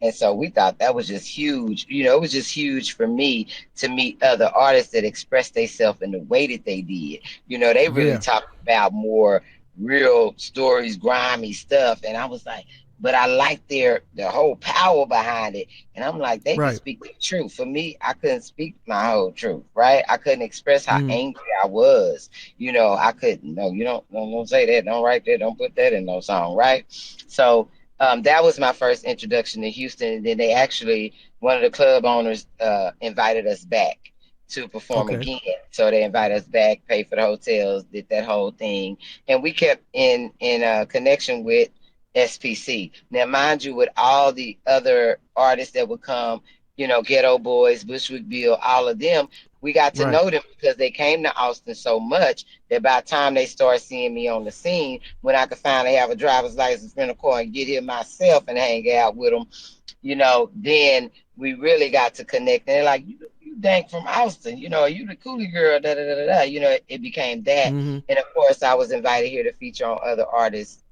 And so we thought that was just huge. It was just huge for me to meet other artists that expressed themselves in the way that they did. They really Yeah. talked about more real stories, grimy stuff. And I was like, but I like the whole power behind it. And I'm like, they can Right. speak the truth. For me, I couldn't speak my whole truth, right? I couldn't express how Mm-hmm. angry I was. I couldn't. No, you don't say that. Don't write that. Don't put that in no song, right? So that was my first introduction to Houston. And then one of the club owners invited us back to perform Okay. again. So they invited us back, paid for the hotels, did that whole thing. And we kept in connection with SPC. Now, mind you, with all the other artists that would come, Ghetto Boys, Bushwick Bill, all of them, we got to Right. know them because they came to Austin so much that by the time they started seeing me on the scene, when I could finally have a driver's license, rent a car, and get here myself and hang out with them, then we really got to connect. And they're like, you Dank from Austin, you the Cooly Girl, da da da da da. It became that. Mm-hmm. And of course, I was invited here to feature on other artists'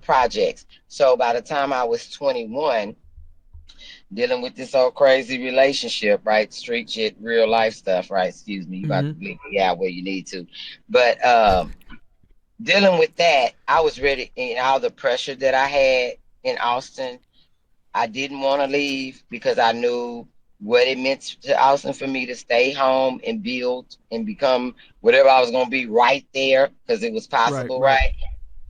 projects. So by the time I was 21, dealing with this whole crazy relationship, right? Street shit, real life stuff, right? Excuse me, you about to Mm-hmm. bleep me out where you need to. But dealing with that, I was ready, and all the pressure that I had in Austin, I didn't want to leave because I knew what it meant to Austin for me to stay home and build and become whatever I was going to be right there because it was Right, possible, right. right?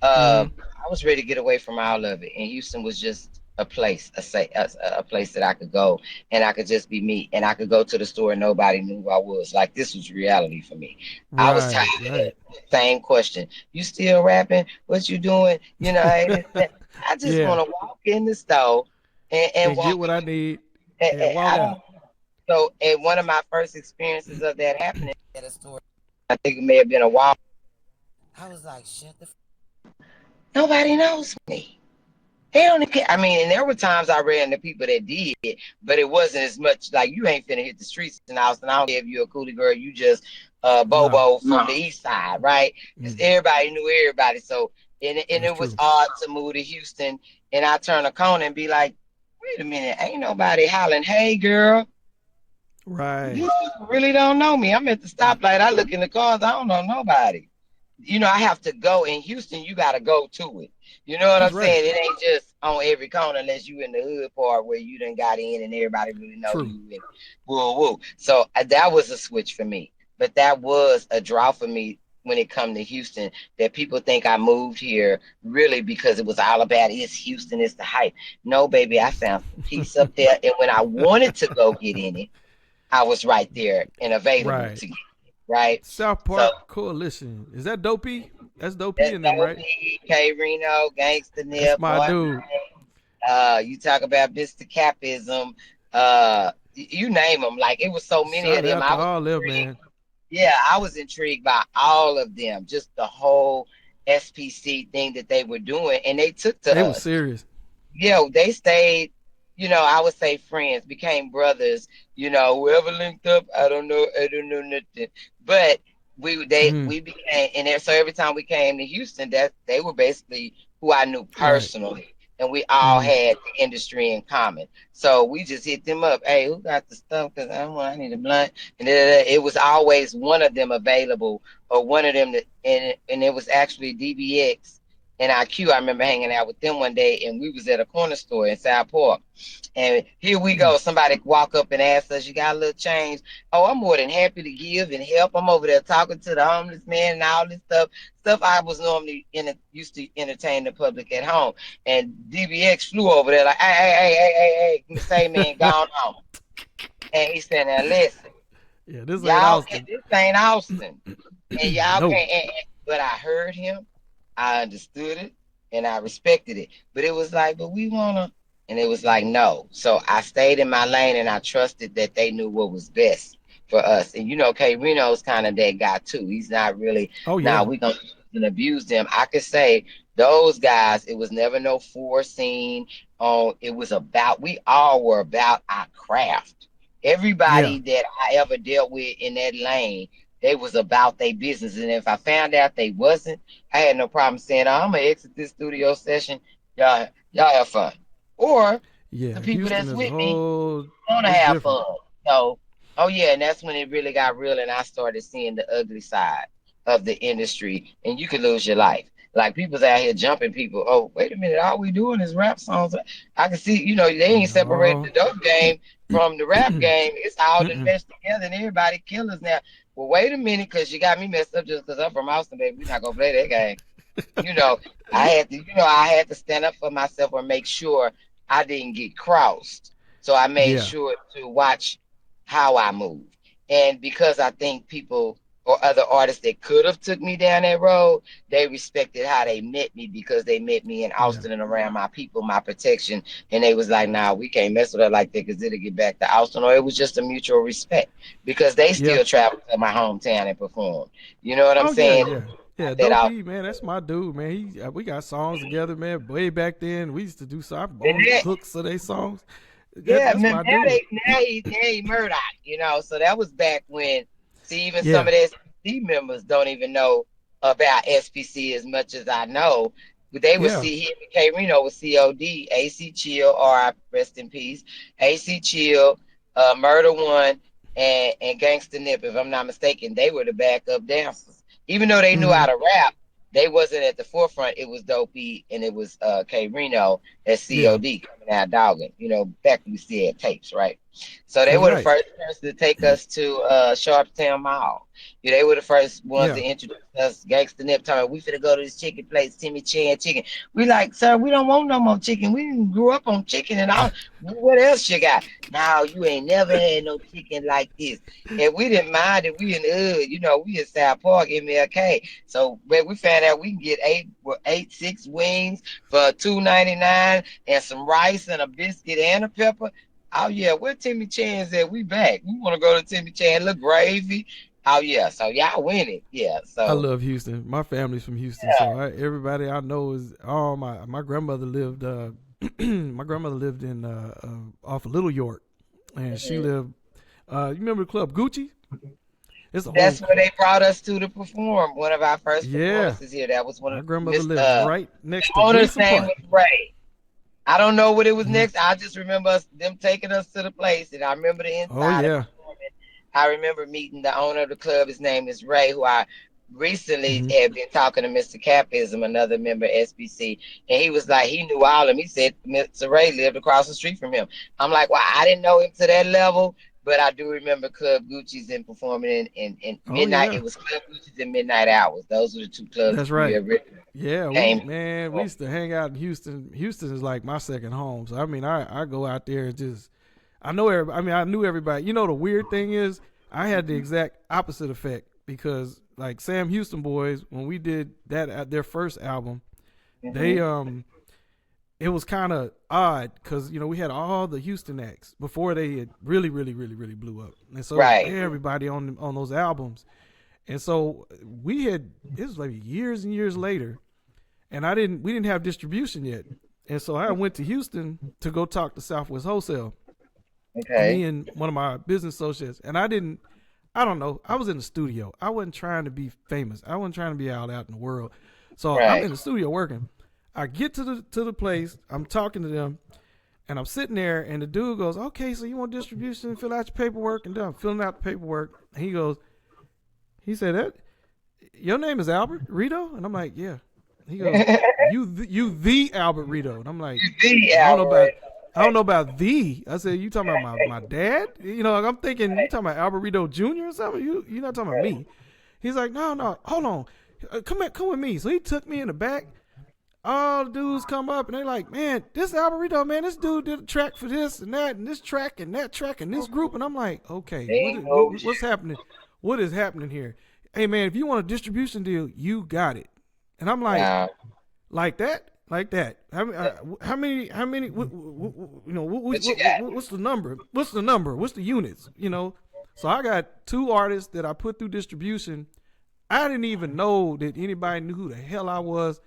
Mm-hmm. I was ready to get away from all of it, and Houston was just a place, a place that I could go and I could just be me, and I could go to the store and nobody knew who I was. Like this was reality for me. I was tired Right, of that. right. Same question. You still rapping? What you doing? You know, I just Yeah. want to walk in the store and And get walk. what I need and walk I out. don't. So, and one of my first experiences of that happening at a store, I think it may have been a while. I was like, shut the. Nobody knows me. They don't even care. I mean, and there were times I ran into people that did, but it wasn't as much like you ain't finna hit the streets in Austin. I don't care if you're a Cooly girl, you just No. Bobo from the east side, right? Because Mm, everybody knew everybody. So and that's it was true. odd to move to Houston and I turn a corner and be like, wait a minute, ain't nobody hollering, hey girl, Right. you really don't know me. I'm at the stoplight. I look in the cars, I don't know nobody. I have to go in Houston, you got to go to it. You know what I'm That's right. saying? It ain't just on every corner unless you in the hood part where you done got in and everybody really know True. you and woo woo. So that was a switch for me. But that was a draw for me when it come to Houston that people think I moved here really because it was all about it's Houston, it's the hype. No, baby, I found some peace up there. And when I wanted to go get in it, I was right there and available Right. to get it, right? South So Park Coalition. Is that Dopey? That's Dopey that's in them, right? Dopey, K Reno, Gangsta That's Nip, my Boy. dude. You talk about Mr. Capism, you name them. Like it was so many of Shout them. out to I was all them, intrigued. man. Yeah, I was intrigued by all of them. Just the whole SPC thing that they were doing, and they took to They was us. serious. They stayed, I would say friends, became brothers, whoever linked up, I don't know nothing. But Mm, we became so every time we came to Houston, that they were basically who I knew right. personally. And we all Mm, had the industry in common. So we just hit them up. Hey, who got the stuff? Because I need a blunt. And it was always one of them available or one of them that, and it was actually DBX and IQ. I remember hanging out with them one day, and we was at a corner store in South Park. And here we mm. go. Somebody walk up and ask us, "You got a little change?" Oh, I'm more than happy to give and help. I'm over there talking to the homeless man and all this stuff I was normally used to entertain the public at home. And DBX flew over there like, hey, say man, gone on. And he said, "Now listen, Yeah, this ain't y'all Austin. this ain't Austin, and y'all No. can't." But I heard him. I understood it and I respected it. But it was like, but we wanna, and it was like, no. So I stayed in my lane and I trusted that they knew what was best for us. And K Reno's kind of that guy too. He's not really, Oh nah, yeah. we gonna abuse them. I could say those guys, it was never no forcing on. It was about, we all were about our craft. Yeah. Everybody that I ever dealt with in that lane, they was about their business. And if I found out they wasn't, I had no problem saying, "Oh, I'm gonna exit this studio session. Y'all have fun." Or the Yeah. people Houston that's is a with me whole wanna it's have different. fun. So, oh yeah, and that's when it really got real, and I started seeing the ugly side of the industry, and you could lose your life. Like people's out here jumping people. Oh, wait a minute, all we doing is rap songs. I can see, they ain't separated the No. dope game from the rap game. It's all done Mm-mm. meshed together, and everybody killers now. Well, wait a minute, because you got me messed up just because I'm from Austin, baby. We're not gonna play that game. you know, I had to stand up for myself or make sure I didn't get crossed. So I made Yeah. sure to watch how I moved. And because I think people or other artists that could have took me down that road, they respected how they met me because they met me in Yeah. Austin and around my people, my protection. And they was like, nah, we can't mess with her like that because it'll get back to Austin. Or it was just a mutual respect because they Yeah. still travel to my hometown and perform. You know what I'm Oh yeah, saying? yeah. Yeah, That out. Dopey, man, that's my dude, man. We got songs together, man. Way back then, we used to do so. I And own that, hooks of their songs. yeah, That's man, my dude. now he Murdoch, So that was back when, see, even some Yeah. of the SPC members don't even know about SPC as much as I know. They would Yeah. see him and K Reno with COD, AC Chill, or rest in peace, AC Chill, Murder One, and Gangsta Nip. If I'm not mistaken, they were the backup dancers. Even though they knew Hmm. how to rap, they wasn't at the forefront. It was Dopey and it was K Reno at Yeah. COD coming out dogging. Back when we still had tapes, right? So they That's were the right. first person to take us to Sharpstown Mall. They were the first ones to Yeah. introduce us. Gangsta Nip time. We finna go to this chicken place, Timmy Chan Chicken. We like, sir, we don't want no more chicken. We grew up on chicken and all. What else you got? Now you ain't never had no chicken like this. And we didn't mind it. We in we in South Park, MLK. So when we found out we can get six wings for $2.99 and some rice and a biscuit and a pepper. Oh yeah, where Timmy Chan's at? We back. We want to go to Timmy Chan. Look gravy. Oh yeah, so y'all winning. Yeah, I so love Houston. My family's from Houston, so everybody I know is all my grandmother lived. My grandmother lived in off of Little York, and she lived. You remember the club Gucci? It's a whole that's where they brought us to perform. One of our first yeah. performances here. That was one My of grandmother Miss lives right next the to owner's Gleason name Park. was Ray. I don't know what it was Hmm. next. I just remember them taking us to the place, and I remember the Oh inside of yeah. performing. I remember meeting the owner of the club. His name is Ray, who I recently Hmm. had been talking to Mr. Capism, another member of SBC, and he was like, he knew all of them. He said Mr. Ray lived across the street from him. I'm like, well, I didn't know him to that level, but I do remember Club Gucci's and performing in Oh midnight. yeah. It was Club Gucci's in midnight hours. Those were the two clubs That's we right. originally Yeah, came we from. used to hang out in Houston. Houston is like my second home. So I mean, I go out there and just I know everybody. I mean, I knew everybody. You know, the weird thing is I had the exact opposite effect because like Sam Houston Boys, when we did that at their first album, they Mm-hmm. it was kind of odd because we had all the Houston acts before they had really, really, really, really blew up, and so it was Right. everybody on those albums. And so it was like years and years later, and we didn't have distribution yet. And so I went to Houston to go talk to Southwest Wholesale, and me Okay. and one of my business associates, and I don't know, I was in the studio. I wasn't trying to be famous. I wasn't trying to be out in the world. So I'm Right. in the studio working. I get to the place, I'm talking to them, and I'm sitting there, and the dude goes, "Okay, so you want distribution? Fill out your paperwork." And then I'm filling out the paperwork. And he said, "That your name is Albert Redeaux?" And I'm like, "Yeah." He goes, "You the Albert Redeaux?" And I'm like, The "I don't know about Alvarez. I don't know about the." I said, "You talking about my dad?" I'm thinking you talking about Albert Redeaux Jr. or something. You're not talking about me. He's like, "No, hold on, come with me." So he took me in the back. All the dudes come up and they like, "Man, this Albert Redeaux, man, this dude did a track for this and that and this track and that track and this group." And I'm like, "Okay, Ain't no what's happening? What is happening here?" "Hey man, if you want a distribution deal, you got it." And I'm now. like that, like that. How many? What you got? What's the number? What's the number? What's the units? So I got two artists that I put through distribution. I didn't even know that anybody knew who the hell I was.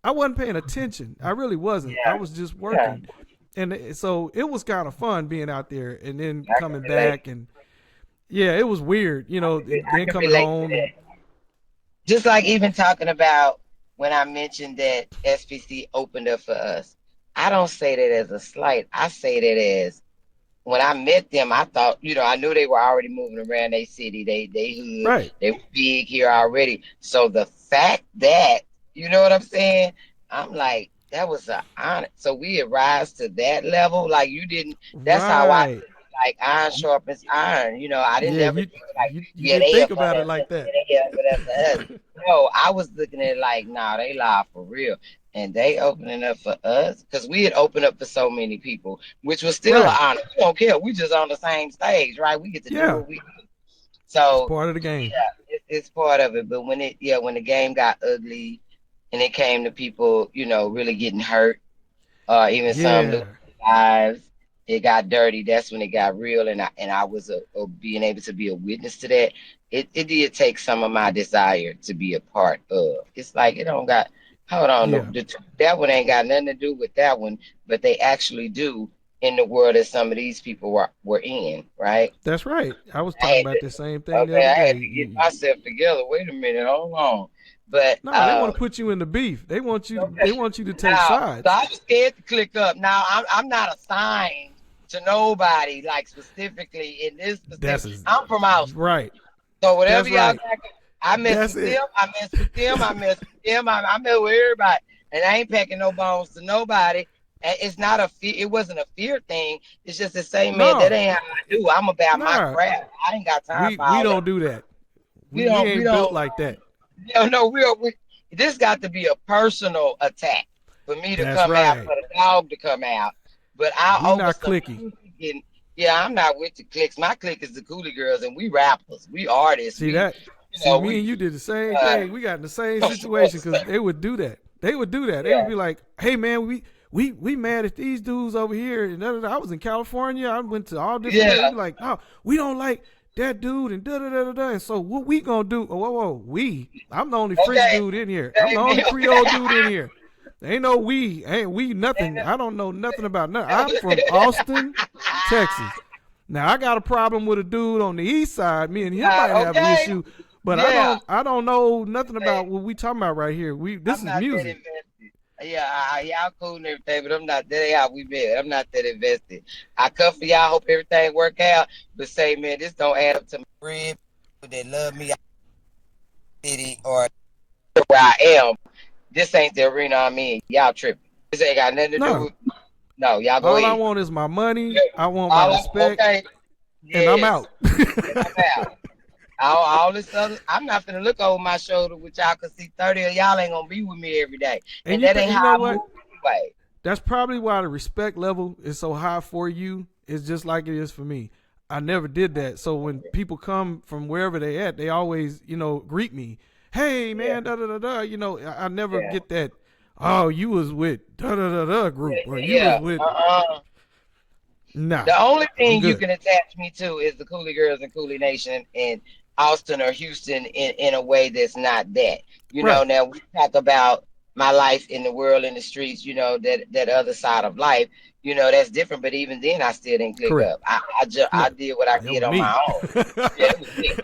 I wasn't paying attention. I really wasn't. I Yeah. was just Yeah. working, and so it was kind of fun being out there and then I can coming relate. back and yeah, it was weird. I Then can coming relate to home that. and Just like even talking about when I mentioned that SPC opened up for us. I don't say that as a slight. I say that as when I met them, I thought, I knew they were already moving around their city. They hood, right, they were big here already. So the fact that, you know what I'm saying? I'm like, that was an honor. So we arrived to that level. Like you didn't, that's how I right. like iron sharpens iron. I didn't Yeah, never you think like, you yeah, didn't they here think for about it us, like yeah, that. they here for them for us. No, I was looking at it like, nah, they live for real. And they opening up for us because we had opened up for so many people, which was still an Right. honor. We don't care. We just on the same stage, right? We get to do Yeah, what we do. it's So part of the game. yeah, it's part of it. But when the game got ugly and it came to people, really getting hurt, even some losing Yeah, their lives, it got dirty. That's when it got real, and I was being able to be a witness to that. It did take some of my desire to be a part of. It's like it don't got. Hold on, yeah, that one ain't got nothing to do with that one, but they actually do in the world that some of these people were in, right? that's right. I was I talking had about to, the same thing the okay, other I day. had to get myself together. Wait a minute, hold on. But No, they want to put you in the beef. They want you. okay. They want you to take Now, sides. so I was scared to click up. Now I'm not assigned to nobody like specifically in this That's specific. I'm from Austin, right. so whatever That's y'all right. got, I mess That's with it. them. I mess with them. I mess with them. I mess with everybody, and I ain't packing no bones to nobody. And it's not a fear. It wasn't a fear thing. It's just the same man. That No, ain't how I do. I'm about my nah. craft. I ain't got time for We all that. don't do that. We We don't. We ain't built don't. like that. No. This got to be a personal attack for me to That's come out, right. for the dog to come out. But I We over not some clicky. music and yeah, I'm not with the clicks. My clique is the Cooly Girls, and we rappers, we artists, See that? you See, know, me we and you did the same uh, thing. We got in the same situation because they would do that. They would do that. They would yeah, be like, "Hey, man, we mad at these dudes over here." And I was in California. I went to all different places. They yeah, be like, "No, we don't like that dude," and da da da da da. And so what we gonna do? Oh, whoa, we. I'm the only French okay, dude in here. I'm the only Creole dude in here. Ain't no we. Ain't we nothing. I don't know nothing about nothing. I'm from Austin, Texas. Now I got a problem with a dude on the east side. Me and him might have an okay, issue, but yeah. I don't know nothing about what we talking about right here. This I'm is not that music. invested. Yeah, y'all cool and everything, but I'm not that ain't how we been. I'm not that invested. I come for y'all, hope everything work out, but say, man, this don't add up to my rib that love me city or where I am. This ain't the arena I'm in. Y'all tripping. This ain't got nothing to do No, with no, y'all go all I ahead. want is my money. Yeah. I want my respect, Okay. and I'm Yes. out. And I'm out. All this other, I'm not gonna look over my shoulder with y'all cause see 30 of y'all ain't gonna be with me every day. And And that ain't you how know I what? move anyway. That's probably why the respect level is so high for you. It's just like it is for me. I never did that. So when people come from wherever they at, they always, greet me. Hey Yeah, man, da da da da. I never yeah, get that. Oh, you was with da da da da group, or you was yeah. with. Nah, The only I'm thing you good. can attach me to is the Cooly Girls and Cooly Nation in Austin or Houston in a way that's not that. Right. Now we talk about my life in the world, in the streets, that other side of life, that's different. But even then, I still didn't click Correct. up. I Look, did what I that did was on my me. own. Yeah, it was me.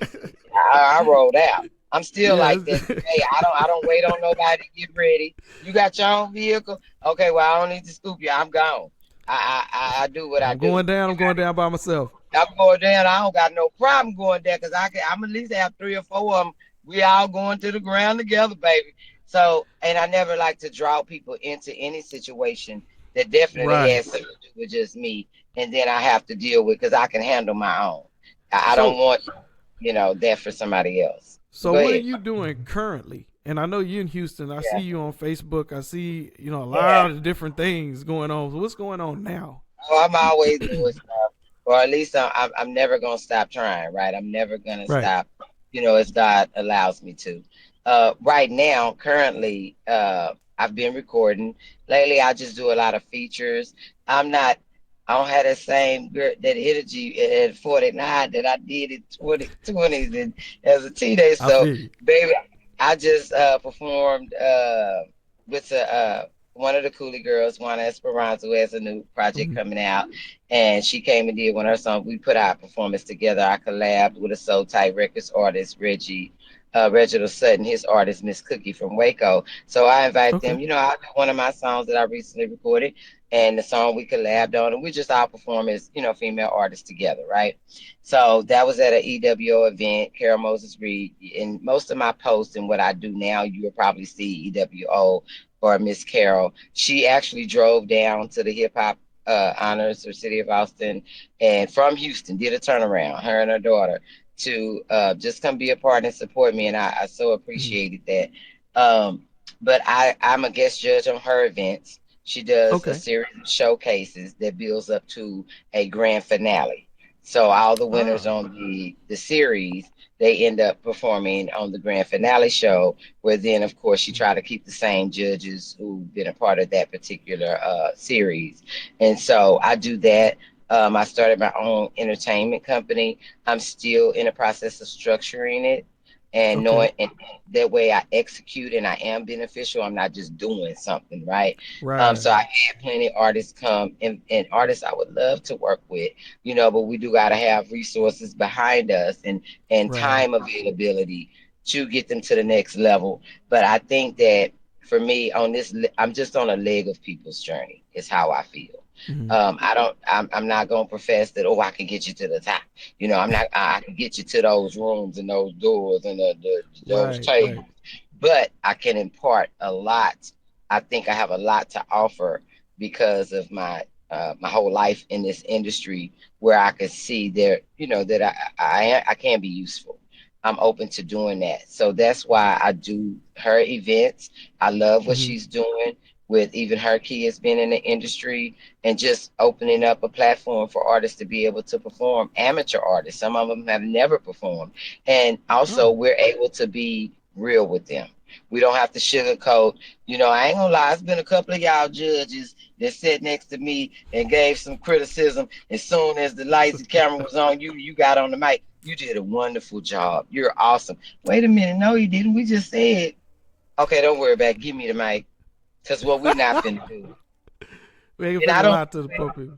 I rolled out. I'm still Yeah. like that today. I don't wait on nobody to get ready. You got your own vehicle? Okay, well I don't need to scoop you. I'm gone. I do what I I'm do. going down. I'm going down by myself. I'm going down. I don't got no problem going there because I'm at least have 3 or 4 of them. We all going to the ground together, baby. So, and I never like to draw people into any situation that definitely Right. has something to do with just me, and then I have to deal with because I can handle my own. I don't So want, that for somebody else. So Go what are ahead. you doing currently? And I know you in Houston. I see Yeah, you on Facebook. I see, a yeah. lot of different things going on. So what's going on now? Oh, I'm always doing stuff, or at least I'm never gonna stop trying. Right, I'm never gonna Right. stop. As God allows me to. Right now, currently, I've been recording. Lately, I just do a lot of features. I'm not. I don't have that same that energy at 49 that I did in 2020s and as a teenager. I So, feel you. baby, I just performed with one of the Cooly Girls, Juana Esperanza, who has a new project Mhm. coming out. And she came and did one of her songs. We put our performance together. I collabed with a Soul Tight Records artist, Reginald Sutton, his artist, Miss Cookie from Waco. So I invite Okay. them. I do one of my songs that I recently recorded and the song we collabed on. And we just all perform as, female artists together, right? So that was at an EWO event, Carol Moses Reed. And most of my posts and what I do now, you will probably see EWO or Miss Carol. She actually drove down to the hip hop honors for City of Austin and from Houston, did a turnaround, her and her daughter, to just come be a part and support me. And I so Mhm. appreciated that. But I'm a guest judge on her events. She does a Okay. series of showcases that builds up to a grand finale. So all the winners Ah. on the series, they end up performing on the grand finale show, where then of course you try to keep the same judges who've been a part of that particular series. And so I do that. I started my own entertainment company. I'm still in the process of structuring it and Okay. knowing, and that way I execute and I am beneficial. I'm not just doing something, right? So I Right. had plenty of artists come and artists I would love to work with, but we do got to have resources behind us and Right. time availability to get them to the next level. But I think that for me, I'm just on a leg of people's journey. Is how I feel. Mm-hmm. I'm not gonna profess that. Oh, I can get you to the top. I'm not. I can get you to those rooms and those doors and those Right, tables. right. But I can impart a lot. I think I have a lot to offer because of my whole life in this industry, where I could see there, that I can be useful. I'm open to doing that. So that's why I do her events. I love what Mm-hmm. she's doing with even her kids being in the industry, and just opening up a platform for artists to be able to perform, amateur artists. Some of them have never performed. And also, Oh, we're able to be real with them. We don't have to sugarcoat. I ain't gonna lie, it's been a couple of y'all judges that sat next to me and gave some criticism. As soon as the lights and camera was on you, you got on the mic. You did a wonderful job. You're awesome. Wait a minute. No, you didn't. We just said, okay, don't worry about it. Give me the mic. Because what we not finna do. we ain't And finna lie to the puppet.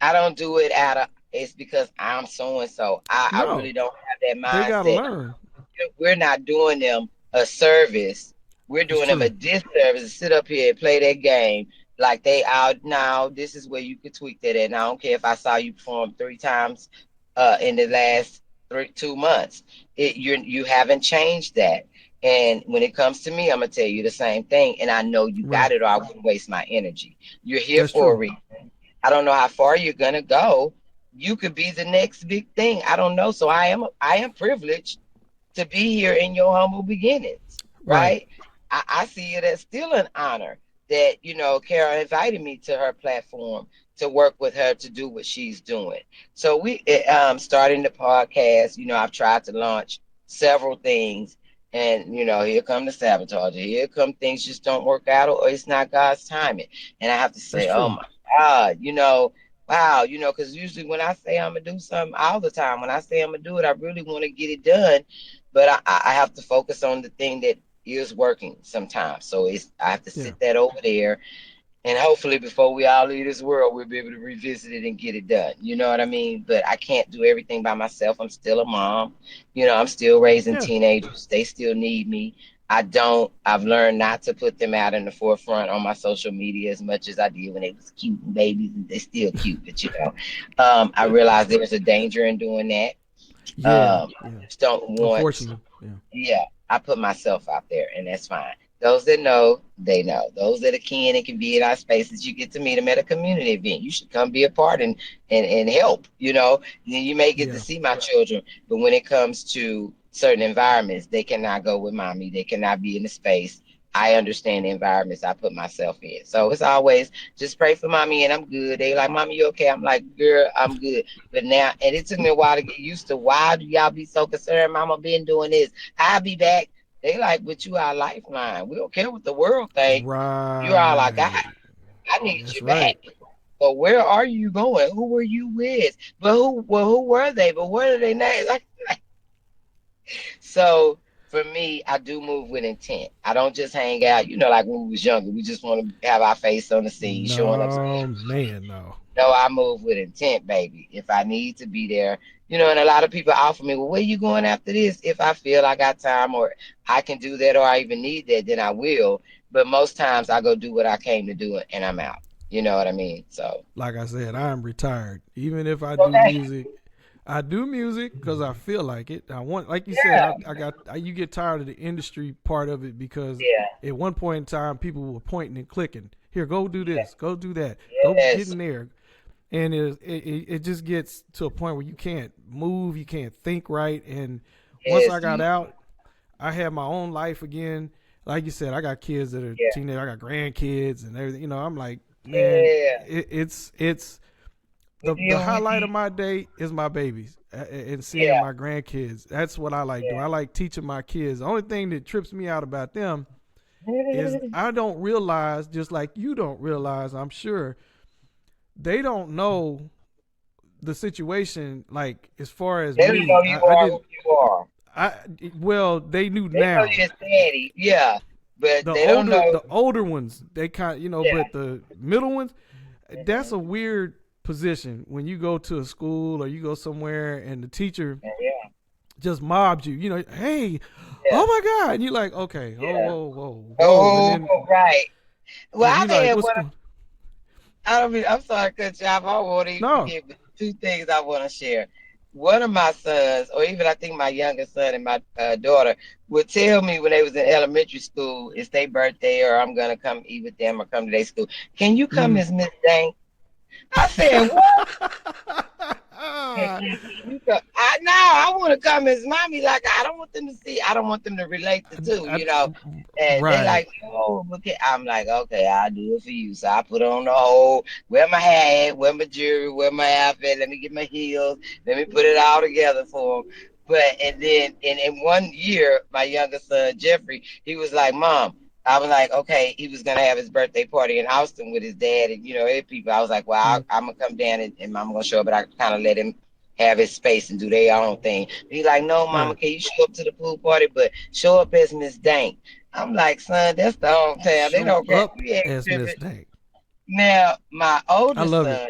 I don't do it it's because I'm so and so. I No, really don't have that they gotta mindset. learn. We're not doing them a service. We're It's doing them a true. disservice to sit up here and play that game like they out now. This is where you could tweak that at. And I don't care if I saw you perform 3 times in the last 2 months. You haven't changed that. And when it comes to me, I'm gonna tell you the same thing. And I know you got Right. it, or I wouldn't waste my energy. You're here That's for a true. reason. I don't know how far you're gonna go. You could be the next big thing. I don't know. So I am privileged to be here in your humble beginnings, Right. right? I see it as still an honor that, Kara invited me to her platform to work with her to do what she's doing. So starting the podcast, I've tried to launch several things, and, here come the sabotage. Here come things just don't work out, or it's not God's timing. And I have to That's say, oh true. my God, wow, because usually when I say I'm gonna do something, all the time, when I say I'm gonna do it, I really want to get it done, but I have to focus on the thing that is working sometimes. So I have to Yeah. sit that over there, and hopefully before we all leave this world, we'll be able to revisit it and get it done. You know what I mean? But I can't do everything by myself. I'm still a mom. I'm still raising Yeah. teenagers. They still need me. I've learned not to put them out in the forefront on my social media as much as I did when they was cute and babies, and they're still cute, but I realize there's a danger in doing that. Yeah. Yeah. Just don't want. Unfortunately. Yeah. Yeah, I put myself out there, and that's fine. Those that know, they know. Those that are keen and can be in our spaces, you get to meet them at a community event. You should come be a part and help. You may get to Yeah. see my children, but when it comes to certain environments, they cannot go with mommy. They cannot be in the space. I understand the environments I put myself in. So it's always just pray for mommy and I'm good. They like, mommy, you okay? I'm like, girl, I'm good. But now, and it took me a while to get used to, why do y'all be so concerned? Mama been doing this. I'll be back. They like, but you our lifeline. We don't care what the world think. You're all I got. Right. I need That's you back. right. But where are you going? Who were you with? But who were they? But what are their names? So for me, I do move with intent. I don't just hang out, like when we was younger. We just want to have our face on the scene, showing up. No, man, no. No, I move with intent, baby. If I need to be there, and a lot of people offer me, well, where you going after this? If I feel I got time, or I can do that, or I even need that, then I will. But most times I go do what I came to do, and I'm out. You know what I mean? So, Like I said, I'm retired. Even if okay. I do music because I feel like it. I want, like you said, Yeah. you get tired of the industry part of it because Yeah. at one point in time, people were pointing and clicking. Here, go do Yeah. this, go do that, go get Yes. in there. And it just gets to a point where you can't move, you can't think right. And once I Yes. got out, I had my own life again. Like you said, I got kids that are Yeah. teenage. I got grandkids and everything. I'm like, man, Yeah. it's We the deal with highlight you. of my day is my babies and seeing Yeah. my grandkids. That's what I like doing. Yeah. I like teaching my kids. The only thing that trips me out about them is I don't realize, just like you don't realize, I'm sure, they don't know the situation, like as far as They don't me. know you I are didn't who you are. I well, they knew They know now. you're daddy. Yeah. But they don't know. The older ones, they kind, Yeah. but the middle ones, that's a weird position when you go to a school or you go somewhere and the teacher Yeah. just mobs you. You know, hey, Yeah. oh my God, and you're like, okay, Yeah. whoa, and Oh, then right. Well, and you I've like, had what's one. going? I don't mean. I'm sorry, to cut you off. I won't even No, forget. But two things I want to share. One of my sons, or even I think my youngest son and my daughter, would tell me when they was in elementary school, it's their birthday, or I'm gonna come eat with them or come to their school. Can you come mm. as Miss Dank? I said, you go, I want to come as mommy. Like, I don't want them to see. I don't want them to relate the two, I, And they right. like, oh, look at. I'm like, okay, I'll do it for you. So I put on the whole, wear my hat, wear my jewelry, wear my outfit. Let me get my heels. Let me put it all together for them. But and then in 1 year, my youngest son Jeffrey, he was like, Mom. I was like, okay, he was gonna have his birthday party in Austin with his dad and every people. I was like, well, Mm, I'm gonna come down and I'm gonna show up, but I kind of let him have his space and do their own thing. He's like, no, Mama, right. can you show up to the pool party, but show up as Miss Dank? I'm like, son, that's the hometown. They Show don't care. up We ain't as Miss tripping. Dank. Now, my I oldest love it. son,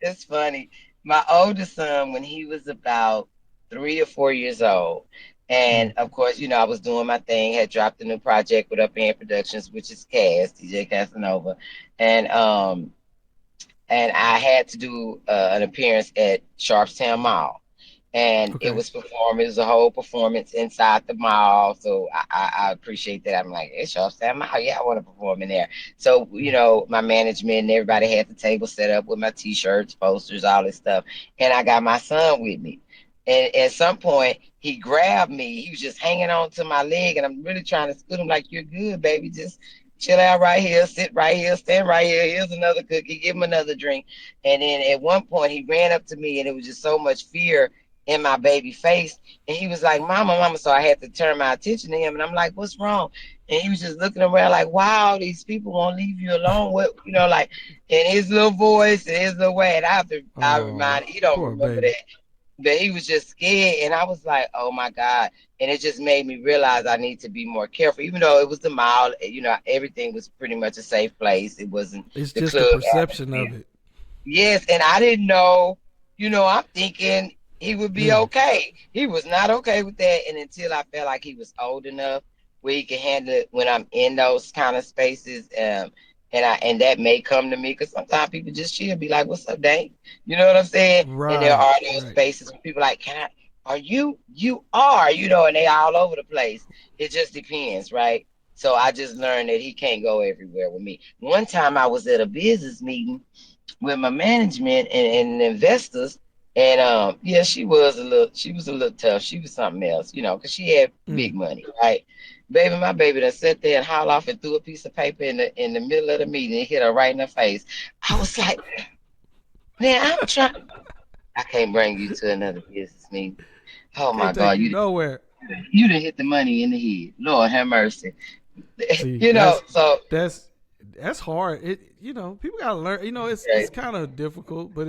it's funny. My oldest son, when he was about 3 or 4 years old, and Mm, of course, I was doing my thing, had dropped a new project with Up Hand Productions, which is Cass, DJ Casanova, and I had to do an appearance at Sharpstown Mall. And it okay. was performance, it was a whole performance inside the mall. So I appreciate that. I'm like, it's Sharpstown Mall. Yeah, I want to perform in there. So, my management and everybody had the table set up with my t-shirts, posters, all this stuff. And I got my son with me. And at some point, he grabbed me. He was just hanging on to my leg. And I'm really trying to scoot him like, you're good, baby. Just chill out right here, sit right here, stand right here. Here's another cookie. Give him another drink. And then at one point, he ran up to me, and it was just so much fear in my baby face. And he was like, Mama, Mama. So I had to turn my attention to him. And I'm like, what's wrong? And he was just looking around like, wow, these people won't leave you alone. What, like in his little voice and his little way. And I Oh, remind, he don't poor remember baby. that. But he was just scared. And I was like, oh my God. And it just made me realize I need to be more careful, even though it was the mall, everything was pretty much a safe place. It wasn't It's the just the club perception atmosphere. of it. Yes, and I didn't know, I'm thinking he would be Mm, okay. He was not okay with that. And until I felt like he was old enough where he could handle it when I'm in those kind of spaces. And that may come to me because sometimes people just chill, be like, what's up, Dane? You know what I'm saying? And there right, are those right. spaces where people like, are you are, and they all over the place. It just depends, right? So I just learned that he can't go everywhere with me. One time I was at a business meeting with my management and investors. And yeah, she was a little tough. She was something else, because she had Mm. big money, right? Baby, my baby done sat there and hauled off and threw a piece of paper in the middle of the meeting and hit her right in the face. I was like, man, I'm trying. I can't bring you to another business meeting. Oh my Can't take God, you nowhere. you done hit the money in the head. Lord have mercy. See, that's So that's that's hard. People gotta learn. It's okay, kind of difficult, but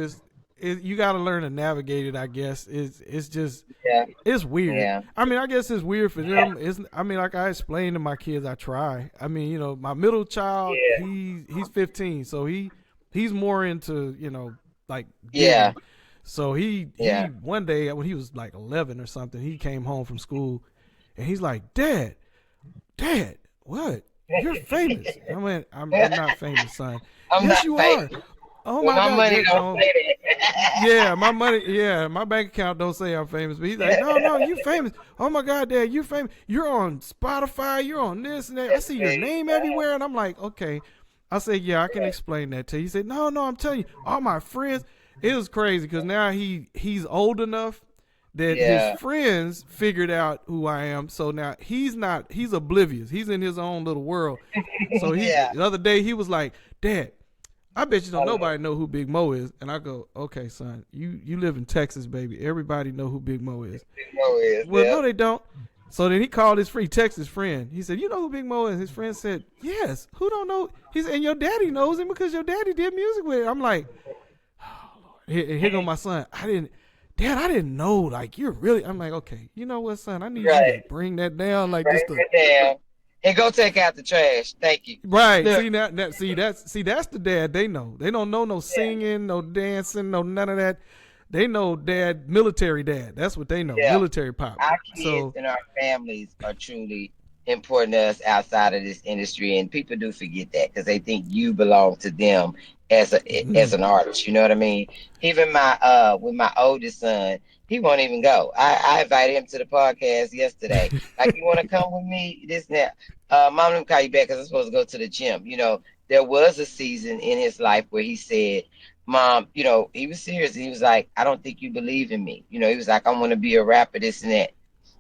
you gotta learn to navigate it. I guess it's just yeah, it's weird. yeah, I mean, I guess it's weird for yeah, them. It's I mean, like I explained to my kids, I try. I mean, my middle child, yeah, he's 15, so he's more into like yeah, gigging. So he yeah. one day when he was like 11 or something, he came home from school, and he's like, Dad, what? You're famous. I went, I'm not famous, son. I'm Yes, not you fake. are. Oh Well, my my God. money Yeah, don't no. say that. Yeah, my money. Yeah, my bank account don't say I'm famous, but he's like, no, you famous. Oh my God, Dad, you famous. You're on Spotify. You're on this and that. I see your name everywhere, and I'm like, okay. I said, yeah, I can explain that to you. He said, no, I'm telling you, all my friends. It was crazy because now he's old enough that his Yeah, friends figured out who I am. So now he's oblivious. He's in his own little world. So yeah. the other day he was like, Dad, I bet you don't Okay. nobody know who Big Mo is. And I go, okay, son, you live in Texas, baby. Everybody know who Big Mo is. Mo is, Well, yeah. no, they don't. So then he called his Texas friend. He said, you know who Big Mo is? His friend said, yes. Who don't know? He said, and your daddy knows him because your daddy did music with him. I'm like, here go my son. Dad, I didn't know. Like, you're really. I'm like, okay, you know what, son? I need you to Right. bring that down, like Break just to it down. And go take out the trash. Thank you. right. Look, See that's the dad they know. They don't know no yeah, singing, no dancing, no none of that. they know dad, military dad. That's what they know, Yeah. military pop. Our kids So and our families are truly important to us outside of this industry, and people do forget that because they think you belong to them as an artist. You know what I mean? Even my with my oldest son, he won't even go. I invited him to the podcast yesterday. Like, you want to come with me? This and that. Mom, let me call you back because I'm supposed to go to the gym. There was a season in his life where he said, Mom, he was serious. He was like, I don't think you believe in me. He was like, I want to be a rapper, this and that.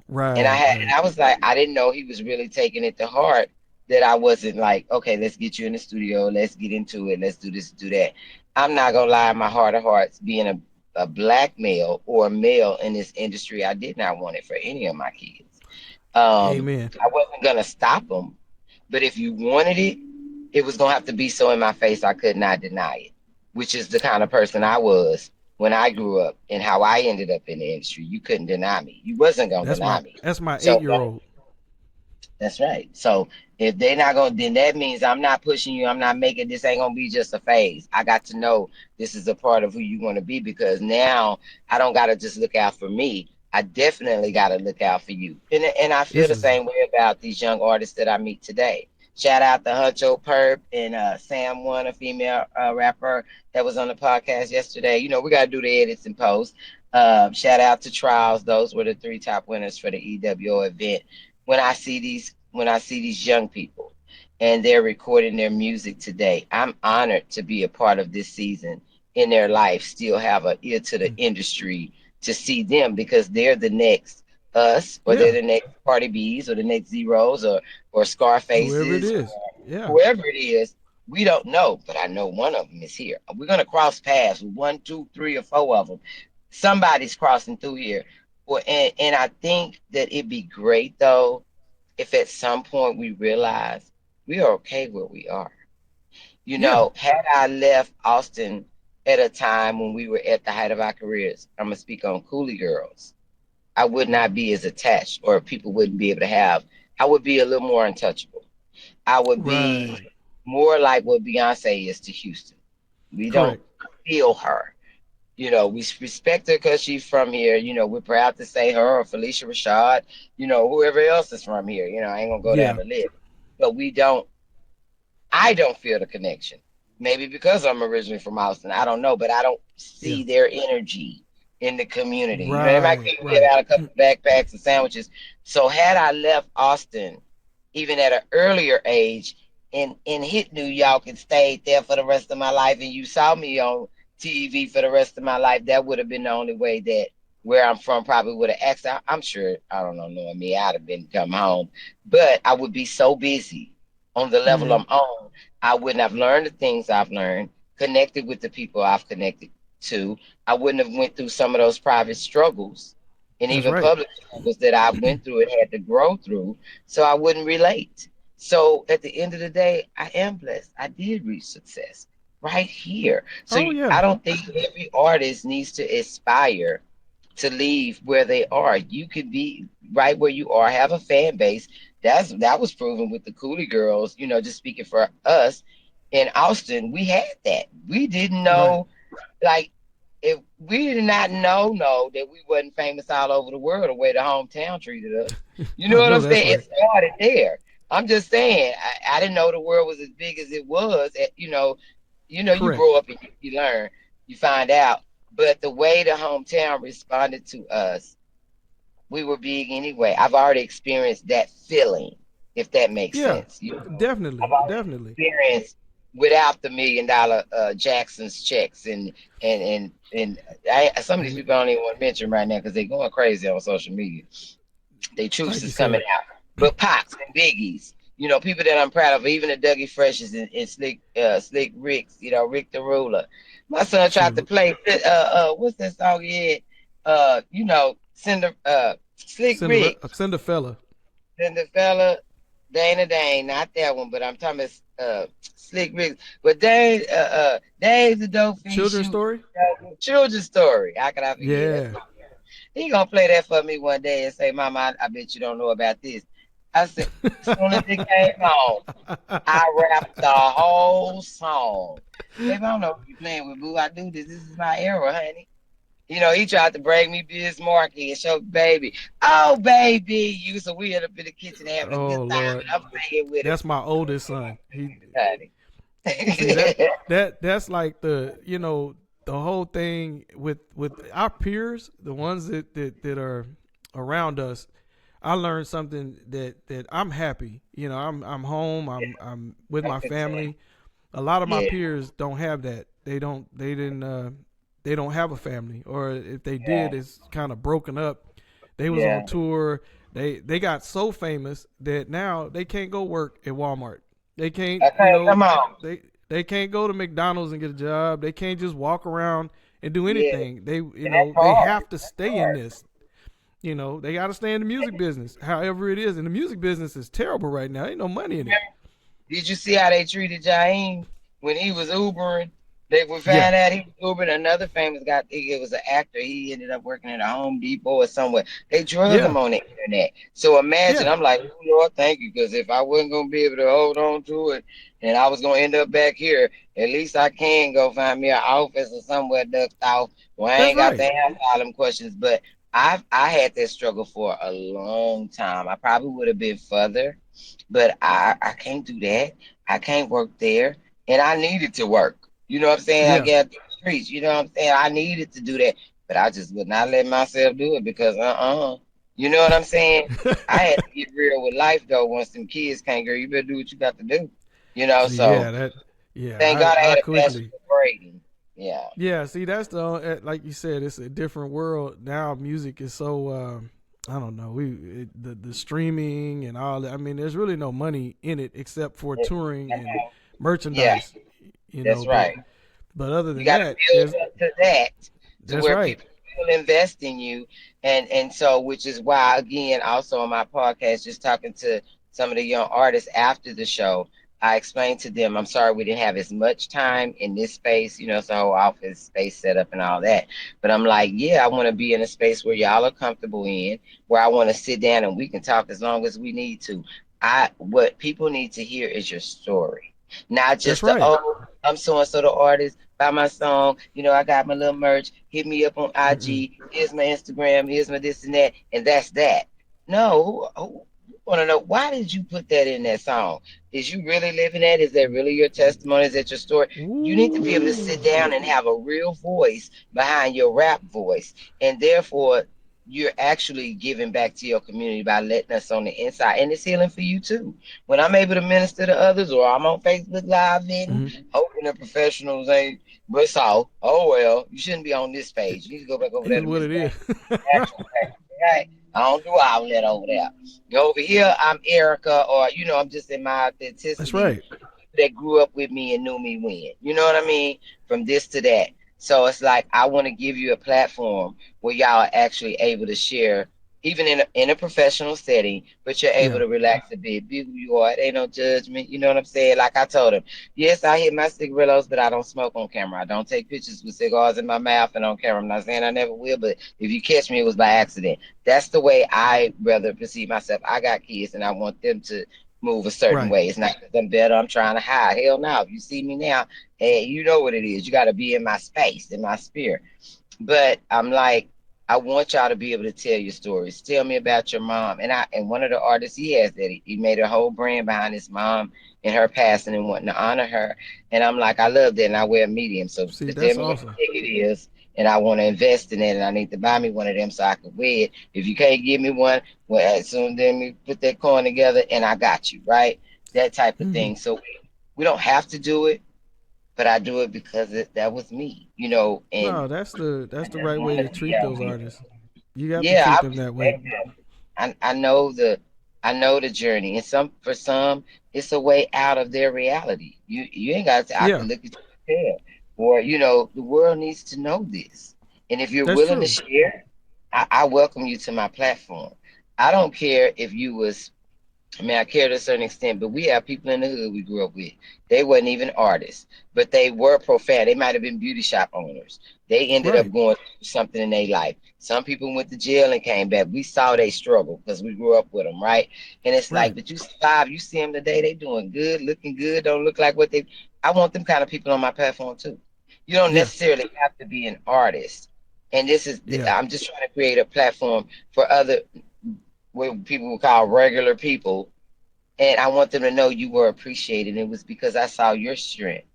And right, right. I was like, I didn't know he was really taking it to heart, that I wasn't like, okay, let's get you in the studio, let's get into it, let's do this, do that. I'm not gonna lie, my heart of hearts, being a black male or a male in this industry, I did not want it for any of my kids. Amen. I wasn't gonna stop them, but if you wanted it, it was gonna have to be so in my face I could not deny it, which is the kind of person I was when I grew up and how I ended up in the industry. You couldn't deny me. You wasn't gonna That's deny my me. that's my So 8-year-old. that's right. So if they're not gonna, then that means I'm not pushing you. I'm not making this, ain't gonna be just a phase. I got to know this is a part of who you want to be, because now I don't gotta just look out for me. I definitely gotta look out for you. And I feel This the is same way about these young artists that I meet today. Shout out to Huncho Perp and Sam One, a female rapper that was on the podcast yesterday. We gotta do the edits and post. Shout out to Trials. Those were the 3 top winners for the EWO event. When I see these young people and they're recording their music today, I'm honored to be a part of this season in their life, still have an ear to the industry, to see them, because they're the next us, or they're yeah, the next Cardi B's, or the next Zeros, or whoever it Scarfaces, is. or Yeah. whoever it is. We don't know, but I know one of them is here. We're gonna cross paths with 1, 2, 3, or 4 of them. Somebody's crossing through here. Well, and I think that it'd be great though if at some point we realize we are okay where we are. Yeah. Had I left Austin at a time when we were at the height of our careers, I'm gonna speak on Cooly Girls, I would not be as attached, or people wouldn't be able to have. I would be a little more untouchable. I would Right. be more like what Beyonce is to Houston. We don't Correct. feel her. We respect her because she's from here. We're proud to say her, or Felicia Rashad, whoever else is from here. I ain't gonna go down Yeah. the list. But I don't feel the connection. Maybe because I'm originally from Austin. I don't know, but I don't Yeah. see their energy in the community. They might Right. get Right. out a couple of backpacks and sandwiches. So had I left Austin, even at an earlier age, and hit New York and stayed there for the rest of my life, and you saw me on TV for the rest of my life, that would have been the only way that where I'm from probably would have asked. I'm sure, I don't know, knowing me, I'd have been come home. But I would be so busy on the level Hmm. I'm on, I wouldn't have learned the things I've learned, connected with the people I've connected to. I wouldn't have went through some of those private struggles and That's even right. public struggles that I went through and had to grow through. So I wouldn't relate. So at the end of the day, I am blessed. I did reach success right here. So Oh yeah. I don't think every artist needs to aspire to leave where they are. You could be right where you are, have a fan base. That was proven with the Cooly Girls. Just speaking for us in Austin, we had that. We didn't Right. know, like, if we did not know that we wasn't famous all over the world the way the hometown treated us. You know I what I'm know that's saying? right. It started there. I'm just saying, I didn't know the world was as big as it was. You Correct. grow up and you learn, you find out. But the way the hometown responded to us, we were big anyway. I've already experienced that feeling, if that makes Yeah. sense. I've Definitely. already Definitely. experienced without the $1 million Jackson's checks, and some of these people I don't even want to mention right now because they're going crazy on social media. They truths Like you is coming said. out. But Pops and Biggies, people that I'm proud of, even the Dougie Freshes and Slick Ricks, Rick the Ruler. My son tried to Shoot. play what's that song he had? Slick Cinderella. Rick, Cinderfella. Cinderfella, Dana Dane, not that one, but I'm talking about Slick Rick. But Dave's the dope fiend Children's shooting. story. Children's story. How could I forget? Yeah. He gonna play that for me one day and say, "Mama, I bet you don't know about this." I said, as soon as it came on, I rapped the whole song. Baby, I don't know what you playing with, boo. I do this. This is my era, honey. You know, he tried to bring me Biz Markie and show baby. Oh, baby. So we ended up in the kitchen having a good Oh time. Lord, And I'm singing with him. that's my oldest son. He Honey. see that's like the whole thing with our peers, the ones that are around us. I learned something that I'm happy. I'm home. I'm with I my could tell. family. A lot of my Yeah, peers don't have that. They don't have a family, or if they yeah, did, it's kind of broken up. They was on yeah. tour. They got so famous that now they can't go work at Walmart. They can't, Okay, come on. they can't go to McDonald's and get a job. They can't just walk around and do Yeah, anything. They that they part. have to stay in this. They got to stay in the music business. However it is, and the music business is terrible right now. Ain't no money in it. Did you see how they treated Jaheim when he was Ubering? They would Yeah, find out he was Ubering. Another famous guy, it was an actor. He ended up working at a Home Depot or somewhere. They drug yeah, him on the internet. So imagine, yeah. I'm like, oh, Lord, thank you. Because if I wasn't going to be able to hold on to it and I was going to end up back here, at least I can go find me an office or somewhere ducked off where I That's ain't got to right. answer all them questions. But I had that struggle for a long time. I probably would have been further, but I can't do that. I can't work there. And I needed to work. You know what I'm saying? I Yeah, get the streets. You know what I'm saying? I needed to do that. But I just would not let myself do it because You know what I'm saying? I had to get real with life though. Once them kids came, girl, you better do what you got to do. see, So yeah, yeah. thank God I I had a passion quickly, for grading. Yeah. yeah. See, that's like you said, it's a different world now. Music is so I don't know. The streaming and all that. I mean, there's really no money in it except for touring and Yeah, merchandise. that's But right. other You than got to that, build up to that, to that's where right. people will invest in you, and so which is why again also on my podcast, just talking to some of the young artists after the show, I explained to them, I'm sorry we didn't have as much time in this space, it's a whole office space set up and all that, but I'm like, yeah, I want to be in a space where y'all are comfortable in, where I want to sit down and we can talk as long as we need to. What people need to hear is your story, not That's just the, right. oh, I'm so and so the artist, buy my song. I got my little merch. Hit me up on Mm-mm. IG. Here's my Instagram. Here's my this and that. And that's that. No, who want to know why did you put that in that song? Is you really living that? Is that really your testimony? Is that your story? You need to be able to sit Ooh. down and have a real voice behind your rap voice. And therefore, you're actually giving back to your community by letting us on the inside. And it's healing for you too. When I'm able to minister to others or I'm on Facebook Live and Mm-hmm. hoping the professionals ain't, but so, oh well, you shouldn't be on this It page. You need to go back over there is to what Mz it is. Dank, actual page. Right? I don't do all that over there. Over here, I'm Erica, or I'm just in my That's authenticity. right. That grew up with me and knew me when. You know what I mean? From this to that. So it's like I want to give you a platform where y'all are actually able to share, even in a professional setting, but you're able Yeah. to relax a bit, be who you are. It ain't no judgment. You know what I'm saying? Like I told him, yes, I hit my cigarillos, but I don't smoke on camera. I don't take pictures with cigars in my mouth and on camera. I'm not saying I never will, but if you catch me, it was by accident. That's the way I rather perceive myself. I got kids and I want them to move a certain Right. way. It's not because I'm better, I'm trying to hide. Hell no. If you see me now, hey, you know what it is. You got to be in my space, in my spirit. But I'm like, I want y'all to be able to tell your stories. Tell me about your mom. And one of the artists he has that he made a whole brand behind his mom and her passing and wanting to honor her. And I'm like, I love that, and I wear a medium. So See, to tell that's me what awesome. the ticket is, and I want to invest in it, and I need to buy me one of them so I can wear it. If you can't give me one, well, as soon then we put that coin together, and I got you, right? That type of Hmm. thing. So we don't have to do it, but I do it because that was me, and No, that's I the just right way want to to be treat out those here. artists. You have to Yeah, treat I them that way. respect them. I know the journey, and for some it's a way out of their reality. You ain't got to. I Yeah, can look at you and tell, or the world needs to know this. And if you're that's willing to true. share, I welcome you to my platform. I don't care if you was, I mean, I care to a certain extent, but we have people in the hood we grew up with. They wasn't even artists, but they were profound. They might have been beauty shop owners. They ended up Right. going through something in their life. Some people went to jail and came back. We saw they struggle because we grew up with them, right? And it's like, Right. but you survive. You see them today. They doing good, looking good. Don't look like what they. I want them kind of people on my platform too. You don't Yeah. necessarily have to be an artist And this is, Yeah. I'm just trying to create a platform for other, what people would call regular people. And I want them to know you were appreciated. It was because I saw your strength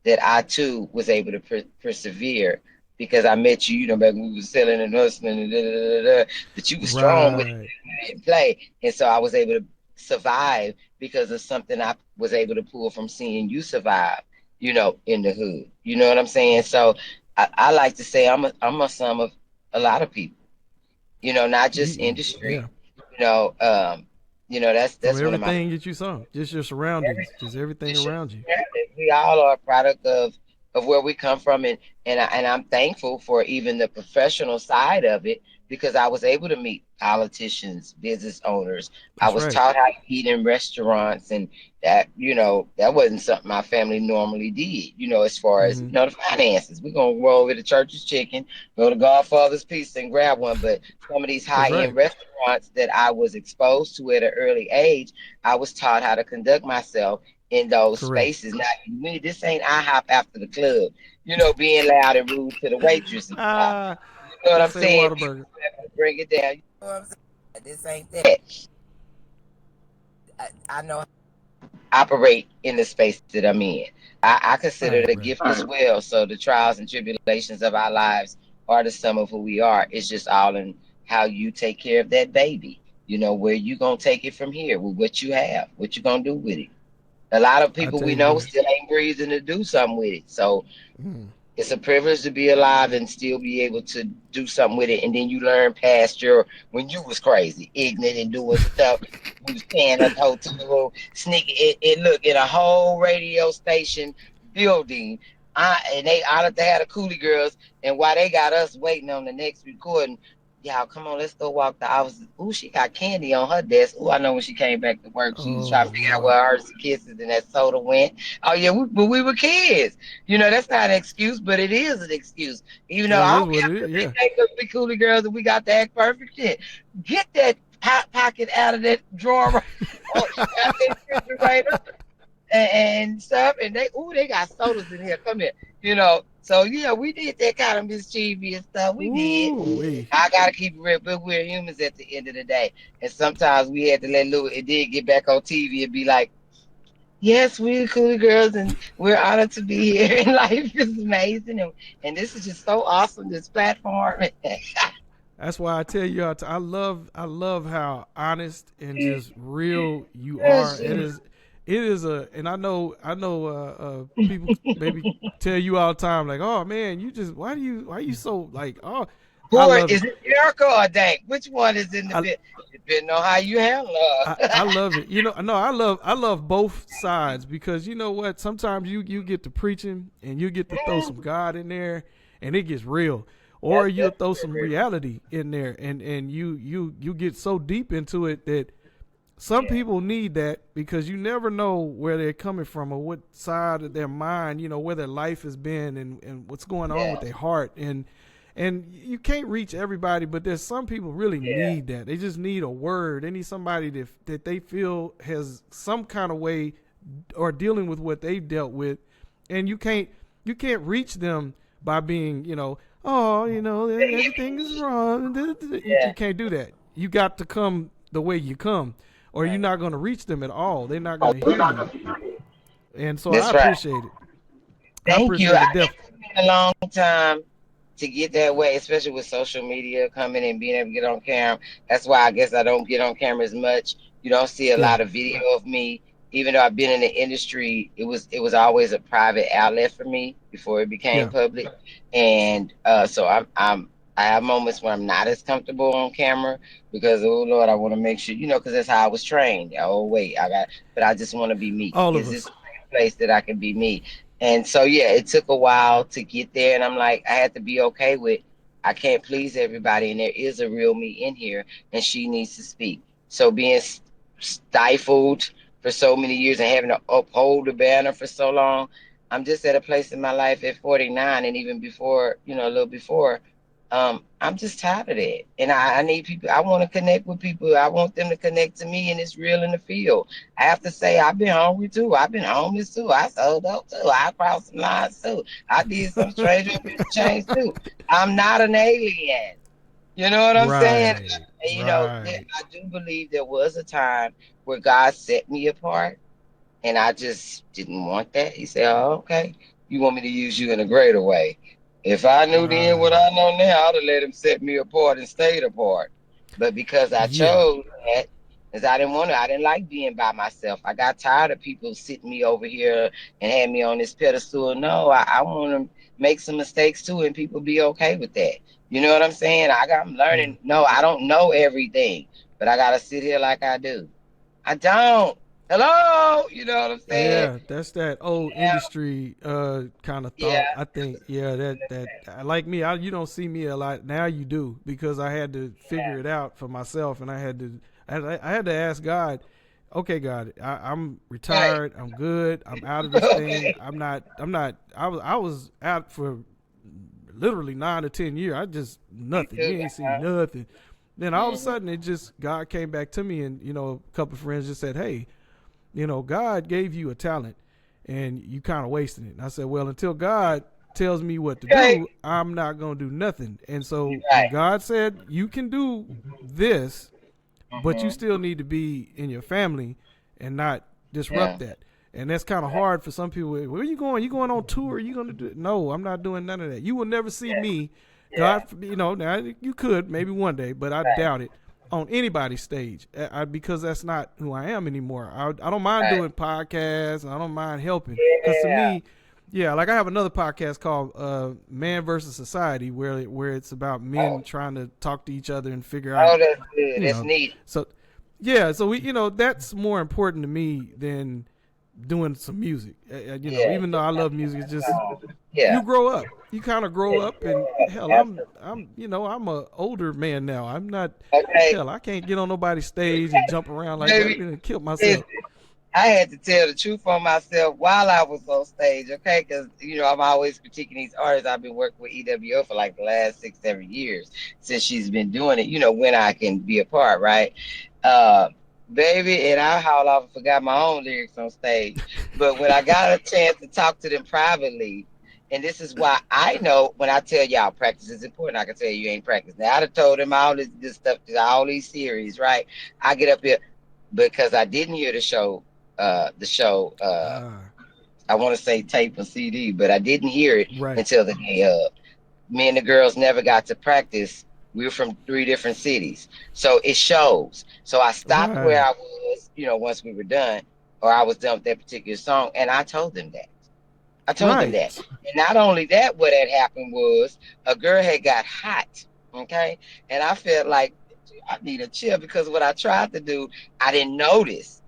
that I too was able to persevere, because I met you, back when we were selling and hustling and but you were strong with it Right. and play. And so I was able to survive because of something I was able to pull from seeing you survive, in the hood. You know what I'm saying? So I like to say I'm a sum of a lot of people, not just Yeah. industry, you know, um, From that's one of my everything that you saw, just your surroundings, just everything it's just, around you. we all are a product of where we come from, and I'm thankful for even the professional side of it, because I was able to meet politicians, business owners. I That's was right. taught how to eat in restaurants, and that wasn't something my family normally did. As far as Hmm. the finances, we're gonna roll over to Church's Chicken, go to Godfather's Pizza and grab one. But some of these That's high end right. restaurants that I was exposed to at an early age, I was taught how to conduct myself in those Correct. spaces. Now, this ain't IHOP after the club, being loud and rude to the waitress and stuff. Ah, You know what I'm this ain't saying? Whataburger. Bring it down. You know what I'm saying? This ain't that. I know how to operate in the space that I'm in. I consider it Right. a Right. gift as well. So the trials and tribulations of our lives are the sum of who we are. It's just all in how you take care of that baby. Where you gonna take it from here with what you have, what you gonna do with it. A lot of I people tell we you know what. still ain't breathing to do something with it. So Mm. it's a privilege to be alive and still be able to do something with it. And then you learn past when you was crazy, ignorant and doing stuff. You was staying at the hotel room, sneaking it look in a whole radio station building. And they honored to have the Cooly Girls. And while they got us waiting on the next recording, y'all, come on, let's go walk the office. Ooh, she got candy on her desk. Ooh, I know when she came back to work, she was trying Oh to figure out Lord. where hers kisses and that soda went. Oh yeah, but we were kids. That's not an excuse, but it is an excuse. Even though It I is don't what care it is. if they Yeah. think us we Cooly Girls and we got the act perfect shit. Get that hot pocket out of that drawer, right, out that refrigerator and stuff. And they got sodas in here. Come here. So yeah, we did that kind of mischievous stuff. We did. Ooh wee. I gotta keep it real, but we're humans at the end of the day. And sometimes we had to let loose. It did get back on TV and be like, yes, we're the Coolie Girls, and we're honored to be here. And life is amazing, and this is just so awesome. This platform. That's why I tell you, I love how honest and just real you are. Yes, It is and I know, people maybe tell you all the time, like, oh man, you just, why you so like, oh, I boy, love is it. it Erica or Dank? Which one is in the I, bit? Depending on how you handle I her. love it. No, I love both sides, because you know what? Sometimes you get to preaching and you get to throw some God in there and it gets real. Or you'll That's throw some reality in there, and you get so deep into it that some yeah, people need that, because you never know where they're coming from or what side of their mind, where their life has been, and what's going on yeah, with their heart. And you can't reach everybody, but there's some people really yeah, need that. They just need a word. They need somebody that they feel has some kind of way or dealing with what they've dealt with. And you can't reach them by being, oh, everything is wrong. You yeah. can't do that. You got to come the way you come, or you're Right. not going to reach them at all. They're not going to hear you. And so I That's right. appreciate it. I Thank you. appreciate it. It took me a long time to get that way, especially with social media coming and being able to get on camera. That's why I guess I don't get on camera as much. You don't see a Yeah, lot of video of me. Even though I've been in the industry, it was always a private outlet for me before it became yeah. public. And so I have moments where I'm not as comfortable on camera because, oh Lord, I want to make sure, because that's how I was trained. Oh wait, but I just want to be me. All of Is this us. a place that I can be me? And so, yeah, it took a while to get there. And I'm like, I had to be okay with, I can't please everybody. And there is a real me in here, and she needs to speak. So being stifled for so many years and having to uphold the banner for so long, I'm just at a place in my life at 49, and even before, a little before, I'm just tired of that. And I need people, I want to connect with people. I want them to connect to me, and it's real in the field. I have to say, I've been hungry too. I've been homeless too. I sold out too. I crossed some lines too. I did some straight up in the change too. I'm not an alien. You know what I'm saying? Right, And, right. I do believe there was a time where God set me apart, and I just didn't want that. He said, "Oh, okay. You want me to use you in a greater way." If I knew then what Right. I know now, I'd have let him set me apart and stayed apart. But because I Yeah. chose that, because I didn't like being by myself. I got tired of people sitting me over here and had me on this pedestal. No, I want to make some mistakes too, and people be okay with that. You know what I'm saying? I'm Yeah. learning. No, I don't know everything, but I gotta sit here like I do. I don't. Hello, you know what I'm saying? Yeah, that's that old Yeah, industry kind of thought. yeah, I think yeah, that like me, you don't see me a lot now. You do because I had to figure it out for myself, and I had to ask God. Okay, God, I'm right. retired. I'm good. I'm out of this thing. Okay. I'm not. I was out for literally 9 to 10 years. I just Me nothing. too. You ain't seen nothing. Then all of a Mhm. sudden, it just God came back to me, and a couple of friends just said, "Hey, God gave you a talent and you kind of wasting it." And I said, well, until God tells me what to Okay. do, I'm not going to do nothing. And You're so when right. God said, you can do this, but you Hmm. still need to be in your family and not Yeah. disrupt that. And that's kind of hard for some people. Where are you going? You going on tour? You going to do it? No, I'm not doing none of that. You will never see Yeah. me. Yeah. Now you could maybe one day, but I Right. doubt it on anybody's stage because that's not who I am anymore. I don't mind Right. doing podcasts. And I don't mind helping because to Yeah. me, yeah, like I have another podcast called Man versus Society where it's about men Oh, trying to talk to each other and figure oh, out, that's good. you That's know, neat. so yeah, so that's more important to me than doing some music. Yeah. Even though Just I have love to get music, it's the just song. you Yeah. grow up. You kind of grow up, and hell, Absolutely. I'm a older man now. I'm not. Okay. Hell, I can't get on nobody's stage and jump around like that. I've Baby, been killed listen, myself. I had to tell the truth on myself while I was on stage, okay? Because, I'm always critiquing these artists. I've been working with EWO for like the last 6, 7 years since she's been doing it, when I can be a part, right? Uh, Baby, and I haul off and forgot my own lyrics on stage. But when I got a chance to talk to them privately, and this is why I know when I tell y'all practice is important, I can tell you ain't practice. Now, I'd have told them all this good stuff, all these series, right? I get up here because I didn't hear the show, Ah, I want to say tape or CD, but I didn't hear it right. until the day of. Me and the girls never got to practice. We were from 3 different cities, so it shows. So I stopped where Right. I was, once we were done, or I was done with that particular song, and I told them that. I told them that. Right. And not only that, what had happened was a girl had got hot, okay? And I felt like I need a chill because what I tried to do, I didn't notice.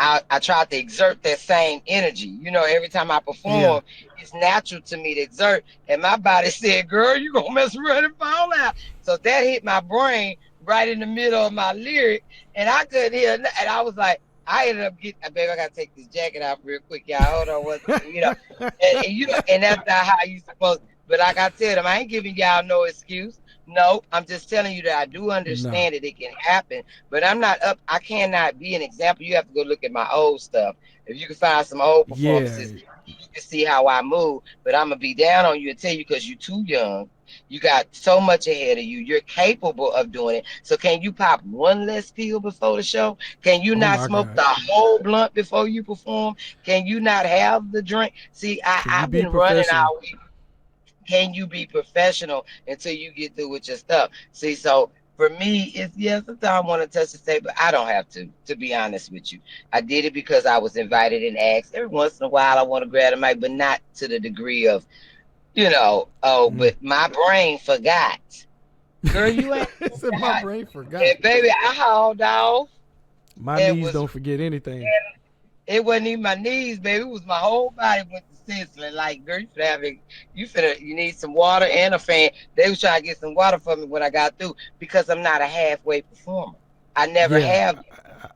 I tried to exert that same energy. Every time I Yeah. perform, it's natural to me to exert. And my body said, girl, you gonna mess around and fall out. So that hit my brain right in the middle of my lyric. And I couldn't hear. And I was like, I ended up getting, baby, I gotta take this jacket off real quick. Y'all, hold on one second. And that's not how you supposed. But like I tell them, I ain't giving y'all no excuse. No, I'm just telling you that I do No. understand that it can happen, but I'm not up. I cannot be an example. You have to go look at my old stuff. If you can find some old Yeah. performances, you can see how I move. But I'm gonna be down on you and tell you because you're too young. You got so much ahead of you. You're capable of doing it. So can you pop one less pill before the show? Can you Oh not my smoke God. the whole blunt before you perform? Can you not have the drink? See, Can you I've be been running professional? all week. Can you be professional until you get through with your stuff? See, so for me, it's yes, sometimes I want to touch the stage, but I don't have to be honest with you. I did it because I was invited and asked. Every once in a while I want to grab a mic, but not to the degree of, Mm. but my brain forgot. Girl, you ain't It said my hot. brain forgot. And baby, I hauled off My and knees was don't forget anything. it wasn't even my knees, baby. It was my whole body went to sizzling. Like, girl, you need some water and a fan. They was trying to get some water for me when I got through because I'm not a halfway performer. I never Yeah. have been.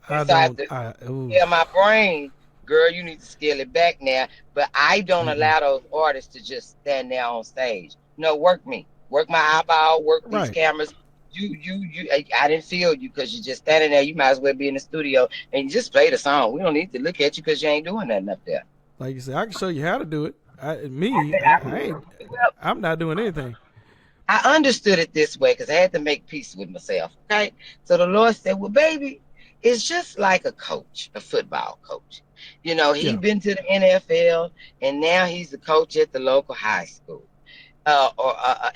And I so I have don't. to Ooh. tell my brain, girl, you need to scale it back now. But I don't Mm-mm. allow those artists to just stand there on stage. No, work me. work my eyeball, work these Right. cameras. I didn't feel you because you're just standing there. You might as well be in the studio and you just play the song. We don't need to look at you because you ain't doing nothing up there. Like you said, I can show you how to do it. I ain't. Well, I'm not doing anything. I understood it this way because I had to make peace with myself. Okay. So the Lord said, well, baby, it's just like a coach, a football coach. You know, he Yeah. been to the NFL and now he's the coach at the local high school.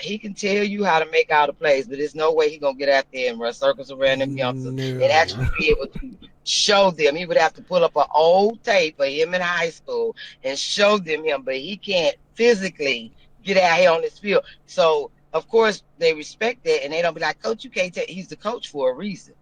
He can tell you how to make all the plays, but there's no way he gonna get out there and run circles around them youngsters and No. actually be able to show them. He would have to pull up an old tape of him in high school and show them him, but he can't physically get out here on this field. So of course they respect that and they don't be like, Coach, you can't tell. He's the coach for a reason,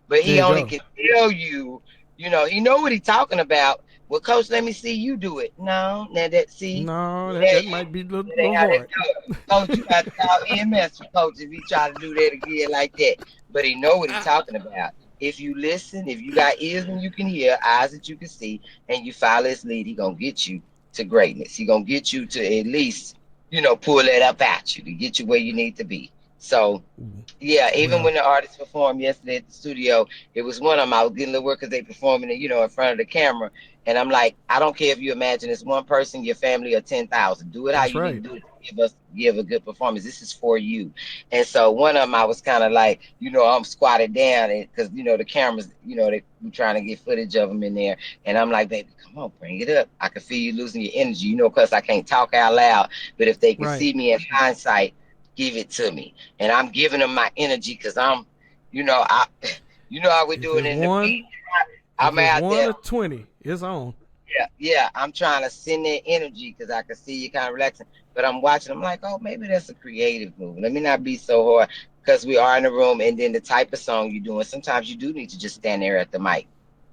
but There he you only go. can tell you. You know, he know what he's talking about. Well, Coach, let me see you do it. No, now that see. No, That, that might be a little, that ain't little how that hard. go. Coach, you got to call EMS for coach if he try to do that again like that. But he know what he talking about. If you listen, if you got ears and you can hear, eyes that you can see, and you follow his lead, he gonna get you to greatness. He gonna get you to at least, pull that up at you to get you where you need to be. So yeah, even Well, when the artists performed yesterday at the studio, it was one of them. I was getting a little work because they performing, in front of the camera, and I'm like, I don't care if you imagine it's one person, your family, or 10,000. Do it how that's you need right. to do it to give a good performance. This is for you. And so one of them, I was kind of like, I'm squatted down because the cameras, they were trying to get footage of them in there, and I'm like, baby, come on, bring it up. I can feel you losing your energy, because I can't talk out loud, but if they can Right. see me in hindsight, give it to me and I'm giving them my energy because I'm, I, how we If do it it's in the beat. one, if I'm it's out one there. or 20, it's on. Yeah, yeah. I'm trying to send that energy because I can see you kind of relaxing. But I'm watching. I'm like, oh, maybe that's a creative move. Let me not be so hard because we are in the room and then the type of song you're doing. Sometimes you do need to just stand there at the mic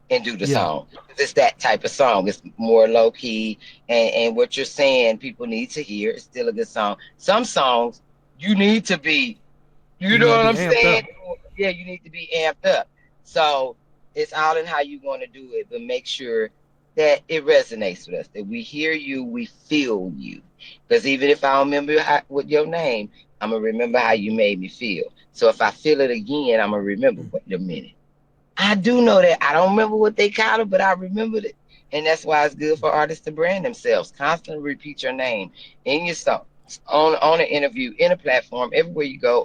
and do the Yeah. song. It's that type of song. It's more low key, and what you're saying, people need to hear. It's still a good song. Some songs you need to be, you You know need to what be I'm amped saying? up. Yeah, you need to be amped up. So it's all in how you want to do it, but make sure that it resonates with us, that we hear you, we feel you. Because even if I don't remember what your name, I'm gonna remember how you made me feel. So if I feel it again, I'm gonna remember. Wait a minute. I do know that. I don't remember what they called it, but I remembered it. And that's why it's good for artists to brand themselves. Constantly repeat your name in your song, on an interview, in a platform, everywhere you go.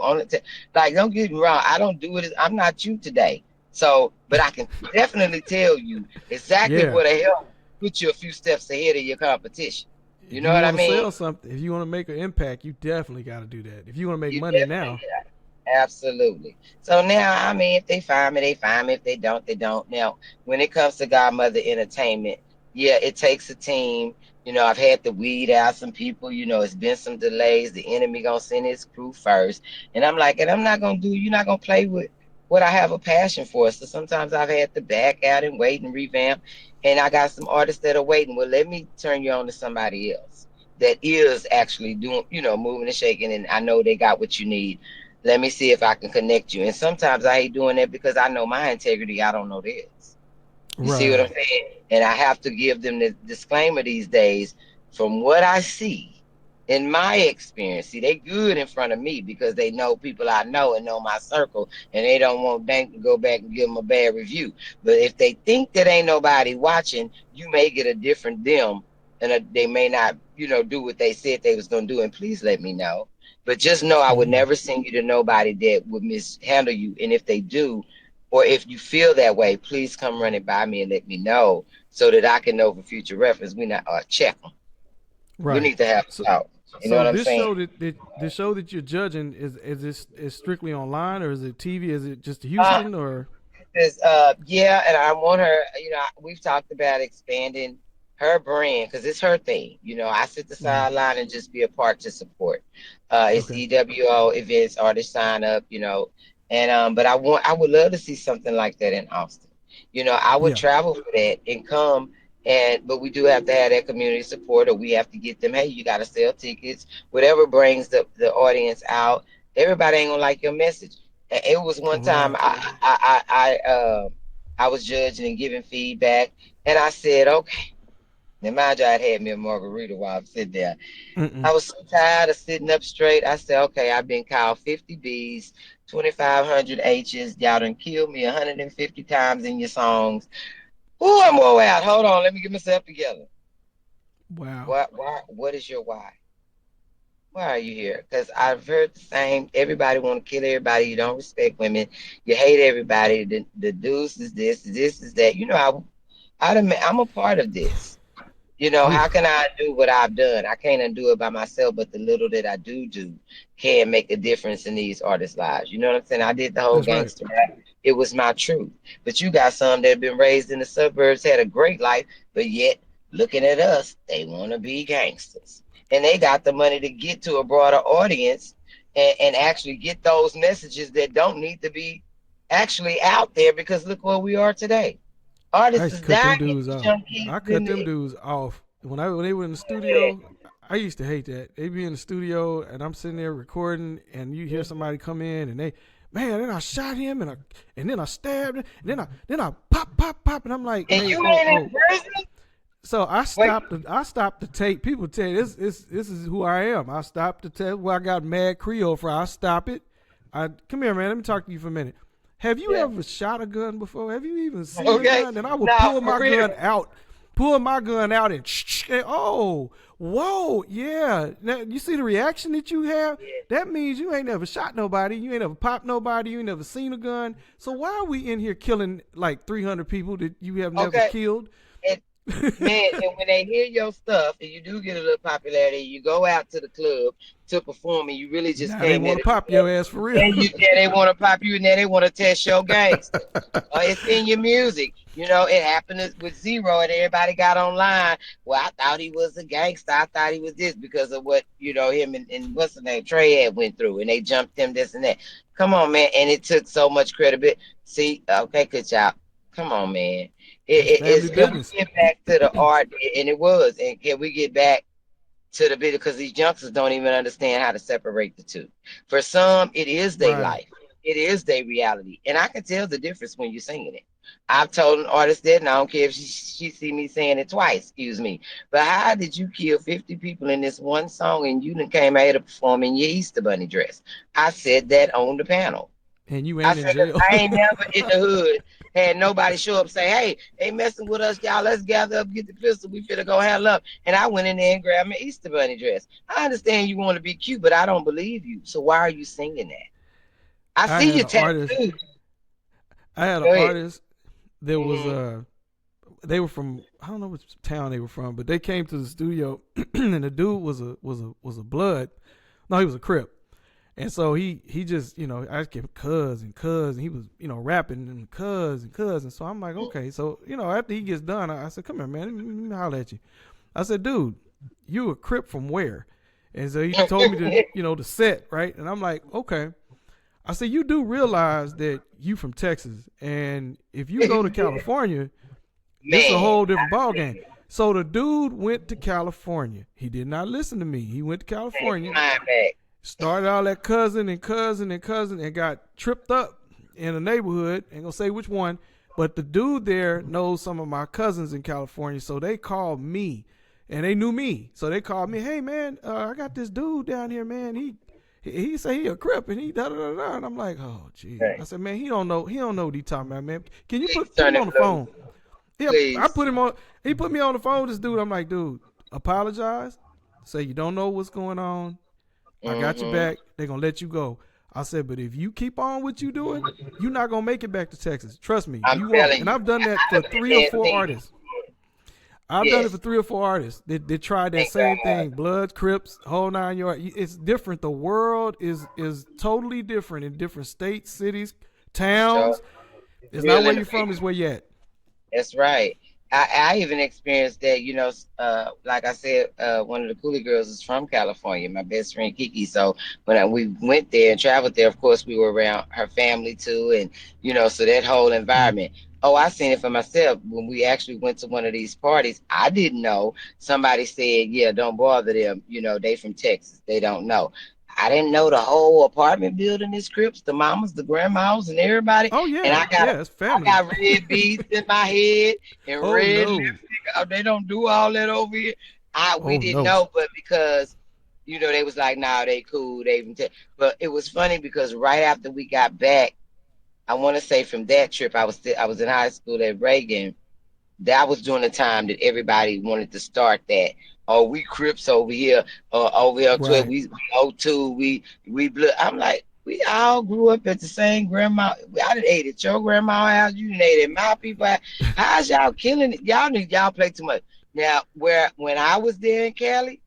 Like, don't get me wrong. I don't do it. I'm not you today. So, but I can definitely tell you exactly Yeah. what to help put you a few steps ahead of your competition. You If know you what I want to mean? sell something, if you want to make an impact, you definitely got to do that. If you want to make You money definitely now, Absolutely. So now, I mean, if they find me, they find me. If they don't, they don't. Now, when it comes to Godmother Entertainment, yeah, it takes a team. I've had to weed out some people. It's been some delays. The enemy gonna send his crew first, and I'm like, and I'm not gonna do. You're not gonna play with what I have a passion for. So sometimes I've had to back out and wait and revamp. And I got some artists that are waiting. Well, let me turn you on to somebody else that is actually doing, moving and shaking, and I know they got what you need. Let me see if I can connect you. And sometimes I hate doing that because I know my integrity. I don't know theirs. You see what I'm right? saying? And I have to give them the disclaimer these days from what I see in my experience. See, they good in front of me because they know people I know and know my circle, and they don't want Dank to go back and give them a bad review. But if they think that ain't nobody watching, you may get a different them, and they may not, do what they said they was gonna do. And please let me know. But just know I would Mm-hmm. never send you to nobody that would mishandle you. And if they do, or if you feel that way, please come run it by me and let me know so that I can know for future reference. We not check them. We Right. need to have So, a talk. You know so what I'm this saying? show that the show that you're judging is this is strictly online or is it TV? Is it just Uh, Houston or? yeah, and I want her. We've talked about expanding her brand because it's her thing. I sit the Mhm. sideline and just be a part to support. It's Okay. EWO events, artist sign up. And but I would love to see something like that in Austin. I would Yeah. travel for that and come. But we do have to have that community support, or we have to get them. Hey, you got to sell tickets, whatever brings the audience out. Everybody ain't gonna like your message. It was one time Right. I was judging and giving feedback, and I said, okay, Now, mind you, I'd had me a margarita while I'm sitting there. Mm-mm. I was so tired of sitting up straight. I said, okay, I've been called 50 B's, 2,500 H's. Y'all done killed me 150 times in your songs. Ooh, I'm wore out. Hold on, let me get myself together. Wow. What is your why? Why are you here? Because I've heard the same. Everybody want to kill everybody. You don't respect women. You hate everybody. The deuce is this is that. I'm a part of this. How Oof. can I do what I've done? I can't undo it by myself, but the little that I do can make a difference in these artists' lives. You know what I'm saying? I did the whole That's right. gangster rap. It was my truth. But you got some that have been raised in the suburbs, had a great life, but yet looking at us, they want to be gangsters. And they got the money to get to a broader audience and actually get those messages that don't need to be actually out there because look where we are today. I Artists used is to cut them dying, dudes these off. young kids I cut in them the dudes off when they were in the studio. I used to hate that. They be in the studio and I'm sitting there recording, and you hear somebody come in and man, then I shot him and then I stabbed him, and then I pop, and I'm like, and hey, you oh, ain't in oh. prison? So Wait, I stopped the tape. People tell you this is who I am. I stopped the tape where I got Mad Creole for. I stop it. I come here, man. Let me talk to you for a minute. Have you yeah. ever shot a gun before? Have you even seen a Okay. gun? And I would Now for real. pull my gun out, and oh, whoa, yeah. Now you see the reaction that you have. That means you ain't never shot nobody. You ain't never popped nobody. You ain't never seen a gun. So why are we in here killing like 300 people that you have never Okay. killed? And man, and when they hear your stuff and you do get a little popularity, you go out to the club to perform and you really just Now they came there want to to do pop that. your ass for real. And they want to pop you and then they want to test your gangster. It's in your music. It happened with Zero and everybody got online. Well, I thought he was a gangster. I thought he was this because of what, him and what's the name, Trey had went through and they jumped him this and that. Come on, man. And it took so much credibility. See, okay, good job. Come on, man. That's family Can we business. get back to the art? And it was. And can we get back to the video? Because these youngsters don't even understand how to separate the two. For some, it is their Right. life. It is their reality. And I can tell the difference when you're singing it. I've told an artist that, and I don't care if she see me saying it twice, excuse me. But how did you kill 50 people in this one song and you done came out here to perform in your Easter Bunny dress? I said that on the panel. And you I ain't in said, 'cause jail. I ain't never in the hood had nobody show up say, hey, they messing with us, y'all. Let's gather up, get the pistol. We finna go handle up. And I went in there and grabbed my Easter Bunny dress. I understand you want to be cute, but I don't believe you. So why are you singing that? I I see had your an artist. tattoo. I had an Go ahead. artist that was Mm-hmm. they were from, I don't know which town they were from, but they came to the studio and the dude was a blood. No, he was a Crip. And so he just, I kept cuz and he was, rapping and cuz and cuz. And so I'm like, okay. So, after he gets done, I said, come here, man, let me holler at you. I said, dude, you a Crip from where? And so he told me to, the set, right? And I'm like, okay. I said, you do realize that you from Texas, and if you go to California, this is a Man, whole different ballgame. So the dude went to California. He did not listen to me. He went to California, mind back. started all that cousin and got tripped up in a neighborhood. Ain't gonna say which one, but the dude there knows some of my cousins in California, so they called me, and they knew me, so they called me. Hey man, I got this dude down here, man. He say he a Crip and he da da da da, and I'm like, oh gee. Okay. I said, man, he don't know what he talking about, man. Can you Please put turn him it on the blue. phone? Yeah, I Please. put him on. He put me on the phone with this dude. I'm like, dude, apologize. Say you don't know what's going on. I got your Mm-hmm. back. They're gonna let you go. I said, but if you keep on what you doing, you're not gonna make it back to Texas. Trust me, I'm you won't. telling And you. I've done that for I've been three or there, four seen it. artists. I've done it for Yes. 3 or 4 artists that tried that Thank same God. thing. Bloods, Crips, whole 9 yards. It's different. The world is totally different in different states, cities, Sure. towns. It's not Real where in the you're from, it's where you're at. That's right. I even experienced that, like I said, one of the Cooly Girls is from California, my best friend Kiki. So we went there and traveled there, of course, we were around her family too. And, so that whole Mm. environment. Oh, I seen it for myself. When we actually went to one of these parties, I didn't know. Somebody said, yeah, don't bother them. They from Texas. They don't know. I didn't know the whole apartment building is Crips, the mamas, the grandmas, and everybody. Oh And yeah, yeah, it's I family. got red beads in my head and Oh red no, lipstick. They don't do all that over here. We oh didn't no. know, but because they was like, nah, they cool. They even but it was funny because right after we got back, I want to say from that trip, I was in high school at Reagan. That was during the time that everybody wanted to start that. Oh, we Crips over here, over here 12, Right. we 02, we blood. I'm like, we all grew up at the same grandma. I done ate at your grandma house. You done ate at my people house. How's y'all killing it? Y'all play too much. Now, when I was there in Cali,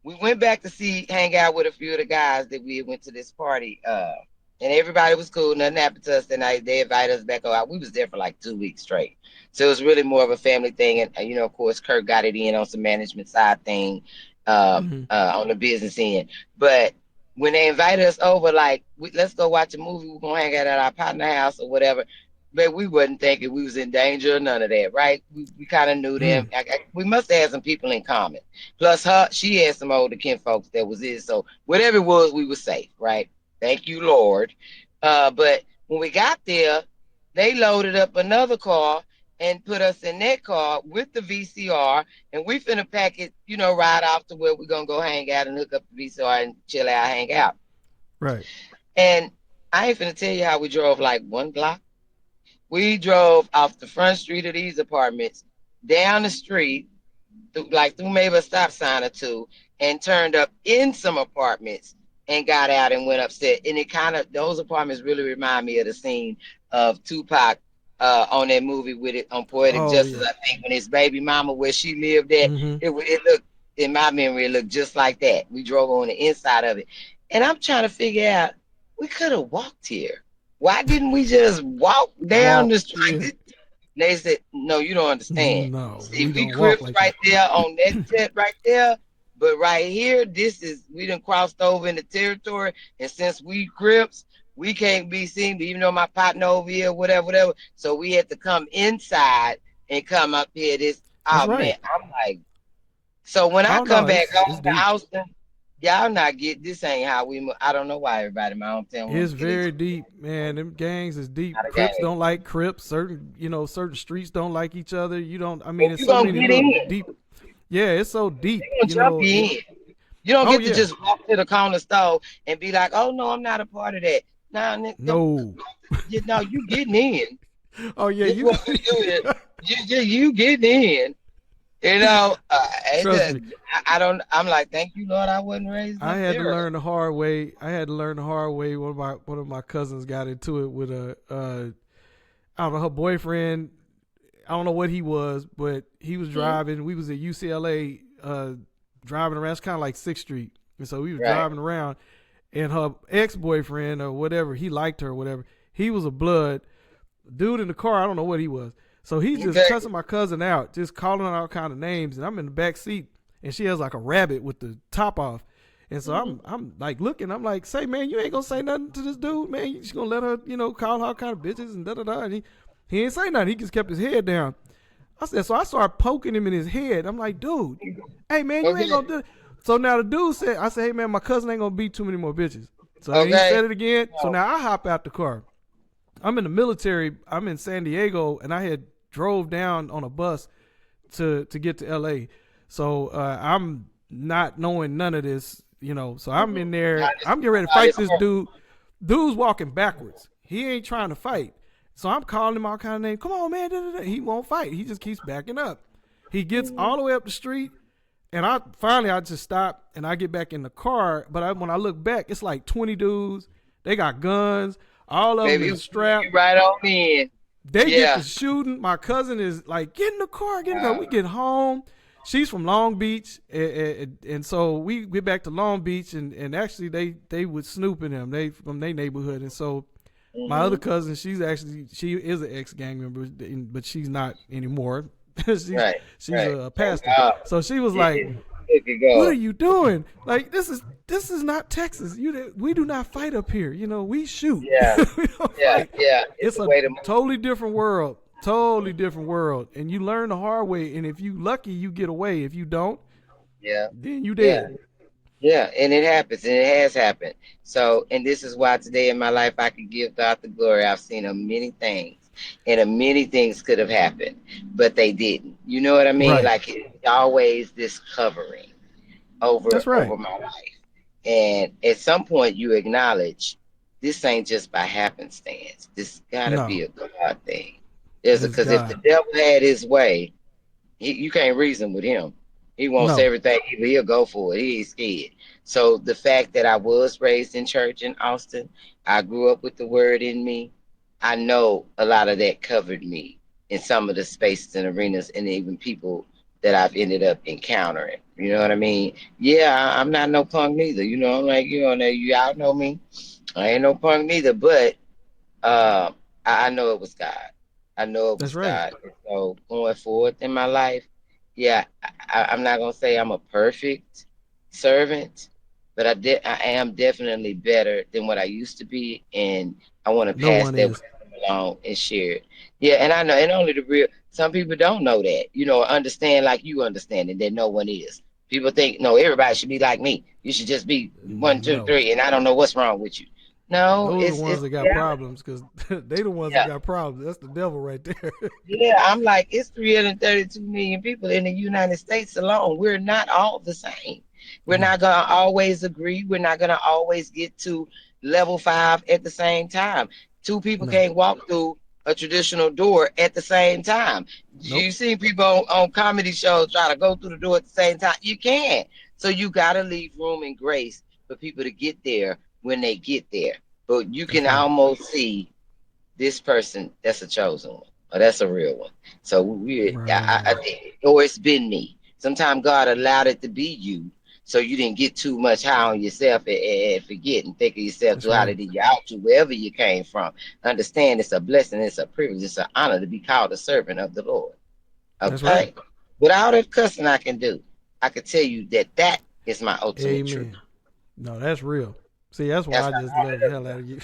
we went back to hang out with a few of the guys that we went to this party. And everybody was cool. Nothing happened to us that night. They invited us back out. We was there for like 2 weeks straight. So it was really more of a family thing. And, of course, Kurt got it in on some management side thing Hmm. on the business end. But when they invited us over, like, let's go watch a movie. We're going to hang out at our partner house or whatever. But we wasn't thinking we was in danger or none of that, right? We kind of knew them. Mm. We must have had some people in common. Plus, she had some older kin folks that was in. So whatever it was, we were safe, right? Thank you, Lord. But when we got there, they loaded up another car and put us in that car with the VCR, and we finna pack it, right off to where we're gonna go hang out and hook up the VCR and chill out, hang out. Right. And I ain't finna tell you how we drove like 1 block. We drove off the front street of these apartments, down the street, through maybe a stop sign or two, and turned up in some apartments and got out and went upstairs. And those apartments really remind me of the scene of Tupac on that movie with it on Poetic Oh Justice. yeah. I think when his baby mama, where she lived at, Hmm. it looked, in my memory, it looked just like that. We drove on the inside of it. And I'm trying to figure out, we could have walked here. Why didn't we just walk down Walk. the Yeah. street? They said, no, you don't understand. No, See, we we don't walk Crips like right that. there on that set right there, but right here, we done crossed over into territory, and since we Crips, we can't be seen, even though my partner over here, whatever. So we had to come inside and come up here. That's Oh man, right. I'm like, so when I Oh come no, back it's home to deep. Austin, y'all not get this ain't how we move. I don't know why everybody in my hometown want It's to get into very deep, man. Them gangs is deep. a Crips game. don't like Crips. Certain streets don't like each other. You don't. I mean, If it's you so gonna many get little in, deep. Yeah, it's so deep. they gonna jump you in. You don't Oh get to yeah. just walk to the corner store and be like, "Oh no, I'm not a part of that." Nah, No. you getting in. Oh yeah. This is You. what we do here. You getting in. Trust me. I don't. I'm like, thank you, Lord. I wasn't raised I up had to there. learn the hard way. One of my cousins got into it with I don't know, her boyfriend. I don't know what he was, but he was driving. We was at UCLA, driving around. It's kind of like 6th Street, and so we was Right. driving around, and her ex boyfriend or whatever, he liked her or whatever. He was a blood dude in the car. I don't know what he was. So he's just Okay. cussing my cousin out, just calling her all kind of names, and I'm in the back seat, and she has like a rabbit with the top off. And so I'm like looking, I'm like, say, man, you ain't gonna say nothing to this dude, man. You just gonna let her, call her all kind of bitches and da da da. And he ain't say nothing. He just kept his head down. So I started poking him in his head. I'm like, dude, hey man, you ain't gonna do it. So now the dude said, I said, hey man, my cousin ain't gonna beat too many more bitches. So then he Okay. said it again. So now I hop out the car. I'm in the military. I'm in San Diego, and I had drove down on a bus to get to LA. So I'm not knowing none of this, So I'm in there. I'm getting ready to fight this dude. Dude's walking backwards. He ain't trying to fight. So I'm calling him all kind of names. Come on, man. Da, da, da. He won't fight. He just keeps backing up. He gets all the way up the street, and I just stop and I get back in the car. But when I look back, it's like 20 dudes. They got guns. All of them Baby, is strapped. you right on in. They Yeah. get to shooting. My cousin is like, get in the car, get in the car. We get home. She's from Long Beach, and so we get back to Long Beach, and actually they would snoop in them. They from their neighborhood, and so my other cousin, she is an ex gang member, but she's not anymore. she's Right. a pastor. Oh, So she was like, look at God. what are you doing? Like this is not Texas. We do not fight up here. We shoot. Yeah. We don't Yeah, fight. yeah. It's the a way to move. totally different world. Totally different world. And you learn the hard way. And if you lucky, you get away. If you don't, Yeah. then you dead. Yeah, and it happens, and it has happened. So, and this is why today in my life I can give God the glory. I've seen a many things, and a many things could have happened, but they didn't. You know what I mean? Right. Like it's always this covering over That's right. my life. And at some point, you acknowledge this ain't just by happenstance. This gotta be No, a God thing. There's a it's because if the God. devil had his way, you can't reason with him. He wants No, everything. He'll go for it. He ain't scared. So the fact that I was raised in church in Austin, I grew up with the word in me. I know a lot of that covered me in some of the spaces and arenas, and even people that I've ended up encountering. You know what I mean? Yeah, I'm not no punk neither. You know, I'm like you all know me. I ain't no punk neither, but uh, I know it was God. I know it that's was right. God. And so going forward in my life, yeah, I'm not gonna say I'm a perfect servant, but I am definitely better than what I used to be, and I want to No pass one that is. wisdom along and share it. Yeah, and I know, and only the real. Some people don't know that, or understand like you understand, and that no one is. People think no, everybody should be like me. You should just be one, two, No. three, and I don't know what's wrong with you. No, Those are the it's ones that got reality. problems because they the ones that Yeah. got problems. That's the devil right there. Yeah, I'm like, it's 332 million people in the United States alone. We're not all the same. We're No. not going to always agree. We're not going to always get to level five at the same time. Two people No. can't walk through a traditional door at the same time. Nope. You see people on comedy shows try to go through the door at the same time. You can't. So you got to leave room and grace for people to get there when they get there. But you That's can right. almost see this person, that's a chosen one, or that's a real one. So Right. or it's been me. Sometimes God allowed it to be you, so you didn't get too much high on yourself and forget and think of yourself That's too high right. to you out to wherever you came from. Understand it's a blessing, it's a privilege, it's an honor to be called a servant of the Lord. That's right. Okay, with all that cussing I can do, I can tell you that that is my ultimate truth. Amen. No, that's real. See, that's why That's I just love the hell out of you.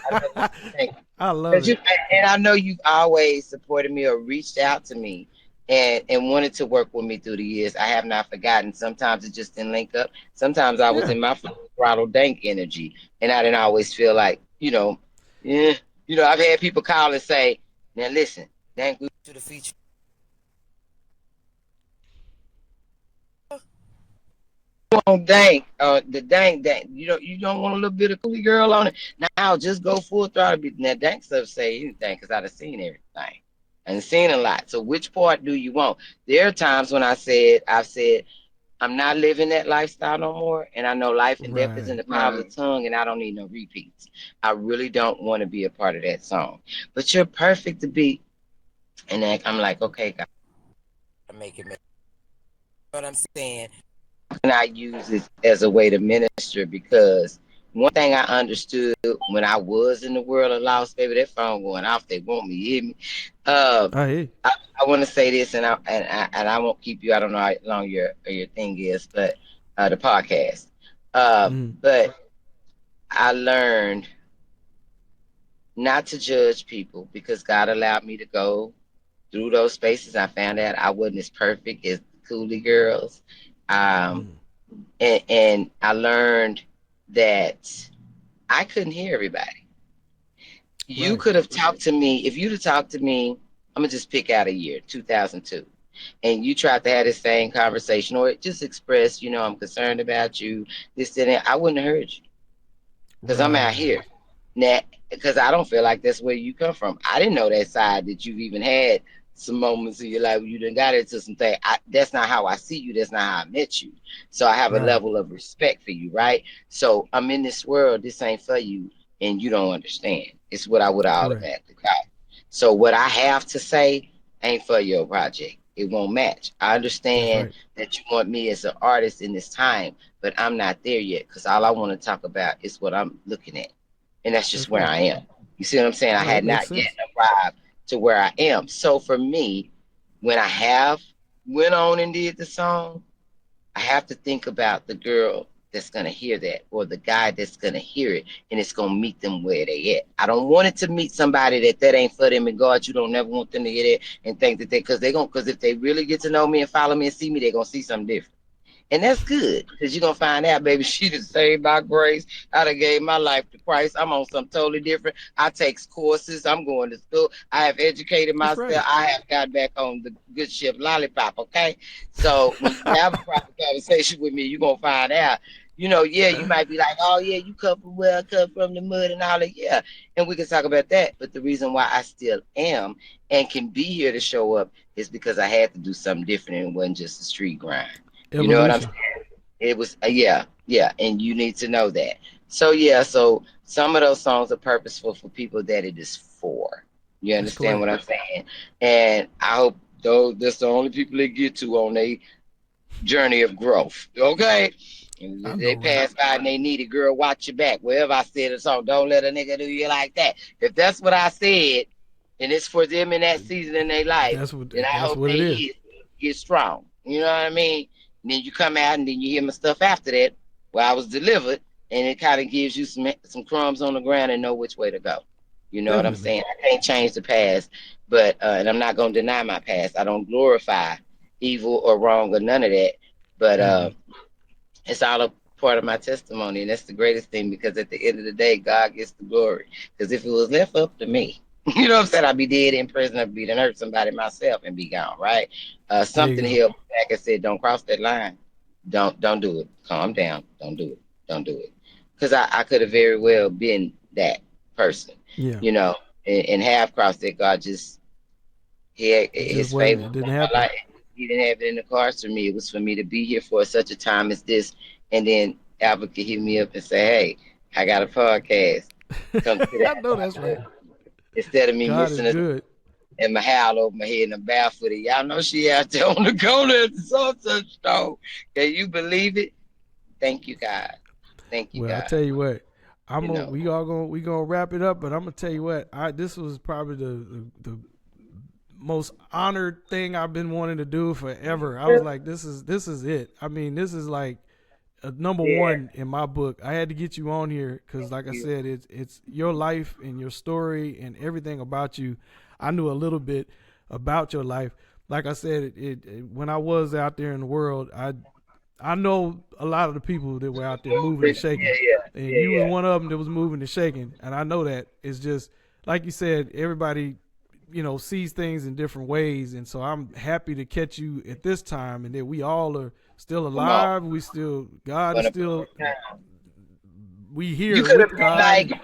I love you. Thank you. I love Cause it. and I know you've always supported me or reached out to me and wanted to work with me through the years. I have not forgotten. Sometimes it just didn't link up. Sometimes I was Yeah. in my full throttle dank energy, and I didn't always feel like, yeah. I've had people call and say, "Now listen, Dank, we to the feature on Dank, the Dank. You don't want a little bit of Cooly Girl on it. Now just go full throttle." Now Dank stuff say anything because I've seen everything and seen a lot. So which part do you want? There are times when I've said I'm not living that lifestyle no more, and I know life and death is in Right. the power of the tongue, and I don't need no repeats. I really don't want to be a part of that song. But you're perfect to be, and I'm like, okay, God, make it. You know what I'm saying? And I use it as a way to minister because one thing I understood when I was in the world of lost, baby, that phone going off. They want me, you hear me? Uh, I hear. I want to say this, and I won't keep you. I don't know how long your thing is, but the podcast. Mm. But I learned not to judge people because God allowed me to go through those spaces. I found out I wasn't as perfect as the Cooly Girls. Um, Mm. and I learned that I couldn't hear everybody. You Right. could have talked to me if you'd have talked to me. I'm gonna just pick out a year, 2002, and you tried to have the same conversation or just express, I'm concerned about you, this and that. I wouldn't have heard you because I'm out Right. here now. Because I don't feel like that's where you come from. I didn't know that side that you've even had some moments in your life where you done got into some things. That's not how I see you. That's not how I met you. So I have a Right. level of respect for you, right? So I'm in this world. This ain't for you, and you don't understand. It's what I would have Correct. automatically called. So what I have to say ain't for your project. It won't match. I That's understand right. that you want me as an artist in this time, but I'm not there yet because all I want to talk about is what I'm looking at. And that's just That's where right. I am. You see what I'm saying? I No, that had makes not yet sense. arrived to where I am. So for me, when I have went on and did the song, I have to think about the girl that's gonna hear that or the guy that's gonna hear it and it's gonna meet them where they at. I don't want it to meet somebody that ain't for them and God, you don't never want them to hear that and think that because if they really get to know me and follow me and see me, they're gonna see something different. And that's good because you're gonna find out, baby, she done saved by grace. I done gave my life to Christ. I'm on something totally different. I take courses. I'm going to school. I have educated That's myself. right. I have got back on the good ship lollipop. Okay. So when you have a proper conversation with me, you're gonna find out. Yeah, you might be like, oh yeah, you come from where I come from, the mud and all that. Yeah. And we can talk about that. But the reason why I still am and can be here to show up is because I had to do something different and it wasn't just a street grind. You know what I'm Evolution. saying? It was, yeah, and you need to know that. So yeah, so some of those songs are purposeful for people that it is for. You That's understand correct. what I'm saying? And I hope those that's the only people they get to on their journey of growth. Okay. And I if know, they right? pass by and they need a girl, watch your back. Wherever I said a song, don't let a nigga do you like that. If that's what I said, and it's for them in that season in their life, That's what then I that's hope what it is. they get strong. You know what I mean? And then you come out and then you hear my stuff after that, where I was delivered, and it kind of gives you some crumbs on the ground and know which way to go. You know what I'm Definitely. saying? I can't change the past, but and I'm not gonna deny my past. I don't glorify evil or wrong or none of that. But Mm-hmm. it's all a part of my testimony, and that's the greatest thing because at the end of the day, God gets the glory. Because if it was left up to me, you know what I'm saying, I'd be dead in prison, I'd be done hurt somebody myself and be gone, right? There you Something go. held me back and said, "Don't cross that line. Don't do it. Calm down. Don't do it. Don't do it." Because I could have very well been that person, Yeah. you know, and have crossed it. God just It just his wasn't. favor It was didn't on my happen. life. He didn't have it in the cards for me. It was for me to be here for such a time as this. And then Albert could hit me up and say, "Hey, I got a podcast. Come to I that." know that's right. Instead of me God is missing it good. and my howl over my head and I'm barefooted. Y'all know she out there on the corner at the sausage store. Can you believe it? Thank you, God. Thank you, Well, I God. tell you what, You know. we gonna wrap it up, but I'm gonna tell you what, I this was probably the most honored thing I've been wanting to do forever. I was like, this is it. I mean, this is like a number Yeah. one in my book. I had to get you on here because, like I You. said, it's your life and your story and everything about you. I knew a little bit about your life. Like I said, when I was out there in the world, I know a lot of the people that were out there moving and shaking, and you was Yeah. one of them that was moving and shaking. And I know that it's just like you said, everybody, sees things in different ways, and so I'm happy to catch you at this time, and that we all are still Come on. alive. We still, God is Gonna put still, it down. we You here could have with been God. like,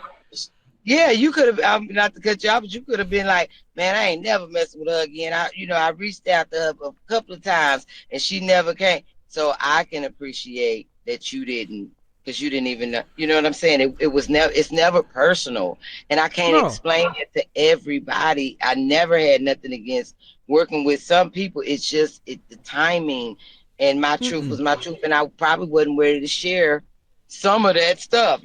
yeah, you could have. I'm not to cut you off, but you could have been like, man, I ain't never messing with her again. I reached out to her a couple of times and she never came. So I can appreciate that you didn't, because you didn't even know. You know what I'm saying? It was never. It's never personal, and I can't No, explain it to everybody. I never had nothing against working with some people. It's just the timing, and my truth mm-mm. was my truth, and I probably wasn't ready to share some of that stuff.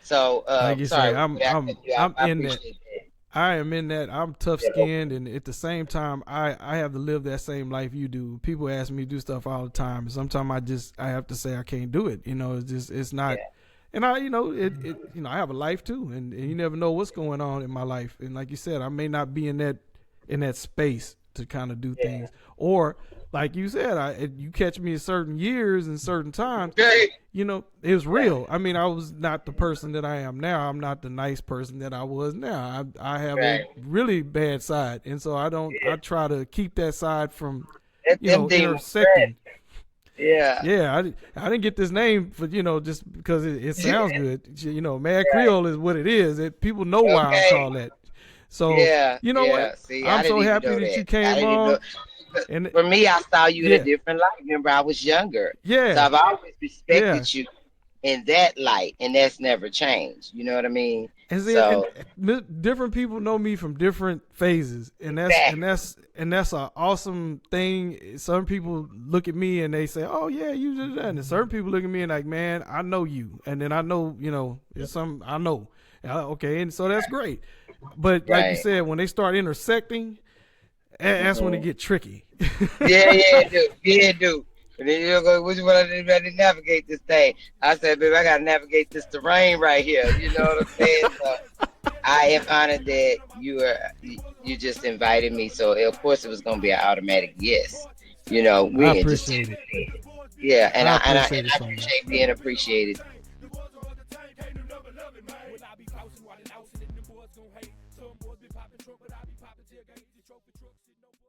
So, Like you say, sorry, I'm I cut I'm you off. I'm I in that. appreciate that. I am in that. I'm tough Yeah, skinned, and at the same time, I have to live that same life you do. People ask me to do stuff all the time, and sometimes I have to say I can't do it. It's not. yeah, And I have a life too, and you never know what's going on in my life. And like you said, I may not be in that space to kind of do yeah. things, or like you said, you catch me at certain years and certain times. Okay. It was real. I mean, I was not the person that I am now. I'm not the nice person that I was now. I have a Right. really bad side, and so Yeah. I try to keep that side from, Let them demons intersecting. rest. Yeah. Yeah, I didn't get this name for just because it sounds good. Mad Right. Creole is what it is. People know why I'm Okay. called that. So Yeah. you know what? Yeah. See, I I'm so didn't even happy know that that. you I came didn't even know. on. And For me, I saw you in a yeah, different light. Remember, I was younger. So yeah, I've always yeah. respected you in that light, and that's never changed. You know what I mean? And see, So, different people know me from different phases, and that's and exactly. that's and that's an awesome thing. Some people look at me and they say, "Oh yeah, you did that," and certain people look at me and like, "Man, I know you," and then I know, it's some I know. Okay, and so that's great. But like you Right. said, when they start intersecting, that's when it Mhm. get tricky. Yeah, dude. Yeah, dude. And then you go, which one I didn't navigate this thing? I said, baby, I gotta navigate this terrain right here. You know what I'm saying? So I am honored that you just invited me. So of course it was gonna be an automatic yes. I We can just tune appreciate it. in. Yeah, and I I appreciate it so much. appreciate being appreciated. The boys on the tank, ain't no never loving, man. When I be flousing while they lousing it, the boys gon' hate. Some boys be popping trunk, but I be popping tailgates. Trophy trucks, and no boy.